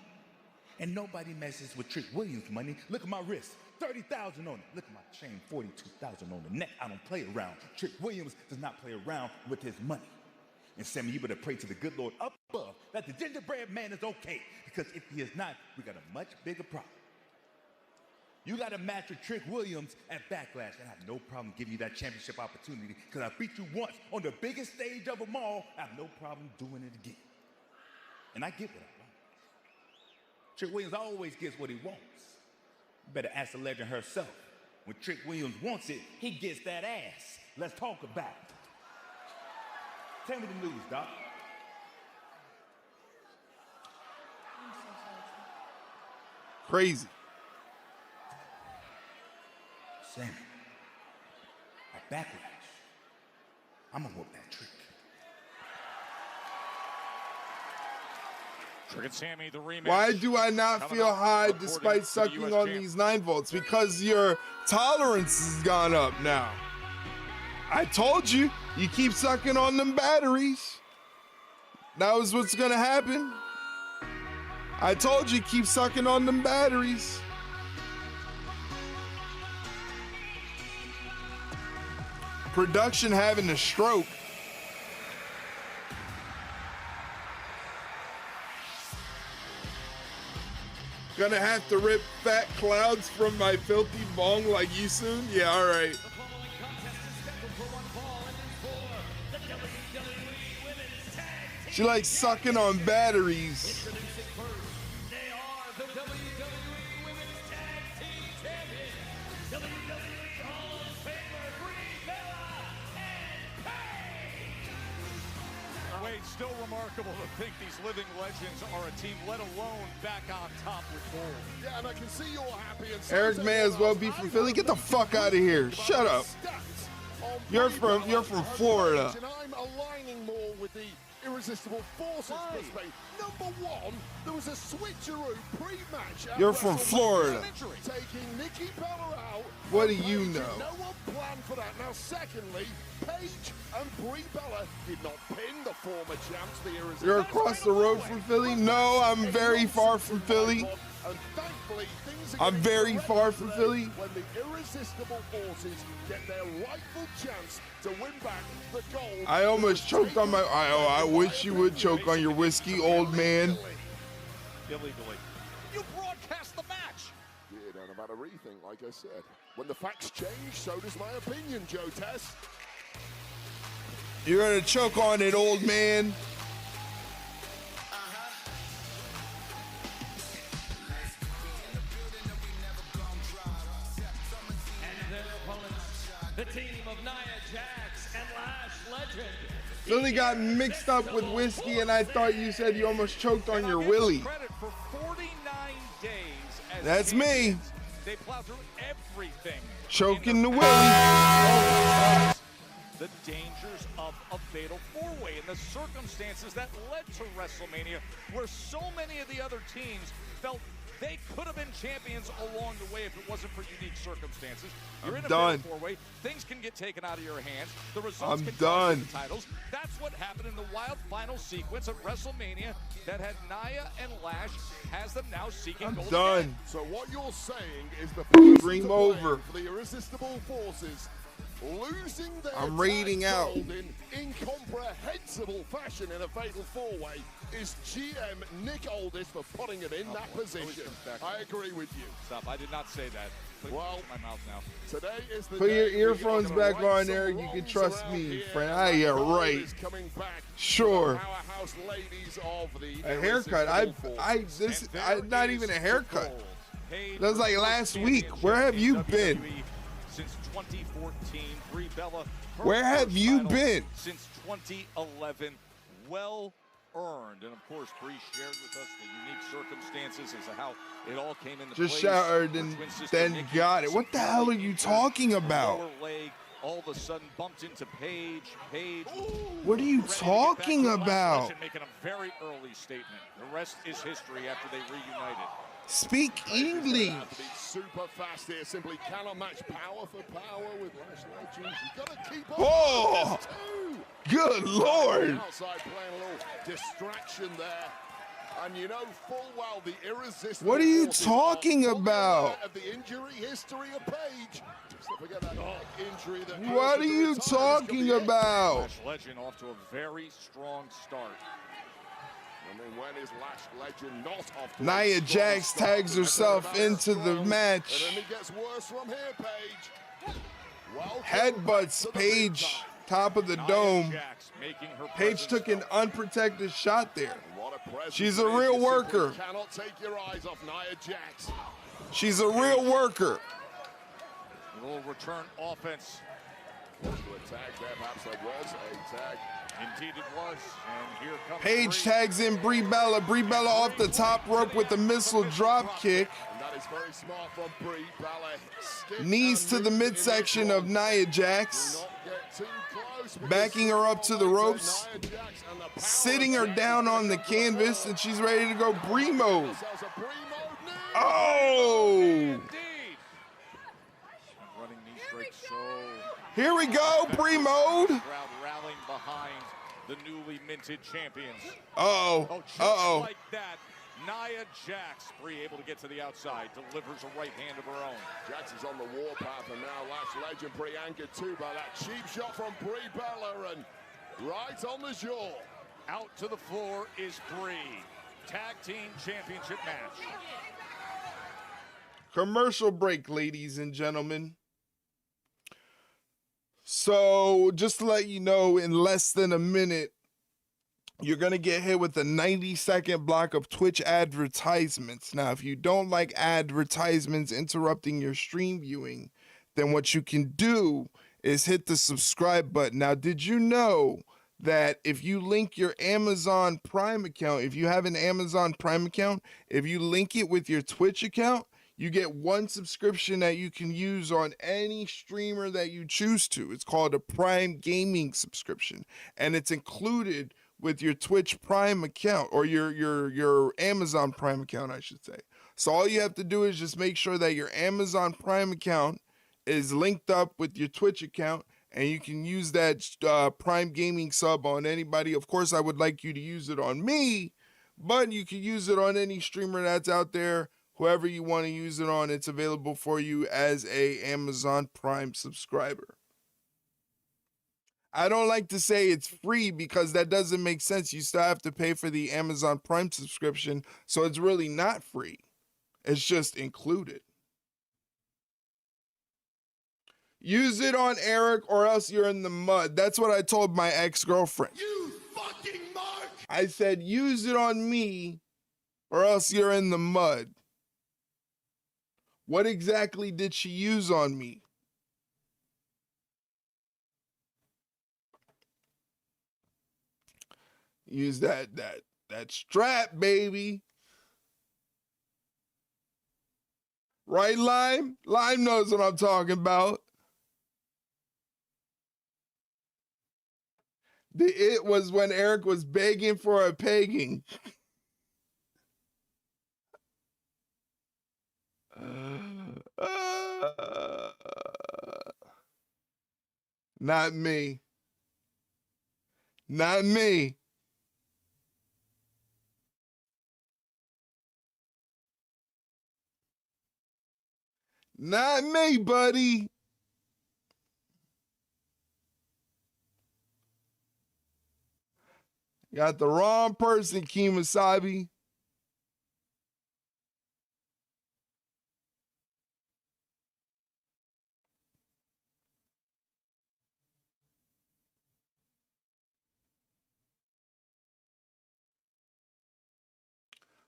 And nobody messes with Trick Williams' money. Look at my wrist, 30,000 on it. Look at my chain, 42,000 on the neck. I don't play around. Trick Williams does not play around with his money. And Sammy, you better pray to the good Lord up above that the gingerbread man is okay. Because if he is not, we got a much bigger problem. You got a match with Trick Williams at Backlash, and I have no problem giving you that championship opportunity because I beat you once on the biggest stage of them all. I have no problem doing it again. And I get what I want. Trick Williams always gets what he wants. You better ask the legend herself. When Trick Williams wants it, he gets that ass. Let's talk about it. Tell me the news, Doc. Crazy. Sammy, at Backlash, I'm gonna whoop that Trick. Trick and Sammy, the rematch. Why do I not Coming feel up, high according despite to the sucking US on champ. these 9 volts? Because your tolerance has gone up now. I told you, you keep sucking on them batteries. That was what's gonna happen. I told you, keep sucking on them batteries. Production having a stroke. Gonna have to rip fat clouds from my filthy bong like you soon? Yeah, all right. She likes sucking on batteries. Wade, still remarkable to think these living legends are a team, let alone back on top with gold. Yeah, and I can see you're happy. And Eric may as well be from Philly. Get the fuck out of here. Shut up. You're from Florida. And I'm aligning more with the irresistible forces per se. Number one, there was a switcheroo pre-match. You're from Florida. Taking Nikki Bella out. What do you Paige, know? No one planned for that. Now, secondly, Paige and Brie Bella did not pin the former champs. The irresistible. You're across the road from Philly? No, I'm very far from Philly. And thankfully, things are I'm getting very corrected far from today Philly. when the irresistible forces get their rightful chance to win back the gold. I almost choked on my. I wish you would choke on your whiskey, old man. Illegally. You broadcast the match. Yeah, no matter rethink, like I said. When the facts change, so does my opinion, Joe Tess. You're gonna choke on it, old man. And their opponents, the team of Nia Jax and Lash Legend. Philly got mixed up with whiskey, and I thought you said you almost choked on your willy. Credit for 49 days as That's me. champions. They plowed through everything. Choking the willy. The dangers of a fatal four-way and the circumstances that led to WrestleMania, where so many of the other teams felt they could have been champions along the way if it wasn't for unique circumstances. You're in a done. fatal four-way. Things can get taken out of your hands. The results I'm can done. cost you the titles. That's what happened in the wild final sequence at WrestleMania that had Nia and Lash, has them now seeking I'm gold done. again. So what you're saying is the person Dream to blame over. for the irresistible forces losing their I'm rating tag out. gold in incomprehensible fashion in a fatal four-way is GM Nick Aldis for putting him in that position. I agree with you. Stop. I did not say that. Put Well, it in my mouth now. Today is the Put day your we are earphones gonna back right on some there. You can wrongs trust around me, here. friend. That Yeah, gold right. is coming back Sure. to the powerhouse ladies of the A haircut. Not even a haircut. That was like last week. Where have you been? Since 2014, Brie Bella. her Where have first you title been? Since 2011. Well earned. And of course, Brie shared with us the unique circumstances as to how it all came into Just place. showered Her and twin sister then Nikki got it. What the hell are you talking about? lower leg all of a sudden bumped into Paige. What are you talking about? Legend making a very early statement. The rest is history after they reunited. Speak English. Have to be super fast here. Simply cannot match power for power with Lash Legends. You gotta keep up. Oh, good Lord. Outside playing a little distraction there. And you know full well the irresistible. What are you forces talking are fully about? aware of the injury history of Paige. Just don't forget that injury that What are caused her to you retire. This could talking be it. about? Lash Legend off to a very strong start. I mean, when is Lash Legend not off to a Nia strong Jax start? tags herself into the And match. then it gets worse from here, Paige. Welcome Headbutts back to the big Paige, time. top of the Nia dome. Jax making her Paige presence took an unprotected shot there. What a presence She's it a is. real You simply worker. Cannot take your eyes off Nia Jax. She's a real worker. A little return offense. To a tag there, perhaps there was a tag. Indeed it was. And here comes Paige Brie. tags in Brie Bella. Brie Bella off the top rope with the missile drop kick. And that is very smart from Brie Bella. Stick Knees and to the move in midsection this of one. Nia Do Jax. not get too close because Backing her up to the ropes. Nia Jax and the power Sitting of her Jax down is on the gonna canvas, and she's ready to go Brie mode. Themselves a Brie mode knee. Oh! Indeed. Running knee straight so. Here we go, Brie mode. Crowd rallying behind the newly minted champions. Uh-oh. Oh, just Uh-oh. like that, Nia Jax, Brie able to get to the outside, delivers a right hand of her own. Jax is on the warpath, and now Lash Legend Brie anchored too by that cheap shot from Brie Bella, and right on the jaw. Out to the floor is Brie. Tag team championship match. Commercial break, ladies and gentlemen. So, just to let you know, in less than a minute, you're going to get hit with a 90-second block of Twitch advertisements. Now, if you don't like advertisements interrupting your stream viewing, then what you can do is hit the subscribe button. Now, did you know that if you link your Amazon Prime account, if you have an Amazon Prime account, if you link it with your Twitch account, you get one subscription that you can use on any streamer that you choose to. It's called a Prime Gaming subscription, and it's included with your Twitch Prime account, or your Amazon Prime account, I should say. So all you have to do is just make sure that your Amazon Prime account is linked up with your Twitch account, and you can use that Prime Gaming sub on anybody. Of course, I would like you to use it on me, but you can use it on any streamer that's out there whoever you want to use it on, it's available for you as a Amazon Prime subscriber. I don't like to say it's free because that doesn't make sense. You still have to pay for the Amazon Prime subscription, so it's really not free. It's just included. Use it on Eric or else you're in the mud. That's what I told my ex-girlfriend. You fucking mark! I said, use it on me or else you're in the mud. What exactly did she use on me? Use that strap, baby. Right, Lime? Lime knows what I'm talking about. It was when Eric was begging for a pegging. Not me. Not me. Not me, buddy. Got the wrong person, Kemosabe.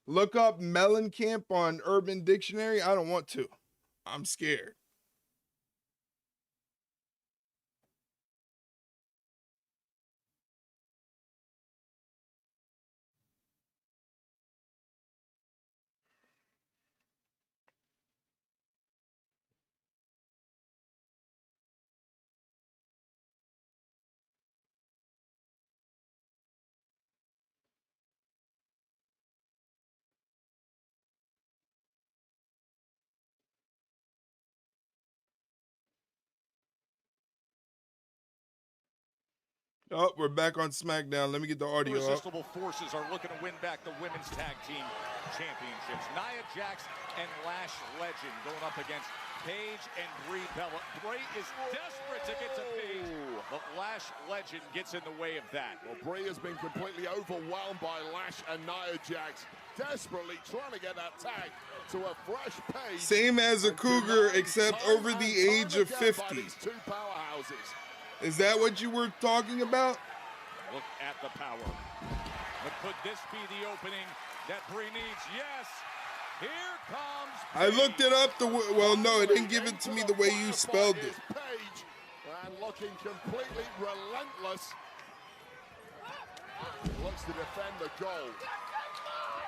Look up Mellencamp on Urban Dictionary. I don't want to. I'm scared. Oh, we're back on SmackDown. Let me get the audio up. Irresistible Forces are looking to win back the Women's Tag Team Championships. Nia Jax and Lash Legend going up against Paige and Brie Bella. Brie is desperate to get to Paige, but Lash Legend gets in the way of that. Well, Brie has been completely overwhelmed by Lash and Nia Jax, desperately trying to get that tag to a fresh Paige. Same as a cougar, except over the age of 50. These two powerhouses. Is that what you were talking about? Look at the power. But could this be the opening that Brie needs? Yes. Here comes I looked it up. Well, no, it didn't give it to me the way you spelled it. Paige, and looking completely relentless. Looks to defend the gold.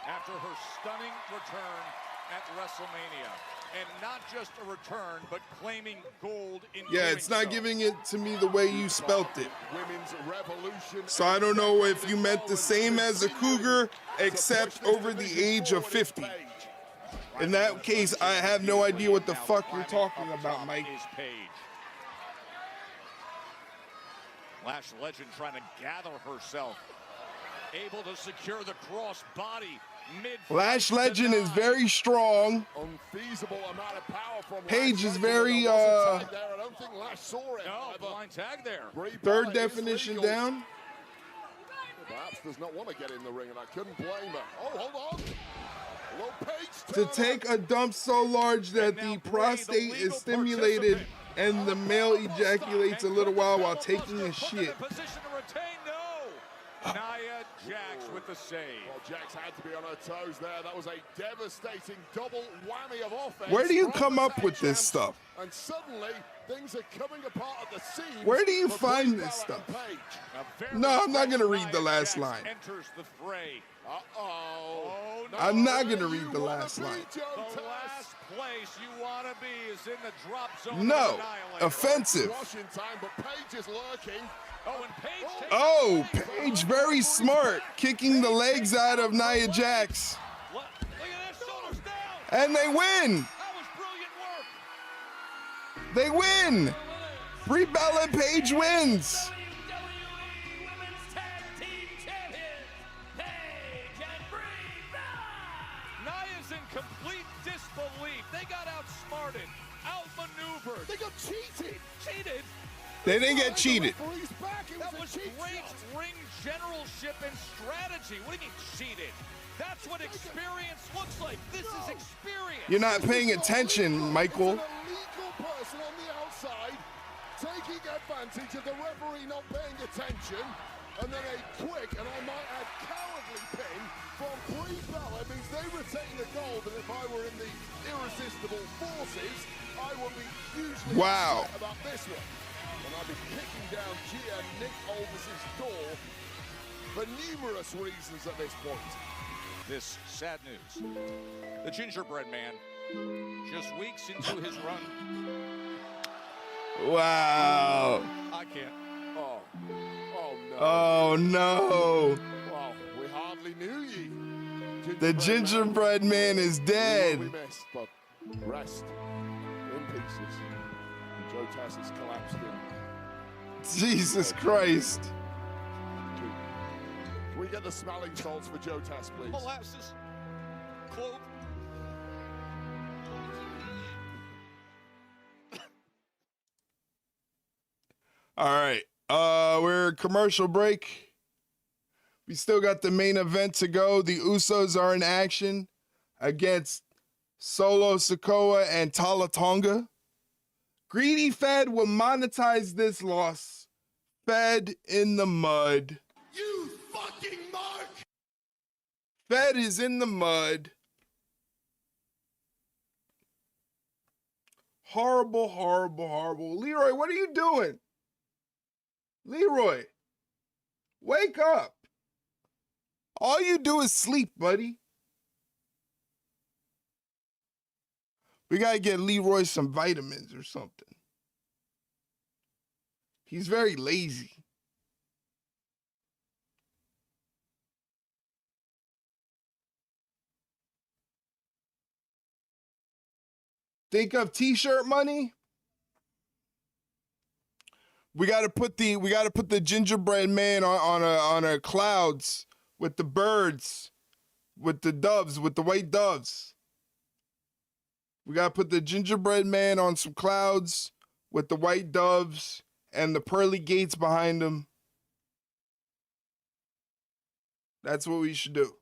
After her stunning return at WrestleMania. And not just a return, but claiming gold in Yeah, it's not giving it to me the way you spelt it. Women's revolution. So I don't know if you meant the same as a cougar, except over the age of 50. In that case, I have no idea what the fuck you're talking about, Mike. Lash Legend trying to gather herself. Able to secure the cross body. Lash Legend is very strong. Unfeasible amount of power from Paige is very I don't think Lash saw it. No, blind tag there. Third definition down. Perhaps does not want to get in the ring, and I couldn't blame her. Oh, hold on. Little Paige To take a dump so large that the prostate is stimulated and the male ejaculates a little while taking a shit. Nia Jax with the save. Well, Jax had to be on her toes there. That was a devastating double whammy of offense. Where do you come up with this stuff? And suddenly, things are coming apart at the seams. Where do you find this stuff? No, I'm not going to read the last line. Enters the fray. Uh-oh. I'm not going to read the last line. The last place you want to be is in the drop zone. No, offensive. Rushing time, but Paige is lurking. Oh, Paige very smart, kicking the legs out of Nia Jax. And they win. They win. Brie Bella and Paige wins. Nia's in complete disbelief. They got outsmarted, outmaneuvered. They got cheated. Cheated? They didn't get cheated. That was great ring generalship and strategy. What do you mean cheated? That's what experience looks like. This is experience. You're not paying attention, Michael. It's an illegal person on the outside taking advantage of the referee not paying attention, and then a quick, and I might add cowardly pin from Brie Bella means they retain the gold, and if I were in the irresistible forces, I would be hugely upset about this one. And I'd be kicking down Gia Nick Aldis's door for numerous reasons at this point. This sad news. The gingerbread man, just weeks into his run. Wow. I can't. Oh no. Oh no. Well, we hardly knew ye. The gingerbread man is dead. We missed, but rest in pieces. And Joe Tess has collapsed in. Jesus Christ. Can we get the smelling salts for Joe Tess, please? Molasses. Clove. All right. We're commercial break. We still got the main event to go. The Usos are in action against Solo Sikoa and Tala Tonga. Greedy Fed will monetize this loss. Fed in the mud. You fucking mark! Fed is in the mud. Horrible, horrible, horrible. Leroy, what are you doing? Leroy, wake up. All you do is sleep, buddy. We got to get Leroy some vitamins or something. He's very lazy. Think of t-shirt money? We got to put the gingerbread man on a clouds with the birds, with the doves, with the white doves. We got to put the gingerbread man on some clouds with the white doves and the pearly gates behind him. That's what we should do.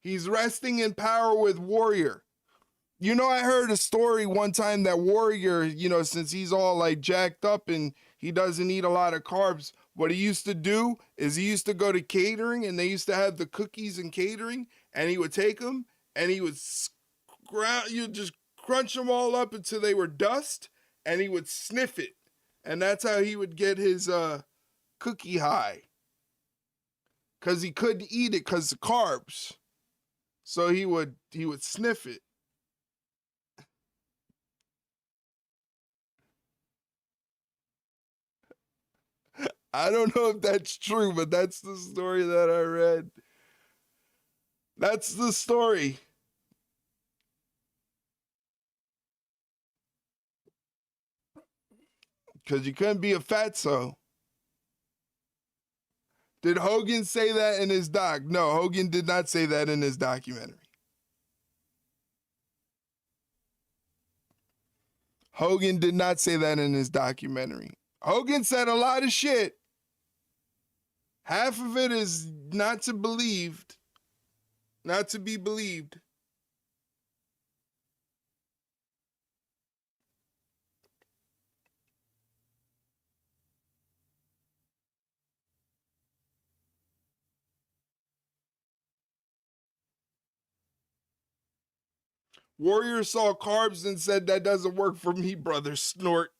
He's resting in power with Warrior. You know, I heard a story one time that Warrior, you know, since he's all like jacked up and he doesn't eat a lot of carbs, what he used to do is he used to go to catering and they used to have the cookies and catering and he would take them and he would just crunch them all up until they were dust and he would sniff it. And that's how he would get his cookie high. Because he couldn't eat it because of carbs. So he would sniff it. I don't know if that's true, but that's the story that I read. That's the story. Because you couldn't be a fatso. Did Hogan say that in his doc? No, Hogan did not say that in his documentary. Hogan did not say that in his documentary. Hogan said a lot of shit. Half of it is not to be believed. Warrior saw carbs and said, that doesn't work for me, brother. Snort.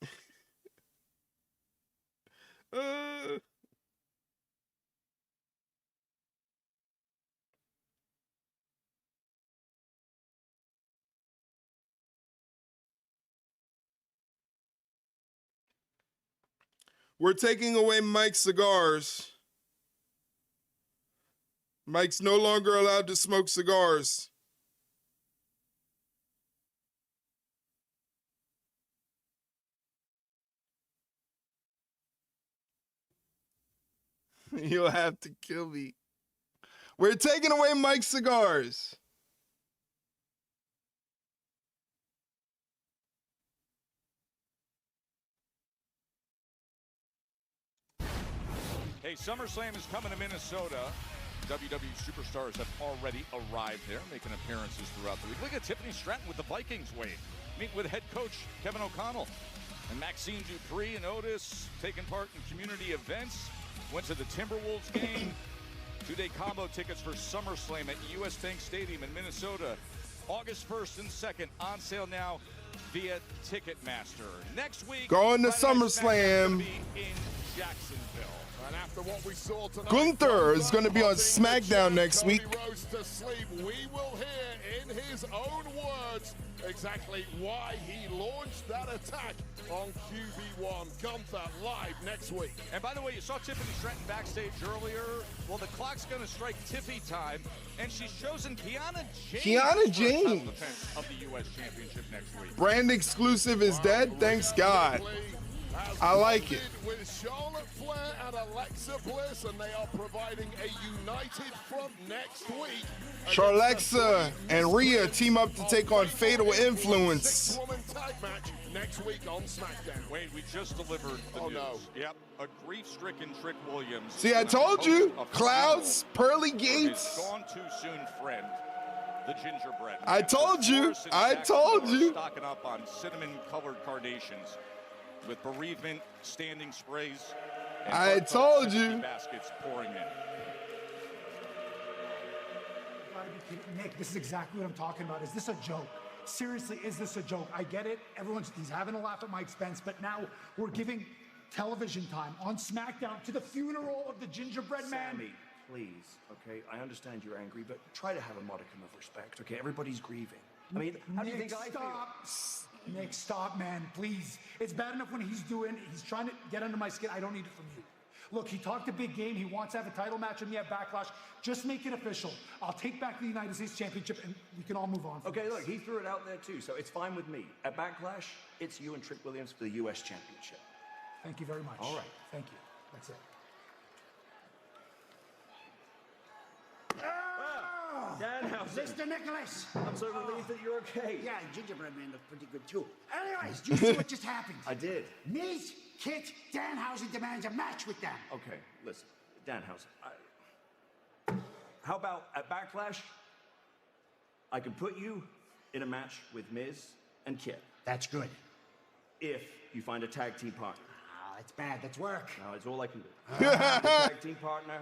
We're taking away Mike's cigars. Mike's no longer allowed to smoke cigars. You'll have to kill me. We're taking away Mike's cigars. Hey, SummerSlam is coming to Minnesota. WWE superstars have already arrived there, making appearances throughout the week. Look at Tiffany Stratton with the Vikings wave. Meet with head coach Kevin O'Connell. And Maxine Dupree and Otis taking part in community events. Went to the Timberwolves game. 2-day combo tickets for SummerSlam at US Bank Stadium in Minnesota. August 1st and 2nd, on sale now via Ticketmaster. Next week, going to Friday Night SummerSlam. will be in Jacksonville. And after what we saw tonight, Gunther is going to be on SmackDown next week. Cody Rhodes to sleep. We will hear in his own words exactly why he launched that attack on QB1. Gunther live next week. And by the way, you saw Tiffany Stratton backstage earlier. Well, the clock's going to strike Tiffy time, and she's chosen Kiana Jayne of the U.S. Championship next week. Brand exclusive is dead. Thanks God. I like it. With Charlotte Flair and Alexa Bliss, and they are providing a united front next week. Charlexa and Rhea team up to take on Fatal Influence. Six-woman tag match next week on SmackDown. Wade, we just delivered the news. No. Yep, a grief-stricken Trick Williams. See, I told you. Clouds, pearly gates. Gone too soon, friend. The gingerbread. I told you. I told you. Stocking up on cinnamon-colored carnations with bereavement standing sprays. And I told you. Baskets pouring in. Nick, this is exactly what I'm talking about. Is this a joke? Seriously, is this a joke? I get it. He's having a laugh at my expense, but now we're giving television time on SmackDown to the funeral of the gingerbread man. Sammy, please, okay? I understand you're angry, but try to have a modicum of respect, okay? Everybody's grieving. I mean, how do you think I feel? Nick, stop, man, please. It's bad enough when he's trying to get under my skin. I don't need it from you. Look, he talked a big game. He wants to have a title match with me at Backlash. Just make it official. I'll take back the United States Championship, and we can all move on from Okay, this. look, he threw it out there too, so it's fine with me. At Backlash, it's you and Trick Williams for the U.S. Championship. Thank you very much. All right. Thank you. That's it. Danhausen. Mr. Nicholas! I'm so relieved that you're okay. Yeah, gingerbread man looked pretty good too. Anyways, do you see what just happened? I did. Miz, Kit, Danhausen demands a match with them. Okay, listen, Danhausen. How about at Backlash, I can put you in a match with Miz and Kit. That's good. If you find a tag team partner. Ah, that's bad. That's work. No, it's all I can do. Tag team partner.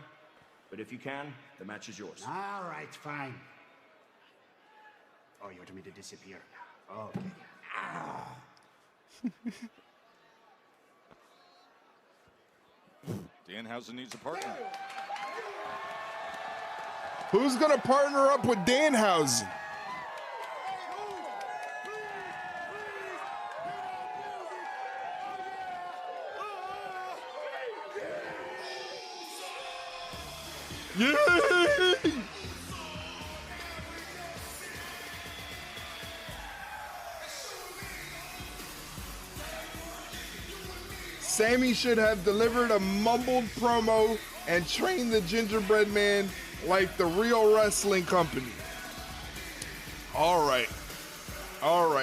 But if you can, the match is yours. All right, fine. Oh, you want me to disappear? Okay. Ah. Danhausen needs a partner. Who's going to partner up with Danhausen? Yay! Sammy should have delivered a mumbled promo and trained the gingerbread man like the real wrestling company. All right now.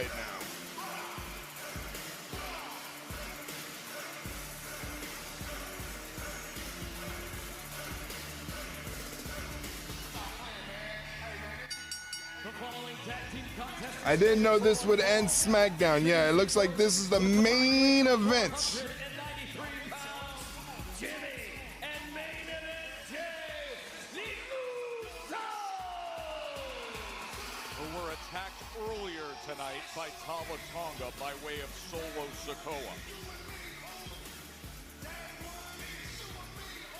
I didn't know this would end SmackDown. Yeah, it looks like this is the main event. Who were attacked earlier tonight by Tama Tonga by way of Solo Sikoa.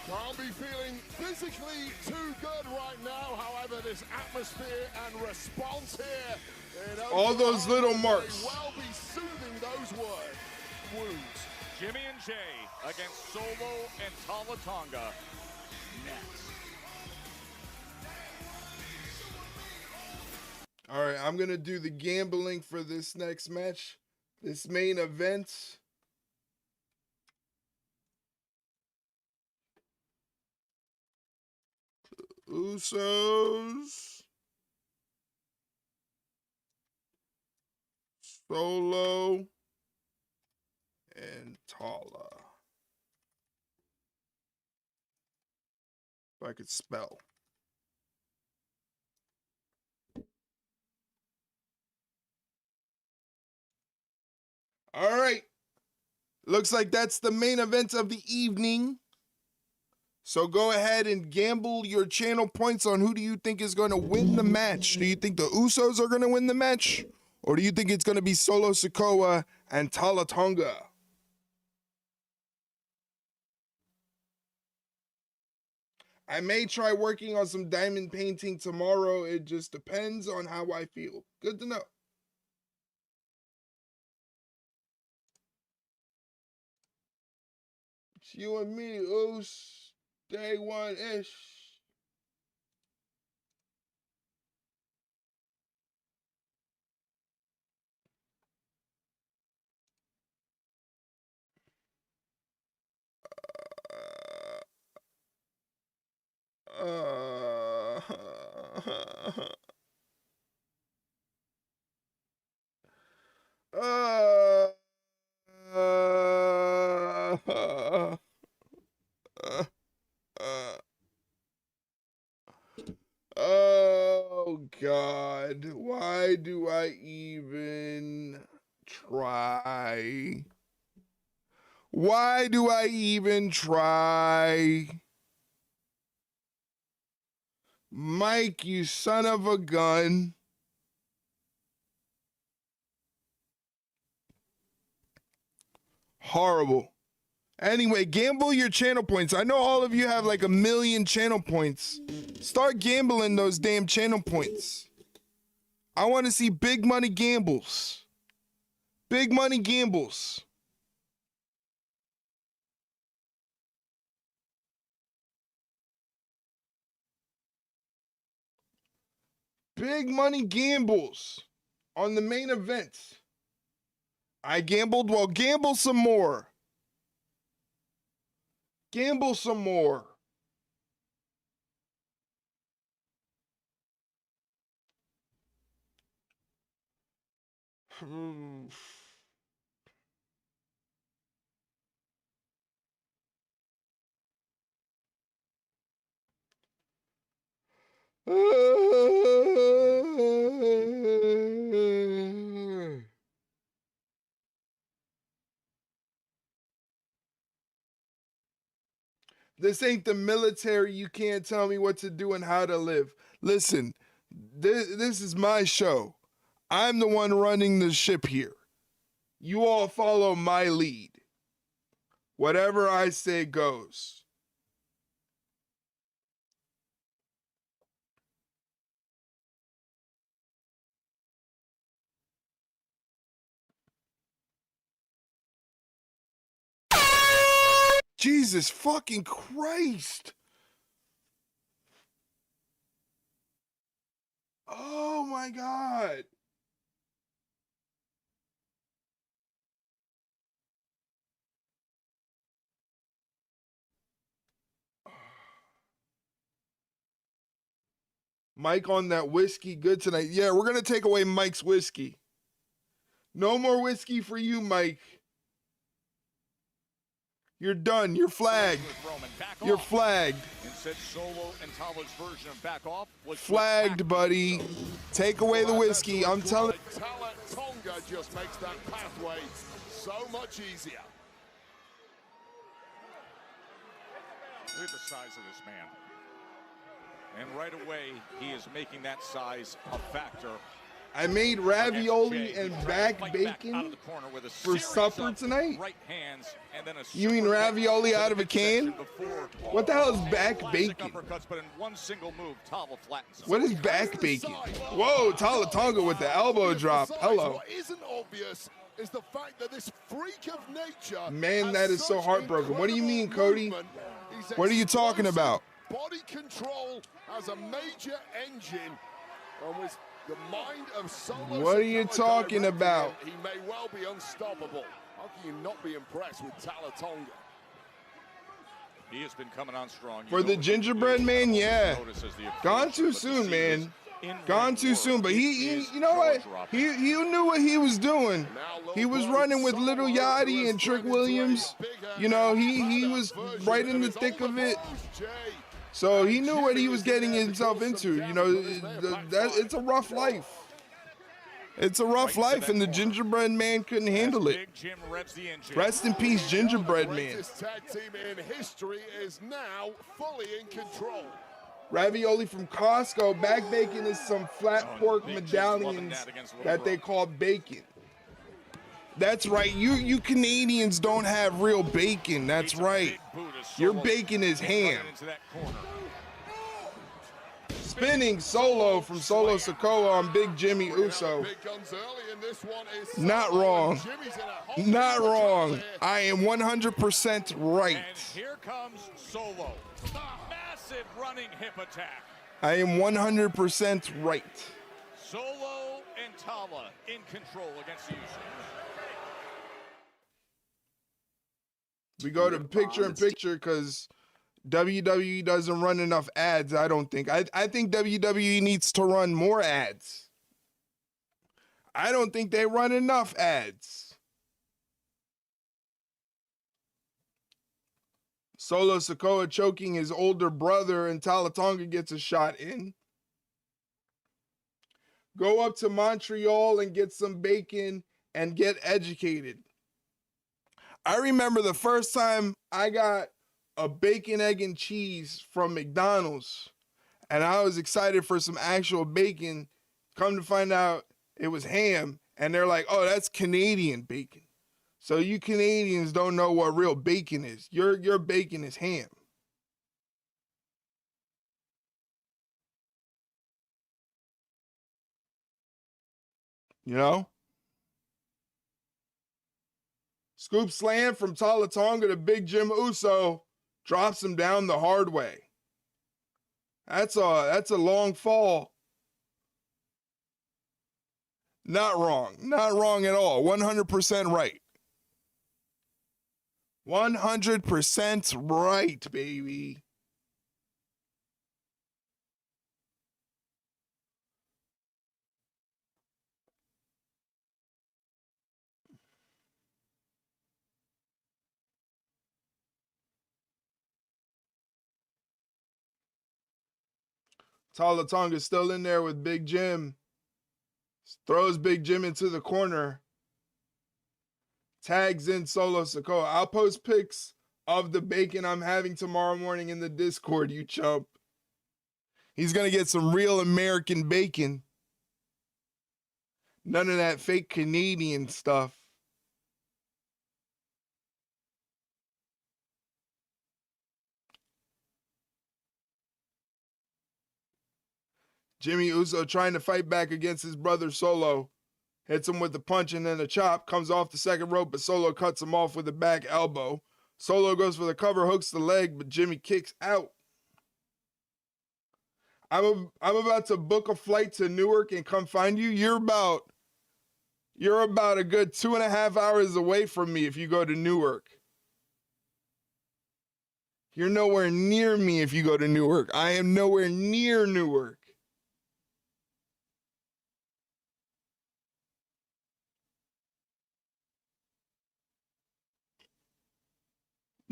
Can't be feeling physically too good right now. However, this atmosphere and response here. All those little marks. May well be soothing those wounds. Jimmy and Jay against Solo and Tama Tonga next. All right, I'm going to do the gambling for this next match, this main event. Usos. Solo. And Tala. If I could spell. All right. Looks like that's the main event of the evening. So go ahead and gamble your channel points on who do you think is going to win the match. Do you think the Usos are going to win the match? Or do you think it's going to be Solo Sikoa and Tala Tonga? I may try working on some diamond painting tomorrow. It just depends on how I feel. Good to know. It's you and me, Oos. Day one-ish. Oh God, why do I even try? Why do I even try? Mike, you son of a gun. Horrible. Anyway, gamble your channel points. I know all of you have like 1 million channel points. Start gambling those damn channel points. I want to see big money gambles. Big money gambles. Big money gambles on the main event. I gambled, well, gamble some more. Gamble some more. This ain't the military. You can't tell me what to do and how to live. Listen, this is my show. I'm the one running the ship here. You all follow my lead. Whatever I say goes. Jesus fucking Christ. Oh my God. Mike on that whiskey good tonight. Yeah, we're going to take away Mike's whiskey. No more whiskey for you, Mike. You're done. You're flagged. You're flagged. Instead, Solo and Tala's version of back off was flagged, buddy. Take away the whiskey. I'm telling you. Tala Tonga just makes that pathway so much easier. Look at the size of this man. And right away, he is making that size a factor. I made ravioli and back bacon for supper tonight. You mean ravioli out of a can? What the hell is back bacon? What is back bacon? Whoa, Tala Tonga with the elbow drop. Hello. What isn't obvious is the fact that this freak of nature. Man, that is so heartbroken. What do you mean, Cody? What are you talking about? Body control has a major engine on which the mind of Solo. What are you talking about? He may well be unstoppable. How can you not be impressed with Tala Tonga? He has been coming on strong. For the gingerbread man, yeah. Gone too soon, man. Gone too soon. But he you know what? He knew what he was doing. He was running with Little Yachty and Trick Williams. You know, he was right in the thick of it. So he knew what he was getting himself into. You know, it's a rough life. It's a rough life, and the gingerbread man couldn't handle it. Rest in peace, gingerbread man. This tag team in history is now fully in control. Ravioli from Costco. Back bacon is some flat pork medallions that they call bacon. That's right. You Canadians don't have real bacon. That's right. Your bacon is ham. Spinning Solo from Solo Sikoa on Big Jimmy Uso. Not wrong. Not wrong. I am 100% right. And here comes Solo. Massive running hip attack. I am 100% right. Solo and Tala in control against the Usos. We go to picture-in-picture because WWE doesn't run enough ads, I don't think. I think WWE needs to run more ads. I don't think they run enough ads. Solo Sikoa choking his older brother, and Tala Tonga gets a shot in. Go up to Montreal and get some bacon and get educated. I remember the first time I got a bacon, egg, and cheese from McDonald's, and I was excited for some actual bacon. Come to find out it was ham, and they're like, oh, that's Canadian bacon. So you Canadians don't know what real bacon is. Your bacon is ham. You know? Scoop slam from Tala Tonga to Big Jim Uso. Drops him down the hard way. That's a long fall. Not wrong. Not wrong at all. 100% right. 100% right, baby. Tala Tonga's still in there with Big Jim. Throws Big Jim into the corner. Tags in Solo Sikoa. I'll post pics of the bacon I'm having tomorrow morning in the Discord, you chump. He's going to get some real American bacon. None of that fake Canadian stuff. Jimmy Uso trying to fight back against his brother Solo. Hits him with the punch and then a chop. Comes off the second rope, but Solo cuts him off with a back elbow. Solo goes for the cover, hooks the leg, but Jimmy kicks out. I'm about to book a flight to Newark and come find you. You're about a good 2.5 hours away from me if you go to Newark. You're nowhere near me if you go to Newark. I am nowhere near Newark.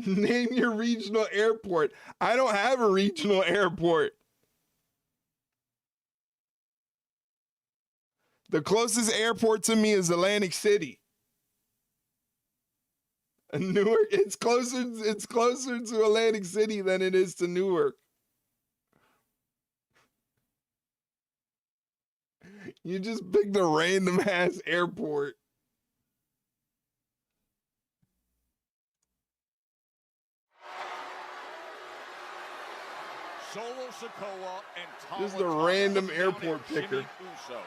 Name your regional airport. I don't have a regional airport. The closest airport to me is Atlantic City. And Newark, it's closer to Atlantic City than it is to Newark. You just picked a random ass airport. Solo Sikoa and Tala This is the random airport Jimmy picker. Uso.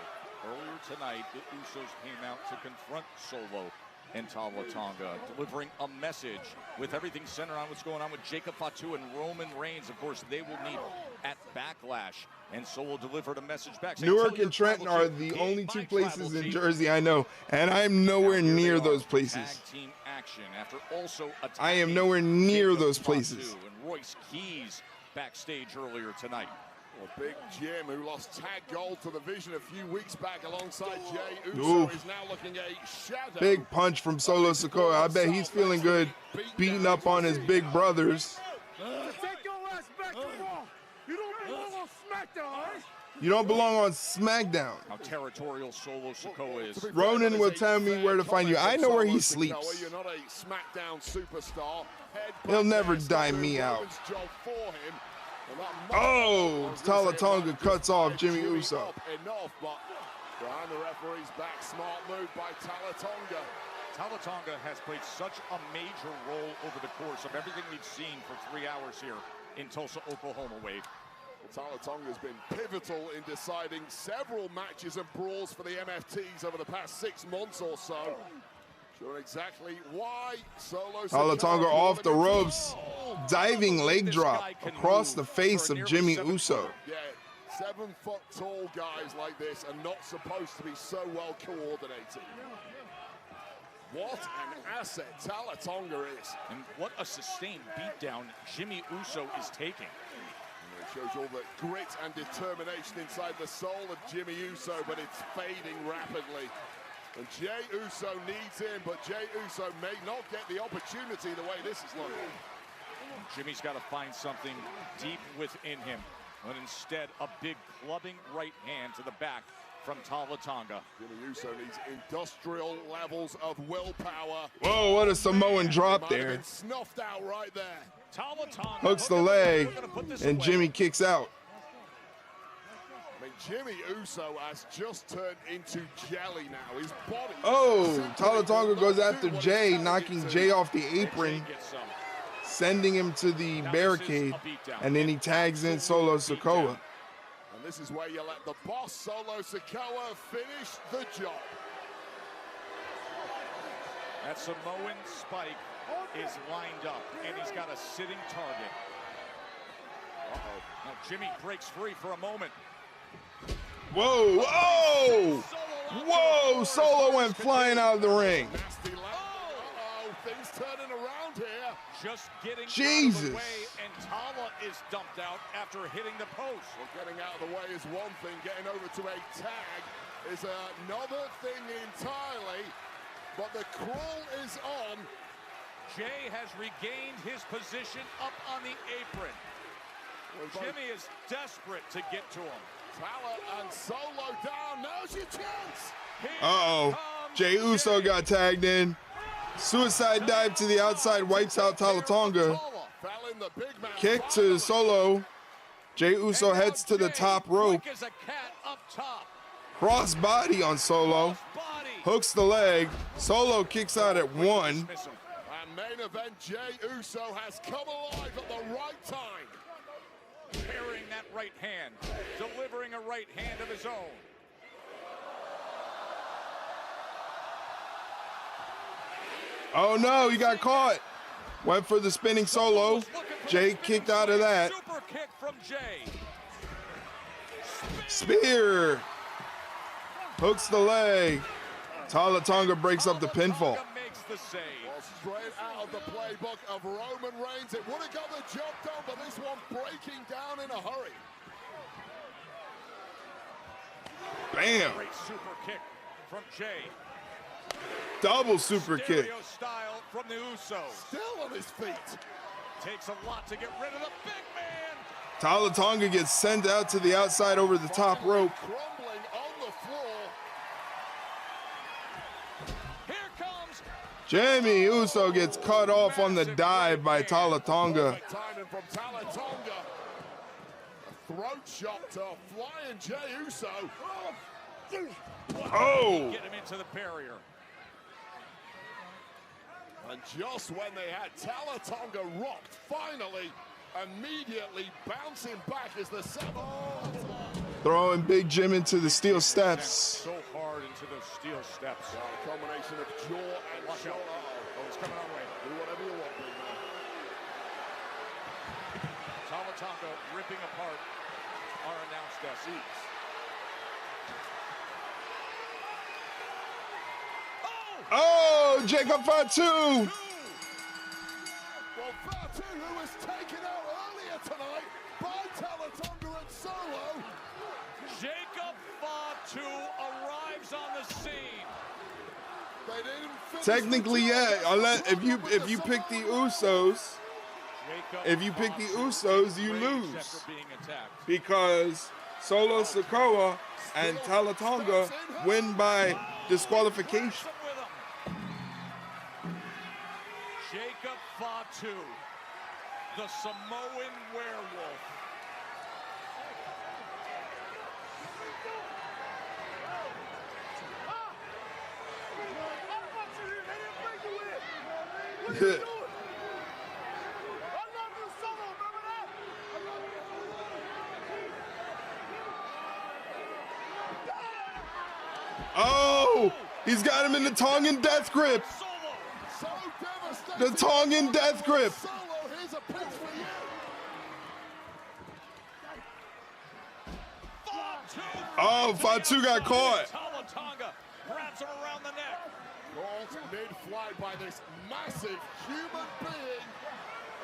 Earlier tonight, the Usos came out to confront Solo and Tala Tonga, delivering a message with everything centered on what's going on with Jacob Fatu and Roman Reigns. Of course, they will meet at Backlash, and Solo delivered a message back. Newark and Trenton are the only two places in Jersey I know, and I'm nowhere near those places. Tag team action after also I am nowhere near those Fatu places. and Royce Keys backstage earlier tonight. Well, Big Jim, who lost tag gold to the Vision a few weeks back alongside Jey Uso, is now looking a shadow. Big punch from Solo Sikoa. I bet he's feeling good, beating up on his big brothers. Take your ass back to Raw. You don't belong on SmackDown, right? You don't belong on SmackDown. How territorial Solo Sikoa is. Ronan will tell me where to find you. I know where he sleeps. You're not a SmackDown superstar. He'll never die me out. Oh, Tala Tonga cuts off Jimmy Uso. Enough, but behind the referee's back, smart move by Tala Tonga. Tala Tonga has played such a major role over the course of everything we've seen for 3 hours here in Tulsa, Oklahoma, Wade. Well, Tala Tonga has been pivotal in deciding several matches and brawls for the MFTs over the past 6 months or so. Sure exactly why Solo Tala Tonga off the ropes, diving leg drop across the face of Jimmy Uso. Yeah, 7-foot-tall guys like this are not supposed to be so well coordinated. What an asset Tala Tonga is. And what a sustained beatdown Jimmy Uso is taking. It shows all the grit and determination inside the soul of Jimmy Uso, but it's fading rapidly. And Jey Uso needs him, but Jey Uso may not get the opportunity the way this is looking. Jimmy's got to find something deep within him, but instead a big clubbing right hand to the back from Tala Tonga. Jimmy Uso needs industrial levels of willpower. Whoa, what a Samoan drop there. Snuffed out right there. Tala Tonga hooks the leg, and Jimmy kicks out. I mean, Jimmy Uso has just turned into jelly now. His body. Oh, Tala Tonga goes after Jey, knocking Jey off the apron, sending him to the barricade, and then he tags in Solo Sikoa. And this is where you let the boss, Solo Sikoa, finish the job. That Samoan spike is lined up, and he's got a sitting target. Uh-oh. Now Jimmy breaks free for a moment. Whoa, whoa! Whoa, Solo went flying out of the ring. Uh-oh, things turning around here. Just getting Jesus. out of the way, and Tala is dumped out after hitting the post. Well, getting out of the way is one thing. Getting over to a tag is another thing entirely. But the crawl is on. Jey has regained his position up on the apron. Jimmy is desperate to get to him. Tala and Solo down. Now's your chance. Uh-oh. Jey Uso got tagged in. Suicide dive to the outside, wipes out Tala Tonga. Kick to Solo. Jey Uso heads to the top rope. Cross body on Solo. Hooks the leg. Solo kicks out at 1. And main event, Jey Uso has come alive at the right time. Carrying that right hand, delivering a right hand of his own. Oh no, he got caught. Went for the spinning Solo. Jey kicked out of that. Super kick from Jey. Spear. Hooks the leg. Tala Tonga breaks up the pinfall. Makes the save. Well, straight out of the playbook of Roman Reigns. It would have got the job done, but this one breaking down in a hurry. Bam. Great super kick from Jey. Double super kick. Stereo style from the Usos. Still on his feet. Takes a lot to get rid of the big man. Tala Tonga gets sent out to the outside over the top rope. Crumbling on the floor. Here comes Jimmy Uso gets cut off on the dive by Tala Tonga. Timing from Tala Tonga. A throat shot to flying Jey Uso. Oh! Get him into the barrier. And just when they had Tala Tonga rocked, finally, immediately bouncing back as the 7. Throwing Big Jim into the steel steps. So hard into those steel steps. A combination of jaw and Watch out. Oh, it's coming our way. Do whatever you want, big man. Tala Tonga ripping apart our announce desk. Oh! Oh, Jacob Fatu. Well, Fatu, who was taken out earlier tonight by Talatonga and Solo. Jacob Fatu arrives on the scene. They didn't finish. Technically, yeah. Unless if you pick the Usos, you lose because Solo Sikoa and Talatonga win by disqualification. Jacob Fatu, the Samoan werewolf. Oh, he's got him in the Tongan death grip. The Tongan death grip. Oh, Fatu got caught. Talatonga wraps him around the neck. Caught mid-flight by this massive human being.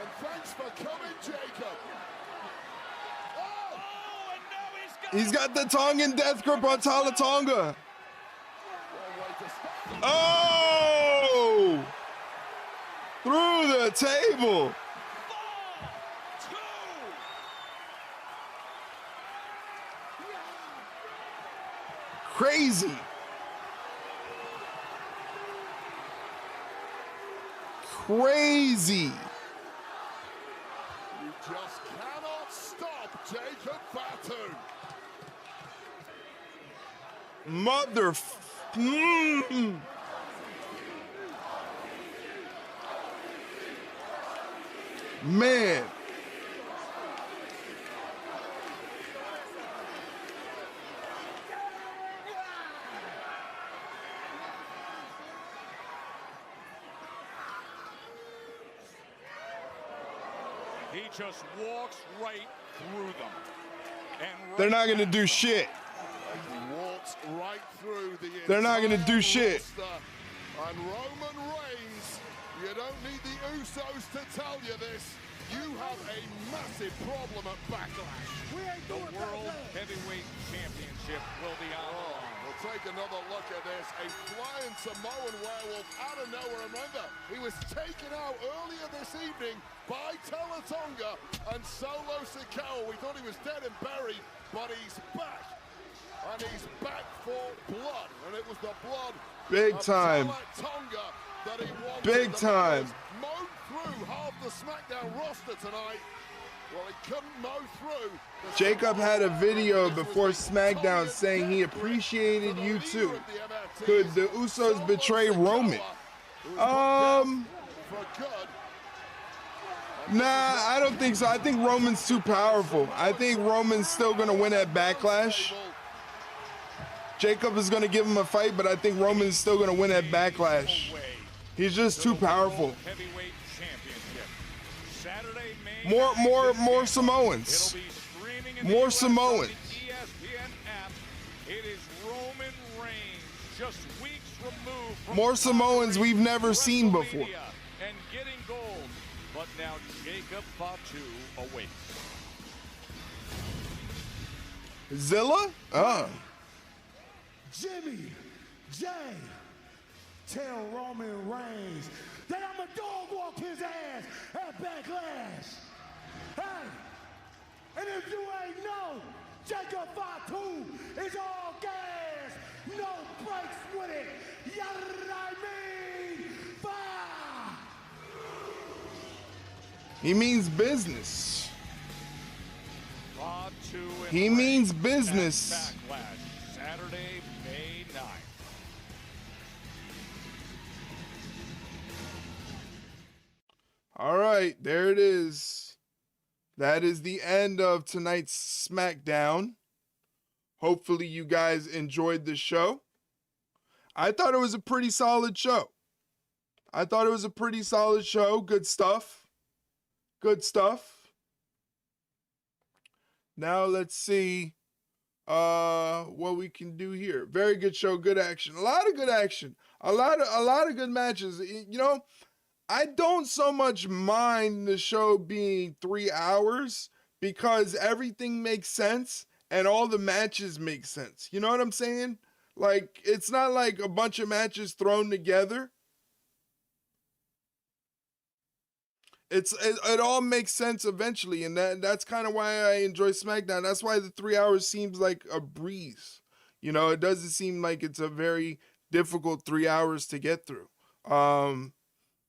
And thanks for coming, Jacob. Oh, and now He's got the Tongan death grip on Talatonga. Oh! Through the table. Crazy. Crazy. You just cannot stop Jacob Fatu. Mother. Man. He just walks right through them. And They're not going to do shit. He walks right through the They're not going to do shit. And Roman Reigns, you don't need the Usos to tell you this. You have a massive problem at Backlash. the World Heavyweight Championship will be on the line. We'll take another look at this. A flying Samoan werewolf out of nowhere. Remember, he was taken out earlier this evening by Talatonga and Solo Sikoa. We thought he was dead and buried, but he's back. And he's back for blood. And it was the blood Big of time. Talatonga that he wanted. Big time. Mowed through half the SmackDown roster tonight. Well, he couldn't mow through. Jacob had a video before SmackDown saying he appreciated you too. Could the Usos betray Roman? Nah, I don't think so. I think Roman's too powerful. I think Roman's still gonna win at Backlash. Jacob is gonna give him a fight, but I think Roman's still gonna win at Backlash. He's just too powerful. More Samoans. More Samoans. It is Roman Reigns, just weeks removed from More Samoans we've never seen before. and getting gold. But now Jacob Fatu awaits. Zilla? Jimmy, Jay, tell Roman Reigns that I'm a dog walk his ass at Backlash. Hey, and if you ain't know, Jacob Fatu is all gas, no brakes with it. You know what I mean? Bah! He means business. Fatu and He means Reigns business. at Backlash, Saturday, May 9th. All right, there it is. That is the end of tonight's SmackDown. Hopefully you guys enjoyed the show. I thought it was a pretty solid show. Good stuff. Good stuff. Now let's see. what we can do here. Very good show, good action. A lot of good action. A lot of good matches. You know, I don't so much mind the show being 3 hours because everything makes sense and all the matches make sense. You know what I'm saying? Like, it's not like a bunch of matches thrown together. It all makes sense eventually, and that's kind of why I enjoy SmackDown. That's why the 3 hours seems like a breeze. You know, it doesn't seem like it's a very difficult 3 hours to get through.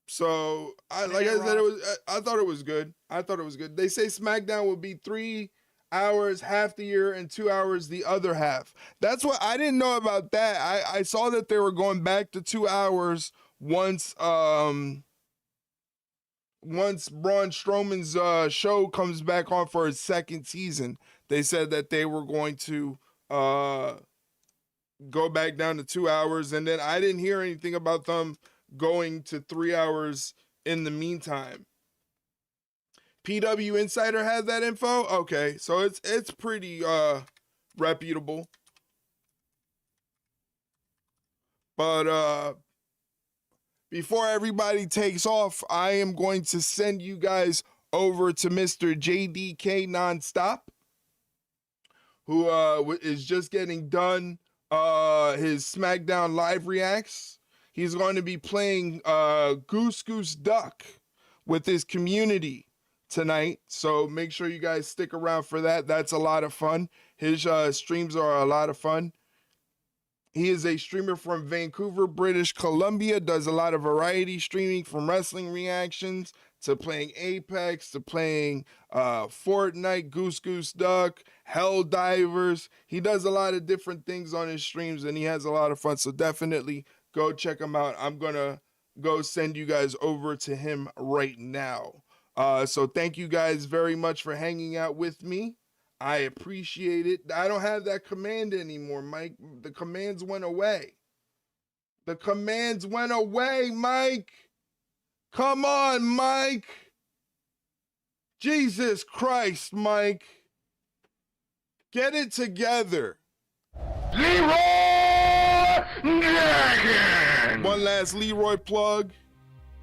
So I thought it was good. I thought it was good. They say SmackDown will be 3 hours half the year and 2 hours the other half. That's what I didn't know about that. I saw that they were going back to 2 hours once Braun Strowman's show comes back on for his second season. They said that they were going to go back down to 2 hours, and then I didn't hear anything about them going to 3 hours in the meantime. PW Insider had that info? Okay, so it's pretty reputable. But before everybody takes off, I am going to send you guys over to Mr. JDK Nonstop, who is just getting done his SmackDown Live Reacts. He's going to be playing Goose Goose Duck with his community tonight, so make sure you guys stick around for that. That's a lot of fun. His streams are a lot of fun. He is a streamer from Vancouver, British Columbia, does a lot of variety streaming from wrestling reactions to playing Apex to playing Fortnite, Goose Goose Duck, Hell Divers. He does a lot of different things on his streams, and he has a lot of fun, so definitely go check him out. I'm going to go send you guys over to him right now. So thank you guys very much for hanging out with me. I appreciate it. I don't have that command anymore, Mike. The commands went away. The commands went away, Mike. Come on, Mike. Jesus Christ, Mike. Get it together. Leroy Dragon. One last Leroy plug.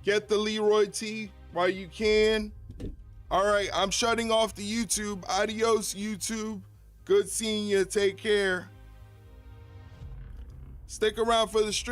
Get the Leroy tee while you can. All right, I'm shutting off the YouTube. Adios, YouTube. Good seeing you. Take care. Stick around for the stream.